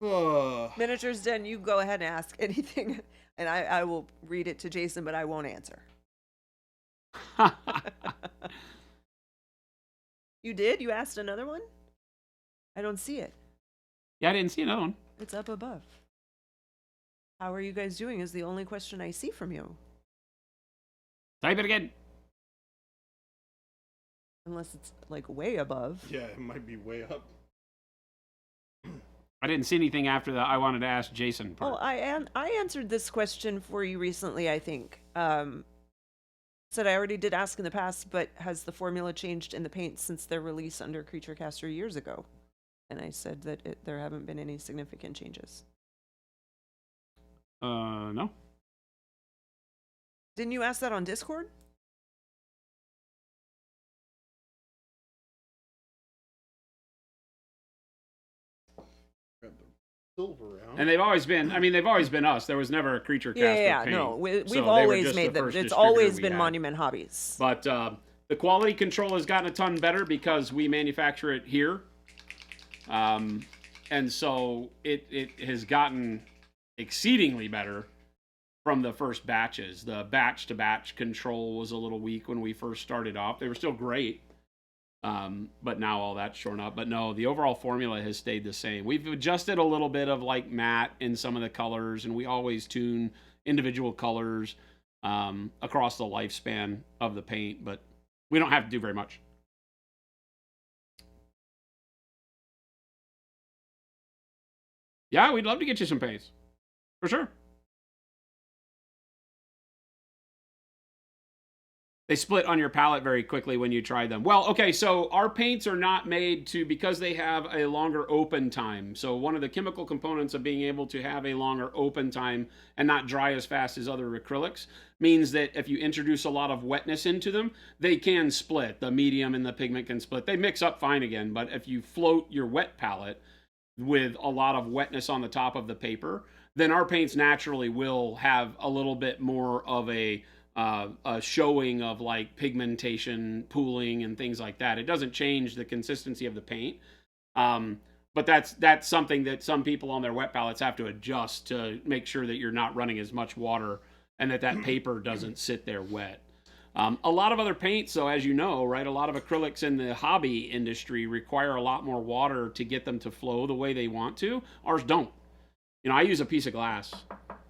Miniatures Den, you go ahead and ask anything, and I will read it to Jason, but I won't answer. You did? You asked another one? I don't see it. Yeah, I didn't see another one. It's up above. How are you guys doing is the only question I see from you. Type it again. Unless it's like way above. Yeah, it might be way up. I didn't see anything after the I wanted to ask Jason part. Oh, I answered this question for you recently, I think. Said I already did ask in the past, but has the formula changed in the paint since their release under Creature Caster years ago? And I said that there haven't been any significant changes. No. Didn't you ask that on Discord? Grab the silver out. And they've always been us. There was never a Creature Caster Yeah, paint. no. We've So they were always just made the them. first It's distributor always we been had. Monument Hobbies. But the quality control has gotten a ton better because we manufacture it here. And so it has gotten exceedingly better from the first batches. The batch-to-batch control was a little weak when we first started off. They were still great, but now all that's shorn up. But no, the overall formula has stayed the same. We've adjusted a little bit of like matte in some of the colors, and we always tune individual colors across the lifespan of the paint, but we don't have to do very much. Yeah, we'd love to get you some paints. For sure. They split on your palette very quickly when you try them. Well, okay, so our paints are not made to, because they have a longer open time. So one of the chemical components of being able to have a longer open time and not dry as fast as other acrylics means that if you introduce a lot of wetness into them, they can split. The medium and the pigment can split. They mix up fine again, but if you float your wet palette with a lot of wetness on the top of the paper, then our paints naturally will have a little bit more of a showing of like pigmentation, pooling, and things like that. It doesn't change the consistency of the paint, but that's something that some people on their wet palettes have to adjust to make sure that you're not running as much water and that paper doesn't sit there wet. A lot of other paints, so as you know, right, a lot of acrylics in the hobby industry require a lot more water to get them to flow the way they want to. Ours don't. You know, I use a piece of glass.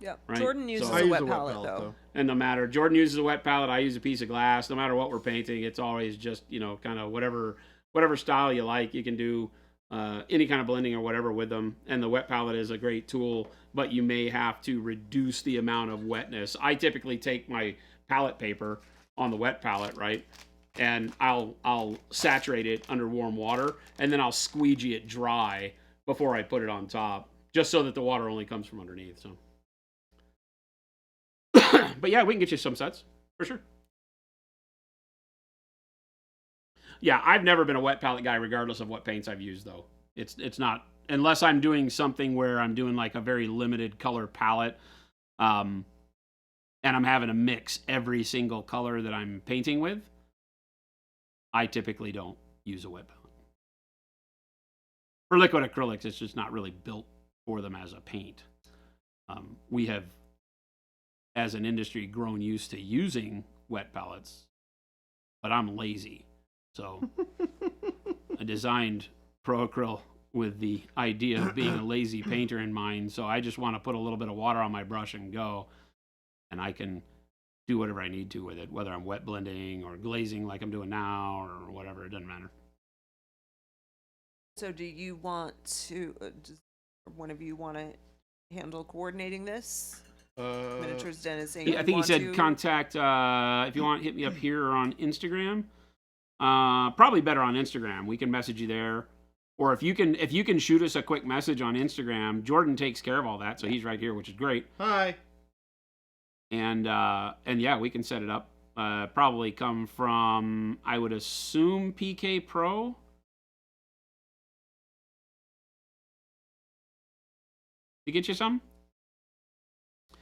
Yep. Right. Jordan uses So- I a use wet a wet palette, palette, though. And no matter, Jordan uses a wet palette, I use a piece of glass. No matter what we're painting, it's always just, you know, kind of whatever style you like. You can do any kind of blending or whatever with them. And the wet palette is a great tool, but you may have to reduce the amount of wetness. I typically take my palette paper on the wet palette, right? And I'll saturate it under warm water, and then I'll squeegee it dry before I put it on top, just so that the water only comes from underneath. So, but yeah, we can get you some sets for sure. Yeah, I've never been a wet palette guy, regardless of what paints I've used, though. It's not, unless I'm doing something where I'm doing like a very limited color palette, and I'm having to mix every single color that I'm painting with. I typically don't use a wet palette. For liquid acrylics, it's just not really built for them as a paint. We have, as an industry, grown used to using wet palettes, but I'm lazy. So I designed ProAcryl with the idea of being a lazy painter in mind. So I just want to put a little bit of water on my brush and go, and I can do whatever I need to with it, whether I'm wet blending or glazing like I'm doing now or whatever. It doesn't matter. So do you want to, does one of you want to handle coordinating this? Miniatures Den is saying I you think he want said to. contact, if you want, hit me up here or on Instagram. Probably better on Instagram. We can message you there. Or if you can shoot us a quick message on Instagram, Jordan takes care of all that, so he's right here, which is great. Hi. And yeah, we can set it up. Probably come from, I would assume, PK Pro. to get you some?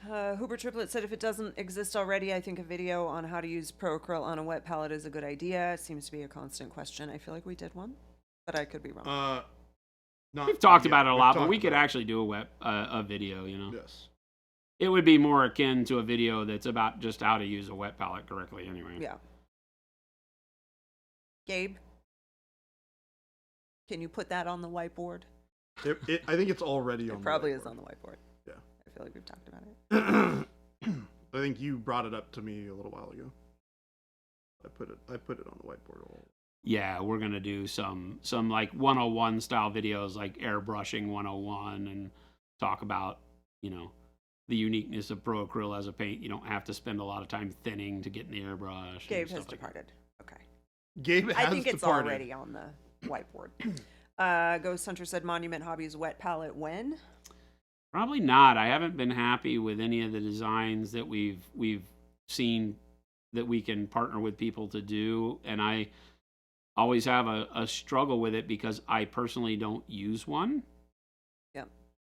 Hooper Triplet said if it doesn't exist already, I think a video on how to use Pro Acryl on a wet palette is a good idea. It seems to be a constant question. I feel like we did one, but I could be wrong. We've talked about it a we've lot, but talked we could about it. actually do a video, you know. Yes. It would be more akin to a video that's about just how to use a wet palette correctly anyway. Yeah. Gabe, can you put that on the whiteboard? I think it's already on. It probably the is on the whiteboard. Yeah. I feel like we've talked about it. I think you brought it up to me a little while ago. I put it on the whiteboard. Yeah, we're gonna do some like 101 style videos, like airbrushing 101, and talk about, you know, the uniqueness of Pro Acryl as a paint. You don't have to spend a lot of time thinning to get in the airbrush. and Gabe stuff has like that. departed. Okay. Gabe has I think it's departed. already on the whiteboard. Ghost Hunter said Monument Hobbies wet palette when? Probably not. I haven't been happy with any of the designs that we've seen that we can partner with people to do, and I always have a struggle with it because I personally don't use one. Yeah.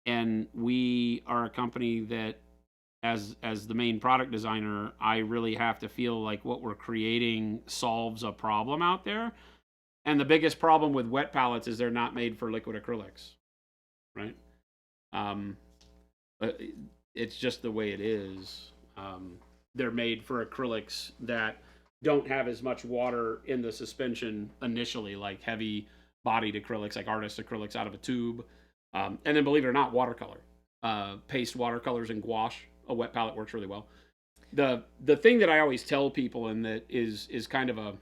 And we are a company that, as the main product designer, I really have to feel like what we're creating solves a problem out there. And the biggest problem with wet palettes is they're not made for liquid acrylics, right? But it's just the way it is. They're made for acrylics that don't have as much water in the suspension initially, like heavy bodied acrylics, like artist acrylics out of a tube. And then, believe it or not, watercolor. Paste watercolors and gouache. A wet palette works really well. The thing that I always tell people, and that is kind of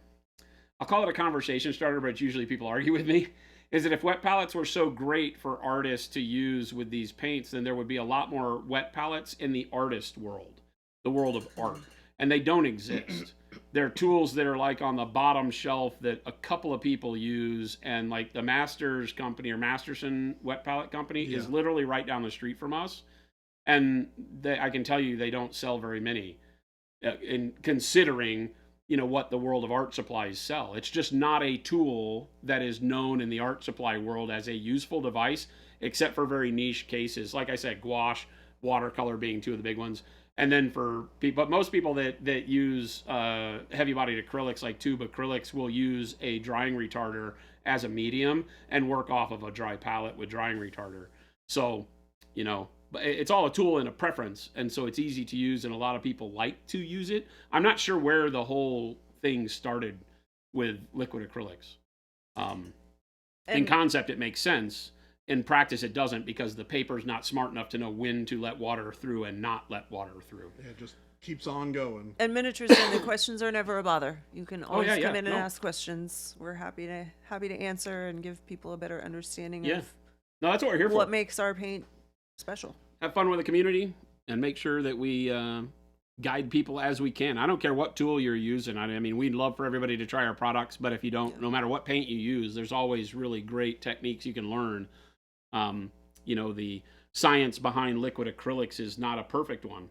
I'll call it a conversation starter, but it's usually people argue with me, is that if wet palettes were so great for artists to use with these paints, then there would be a lot more wet palettes in the artist world, the world of art. And they don't exist. They're tools that are like on the bottom shelf that a couple of people use, and like the Masters company or Masterson wet palette company is literally right down the street from us. And I can tell you they don't sell very many, in considering, you know, what the world of art supplies sell. It's just not a tool that is known in the art supply world as a useful device, except for very niche cases. Like I said, gouache, watercolor being two of the big ones. And then for people, but most people that use heavy-bodied acrylics, like tube acrylics, will use a drying retarder as a medium and work off of a dry palette with drying retarder. So, you know, it's all a tool and a preference, and so it's easy to use, and a lot of people like to use it. I'm not sure where the whole thing started with liquid acrylics. In concept, it makes sense. In practice, it doesn't, because the paper's not smart enough to know when to let water through and not let water through. Yeah, it just keeps on going. And miniatures, and the questions are never a bother. You can always yeah, come in and no. ask questions. We're happy to answer and give people a better understanding Yeah. of No, that's what we're here for. what makes our paint special. Have fun with the community and make sure that we guide people as we can. I don't care what tool you're using. I mean, we'd love for everybody to try our products, but if you don't, no matter what paint you use, there's always really great techniques you can learn. You know, the science behind liquid acrylics is not a perfect one.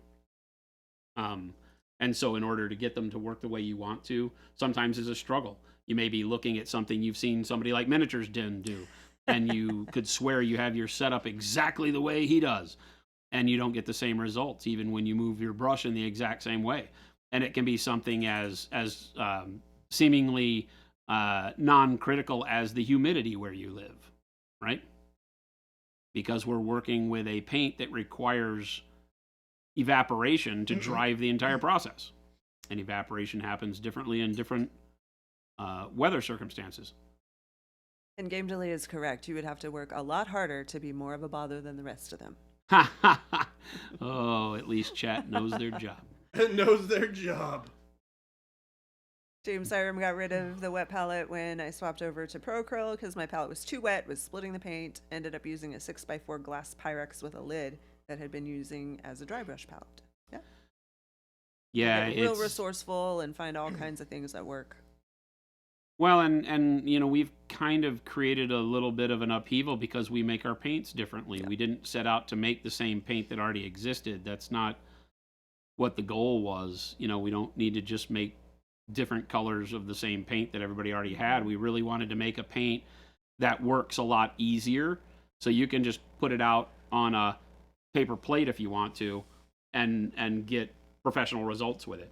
And so in order to get them to work the way you want to, sometimes is a struggle. You may be looking at something you've seen somebody like Miniatures Den do, and you could swear you have your setup exactly the way he does, and you don't get the same results, even when you move your brush in the exact same way. And it can be something as seemingly non-critical as the humidity where you live, right? Because we're working with a paint that requires evaporation to drive the entire process. And evaporation happens differently in different weather circumstances. And Game Delay is correct. You would have to work a lot harder to be more of a bother than the rest of them. Oh, at least chat knows their job. It knows their job. James Siram got rid of the wet palette when I swapped over to Pro Acryl because my palette was too wet, was splitting the paint, ended up using a 6x4 glass Pyrex with a lid that had been using as a dry brush palette. Yeah. Yeah, Get real it's resourceful and find all kinds of things that work. well, and you know, we've kind of created a little bit of an upheaval because we make our paints differently. Yeah. We didn't set out to make the same paint that already existed. That's not what the goal was. You know, we don't need to just make different colors of the same paint that everybody already had. We really wanted to make a paint that works a lot easier, so you can just put it out on a paper plate if you want to, and get professional results with it.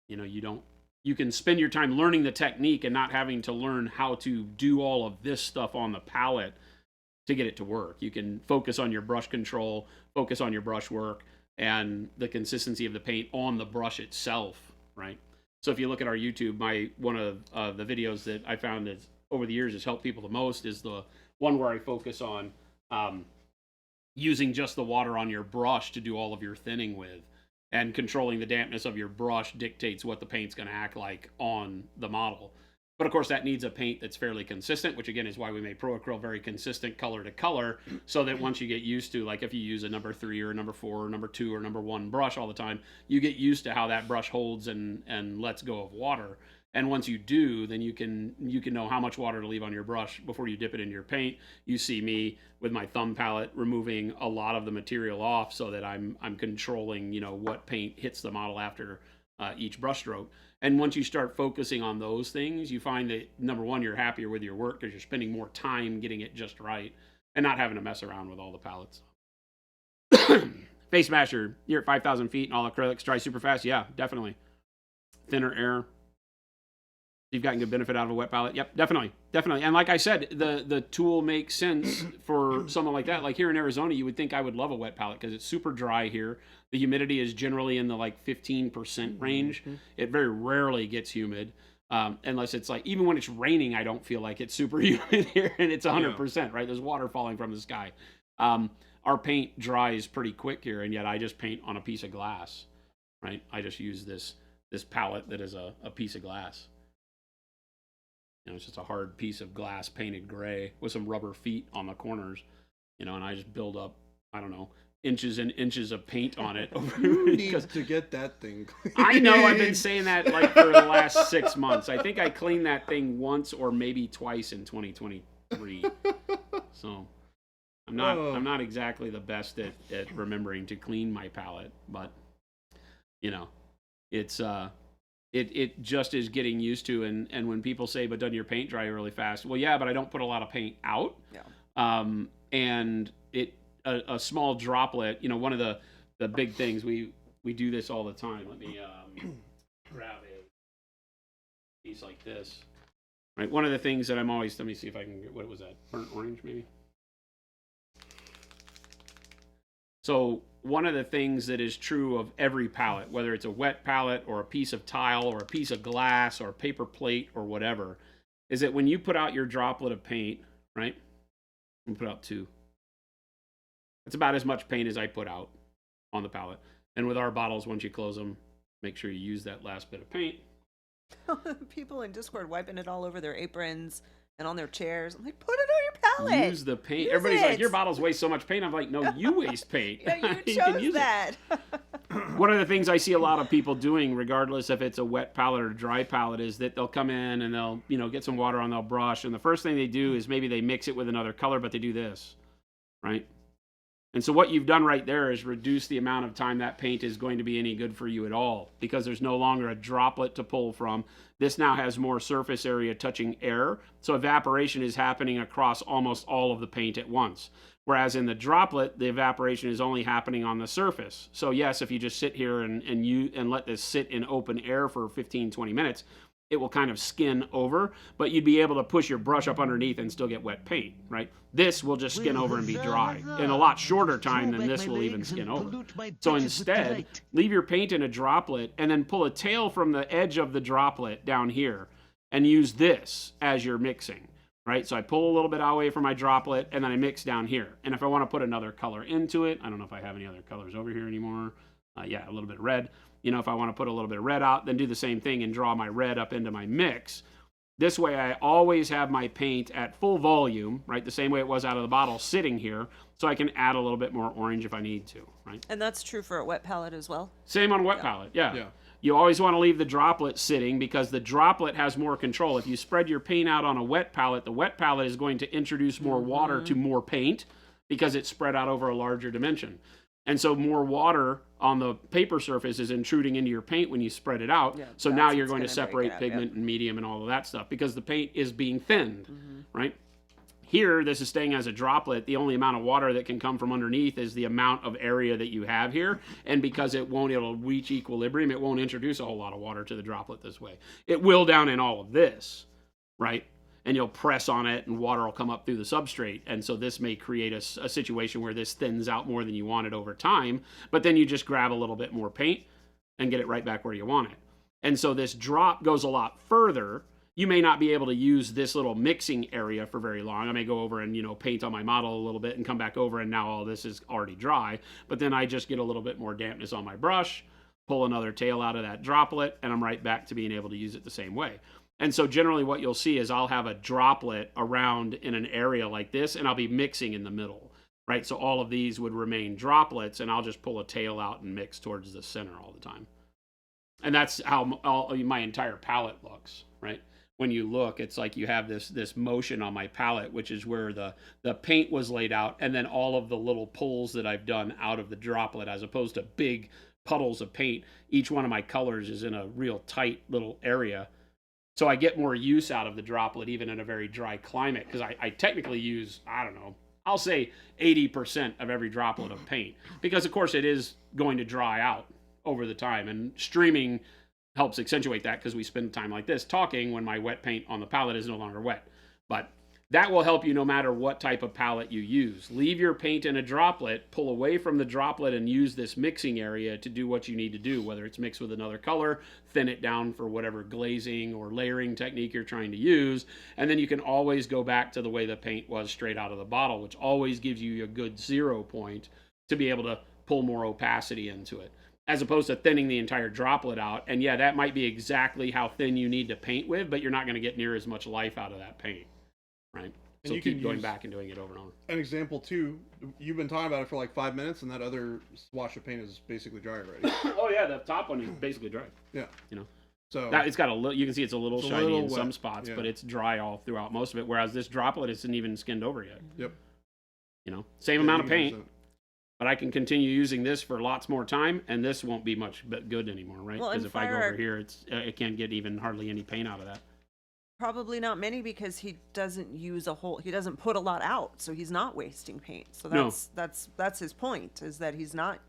You know, you can spend your time learning the technique and not having to learn how to do all of this stuff on the palette to get it to work. You can focus on your brush control, focus on your brush work, and the consistency of the paint on the brush itself, right? So if you look at our YouTube, one of the videos that I found that over the years has helped people the most is the one where I focus on using just the water on your brush to do all of your thinning with, and controlling the dampness of your brush dictates what the paint's going to act like on the model. But of course that needs a paint that's fairly consistent, which again is why we made Pro Acryl very consistent color to color, so that once you get used to, like if you use a number 3 or a number 4 or number 2 or number 1 brush all the time, you get used to how that brush holds and lets go of water. And once you do, then you can know how much water to leave on your brush before you dip it into your paint. You see me with my thumb palette removing a lot of the material off so that I'm controlling, you know, what paint hits the model after each brush stroke. And once you start focusing on those things, you find that, number one, you're happier with your work because you're spending more time getting it just right and not having to mess around with all the palettes. Face Smasher, you're at 5,000 feet and all acrylics dry super fast. Yeah, definitely. Thinner air. You've gotten good benefit out of a wet palette. Yep, definitely. And like I said, the tool makes sense for something like that. Like here in Arizona, you would think I would love a wet palette because it's super dry here. The humidity is generally in the like 15% range. Mm-hmm. It very rarely gets humid. Unless it's like, even when it's raining, I don't feel like it's super humid here, and it's 100%, right? There's water falling from the sky. Our paint dries pretty quick here, and yet I just paint on a piece of glass, right? I just use this palette that is a piece of glass. You know, it's just a hard piece of glass painted gray with some rubber feet on the corners, you know, and I just build up, I don't know, inches and inches of paint on it. You need to get that thing clean. I know, I've been saying that like for the last 6 months. I think I cleaned that thing once or maybe twice in 2023. So I'm not exactly the best at remembering to clean my palette, but you know, it's it just is getting used to, and when people say, but doesn't your paint dry really fast? Well, yeah, but I don't put a lot of paint out. Yeah. And a small droplet, you know, one of the big things, we do this all the time. Let me grab a piece like this. Right. One of the things that I'm always, let me see if I can get, what was that? Burnt orange, maybe? So one of the things that is true of every palette, whether it's a wet palette or a piece of tile or a piece of glass or a paper plate or whatever, is that when you put out your droplet of paint, right? I'm put out 2. It's about as much paint as I put out on the palette. And with our bottles, once you close them, make sure you use that last bit of paint. People in Discord wiping it all over their aprons and on their chairs. I'm like, put it on your palette. Use the paint. Everybody's like, your bottles waste so much paint. I'm like, no, you waste paint. Yeah, you chose that. One of the things I see a lot of people doing, regardless if it's a wet palette or a dry palette, is that they'll come in and they'll, you know, get some water on their brush, and the first thing they do is maybe they mix it with another color, but they do this, right? And so what you've done right there is reduce the amount of time that paint is going to be any good for you at all, because there's no longer a droplet to pull from. This now has more surface area touching air, so evaporation is happening across almost all of the paint at once. Whereas in the droplet, the evaporation is only happening on the surface. So yes, if you just sit here and let this sit in open air for 15, 20 minutes, it will kind of skin over, but you'd be able to push your brush up underneath and still get wet paint, right? This will just skin over and be dry in a lot shorter time than this will even skin over. So instead, leave your paint in a droplet and then pull a tail from the edge of the droplet down here and use this as your mixing, right? So I pull a little bit away from my droplet and then I mix down here. And if I want to put another color into it, I don't know if I have any other colors over here anymore. Yeah, a little bit of red. You know, if I want to put a little bit of red out, then do the same thing and draw my red up into my mix. This way I always have my paint at full volume, right? The same way it was out of the bottle sitting here, so I can add a little bit more orange if I need to, right? And that's true for a wet palette as well? Same on wet palette, yeah. You always want to leave the droplet sitting because the droplet has more control. If you spread your paint out on a wet palette, the wet palette is going to introduce more water to more paint because it's spread out over a larger dimension. And so more water on the paper surface is intruding into your paint when you spread it out. Yeah, so now you're going to separate pigment and medium and all of that stuff because the paint is being thinned, right? Here, this is staying as a droplet. The only amount of water that can come from underneath is the amount of area that you have here. And because it'll reach equilibrium, it won't introduce a whole lot of water to the droplet this way. It will down in all of this, right? And you'll press on it and water will come up through the substrate. And so this may create a situation where this thins out more than you want it over time. But then you just grab a little bit more paint and get it right back where you want it. And so this drop goes a lot further. You may not be able to use this little mixing area for very long. I may go over and, paint on my model a little bit and come back over and now all this is already dry. But then I just get a little bit more dampness on my brush, pull another tail out of that droplet, and I'm right back to being able to use it the same way. And so generally what you'll see is I'll have a droplet around in an area like this and I'll be mixing in the middle, right? So all of these would remain droplets and I'll just pull a tail out and mix towards the center all the time. And that's how my entire palette looks, right? When you look, it's like you have this motion on my palette, which is where the paint was laid out, and then all of the little pulls that I've done out of the droplet, as opposed to big puddles of paint. Each one of my colors is in a real tight little area. So I get more use out of the droplet, even in a very dry climate, because I technically use, I don't know, I'll say 80% of every droplet of paint, because of course it is going to dry out over the time, and streaming helps accentuate that because we spend time like this talking when my wet paint on the palette is no longer wet. But that will help you no matter what type of palette you use. Leave your paint in a droplet, pull away from the droplet, and use this mixing area to do what you need to do, whether it's mix with another color, thin it down for whatever glazing or layering technique you're trying to use, and then you can always go back to the way the paint was straight out of the bottle, which always gives you a good 0 point to be able to pull more opacity into it, as opposed to thinning the entire droplet out. And yeah, that might be exactly how thin you need to paint with, but you're not going to get near as much life out of that paint, right? And So you keep can going use back and doing it over and over. an example too. You've been talking about it for like 5 minutes, and that other swatch of paint is basically dry already. Oh yeah, the top one is basically dry. Yeah. So That, it's got a little, you can see it's a little It's a shiny little in some wet, spots, yeah. but it's dry all throughout most of it, whereas this droplet isn't even skinned over yet. Yep. Same amount of you can use paint, but I can continue using this for lots more time, and this won't be much good anymore, right? Well, Because and if I go fire- over here, it can't get even hardly any paint out of that. Probably not many, because he doesn't he doesn't put a lot out, so he's not wasting paint. So No. that's his point, is that he's not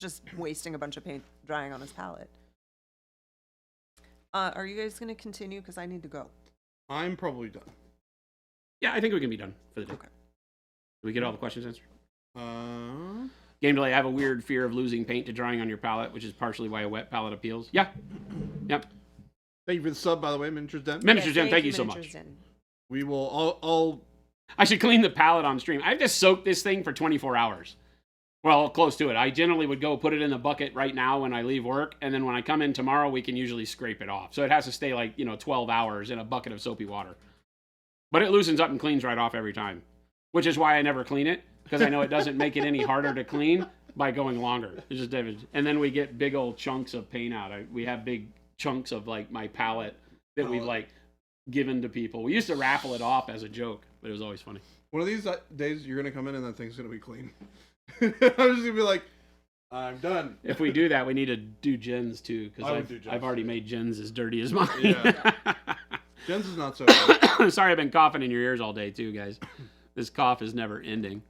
just wasting a bunch of paint drying on his palette. Are you guys going to continue? Because I need to go. I'm probably done. Yeah, I think we can be done for the day. Okay. Did we get all the questions answered? Game Delay, I have a weird fear of losing paint to drying on your palette, which is partially why a wet palette appeals. Yeah. Yep. Thank you for the sub, by the way, Miniatures Den. Miniatures Den, Yes, thank you so Miniatures much. Den. We will. I'll I should clean the palette on stream. I've just soaked this thing for 24 hours. Well, close to it. I generally would go put it in the bucket right now when I leave work, and then when I come in tomorrow, we can usually scrape it off. So it has to stay like, 12 hours in a bucket of soapy water. But it loosens up and cleans right off every time, which is why I never clean it, because I know it doesn't make it any harder to clean by going longer. It's just different. And then we get big old chunks of paint out. We have big chunks of like my palette that we've like given to people. We used to raffle it off as a joke, but it was always funny. one of these days you're gonna come in and that thing's gonna be clean. I'm just gonna be like, I'm done. If we do that, we need to do Jen's too, I would because do Jen's, I've already yeah. made Jen's as dirty as mine. Yeah. Jen's is not so bad. Sorry, I've been coughing in your ears all day too, guys. This cough is never ending.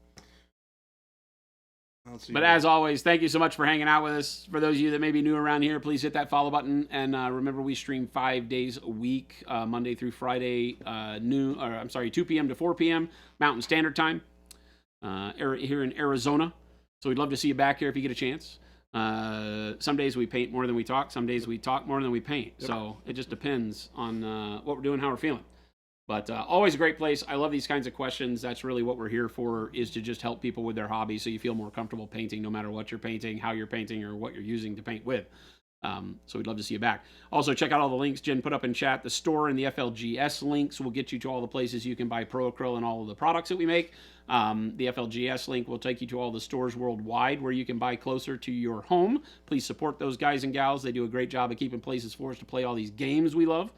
Let's see But here. as always, thank you so much for hanging out with us. For those of you that may be new around here, please hit that follow button. And remember, we stream 5 days a week, Monday through Friday, 2 p.m. to 4 p.m. Mountain Standard Time here in Arizona. So we'd love to see you back here if you get a chance. Some days we paint more than we talk. Some days we talk more than we paint. Yep. So it just depends on what we're doing, how we're feeling. But always a great place. I love these kinds of questions. That's really what we're here for, is to just help people with their hobby so you feel more comfortable painting no matter what you're painting, how you're painting, or what you're using to paint with. So we'd love to see you back. Also, check out all the links Jen put up in chat. The store and the FLGS links will get you to all the places you can buy Pro Acryl and all of the products that we make. The FLGS link will take you to all the stores worldwide where you can buy closer to your home. Please support those guys and gals. They do a great job of keeping places for us to play all these games we love.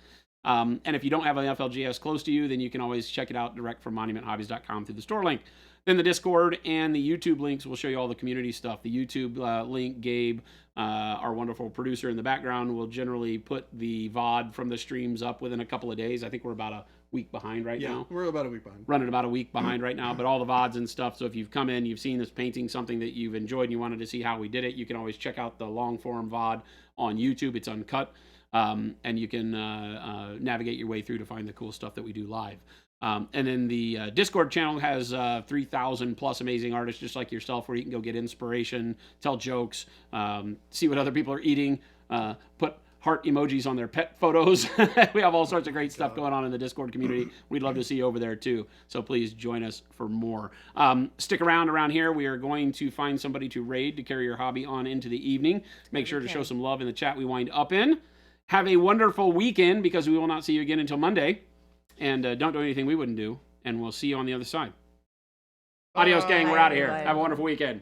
And if you don't have an FLGS close to you, then you can always check it out direct from monumenthobbies.com through the store link. Then the Discord and the YouTube links will show you all the community stuff. The YouTube link, Gabe, our wonderful producer in the background, will generally put the VOD from the streams up within a couple of days. I think we're about a week behind right Yeah, now. we're about a week behind. Running about a week behind right now, but all the VODs and stuff. So if you've come in, you've seen this painting, something that you've enjoyed, and you wanted to see how we did it, you can always check out the long form VOD on YouTube. It's uncut, and you can navigate your way through to find the cool stuff that we do live. And then the Discord channel has 3,000 plus amazing artists just like yourself, where you can go get inspiration, tell jokes, see what other people are eating, put heart emojis on their pet photos. We have all sorts of great stuff going on in the Discord community. We'd love to see you over there too. So please join us for more. Stick around here. We are going to find somebody to raid to carry your hobby on into the evening. Make sure to show some love in the chat we wind up in. Have a wonderful weekend, because we will not see you again until Monday. And don't do anything we wouldn't do. And we'll see you on the other side. Adios, gang. We're out of here. Have a wonderful weekend.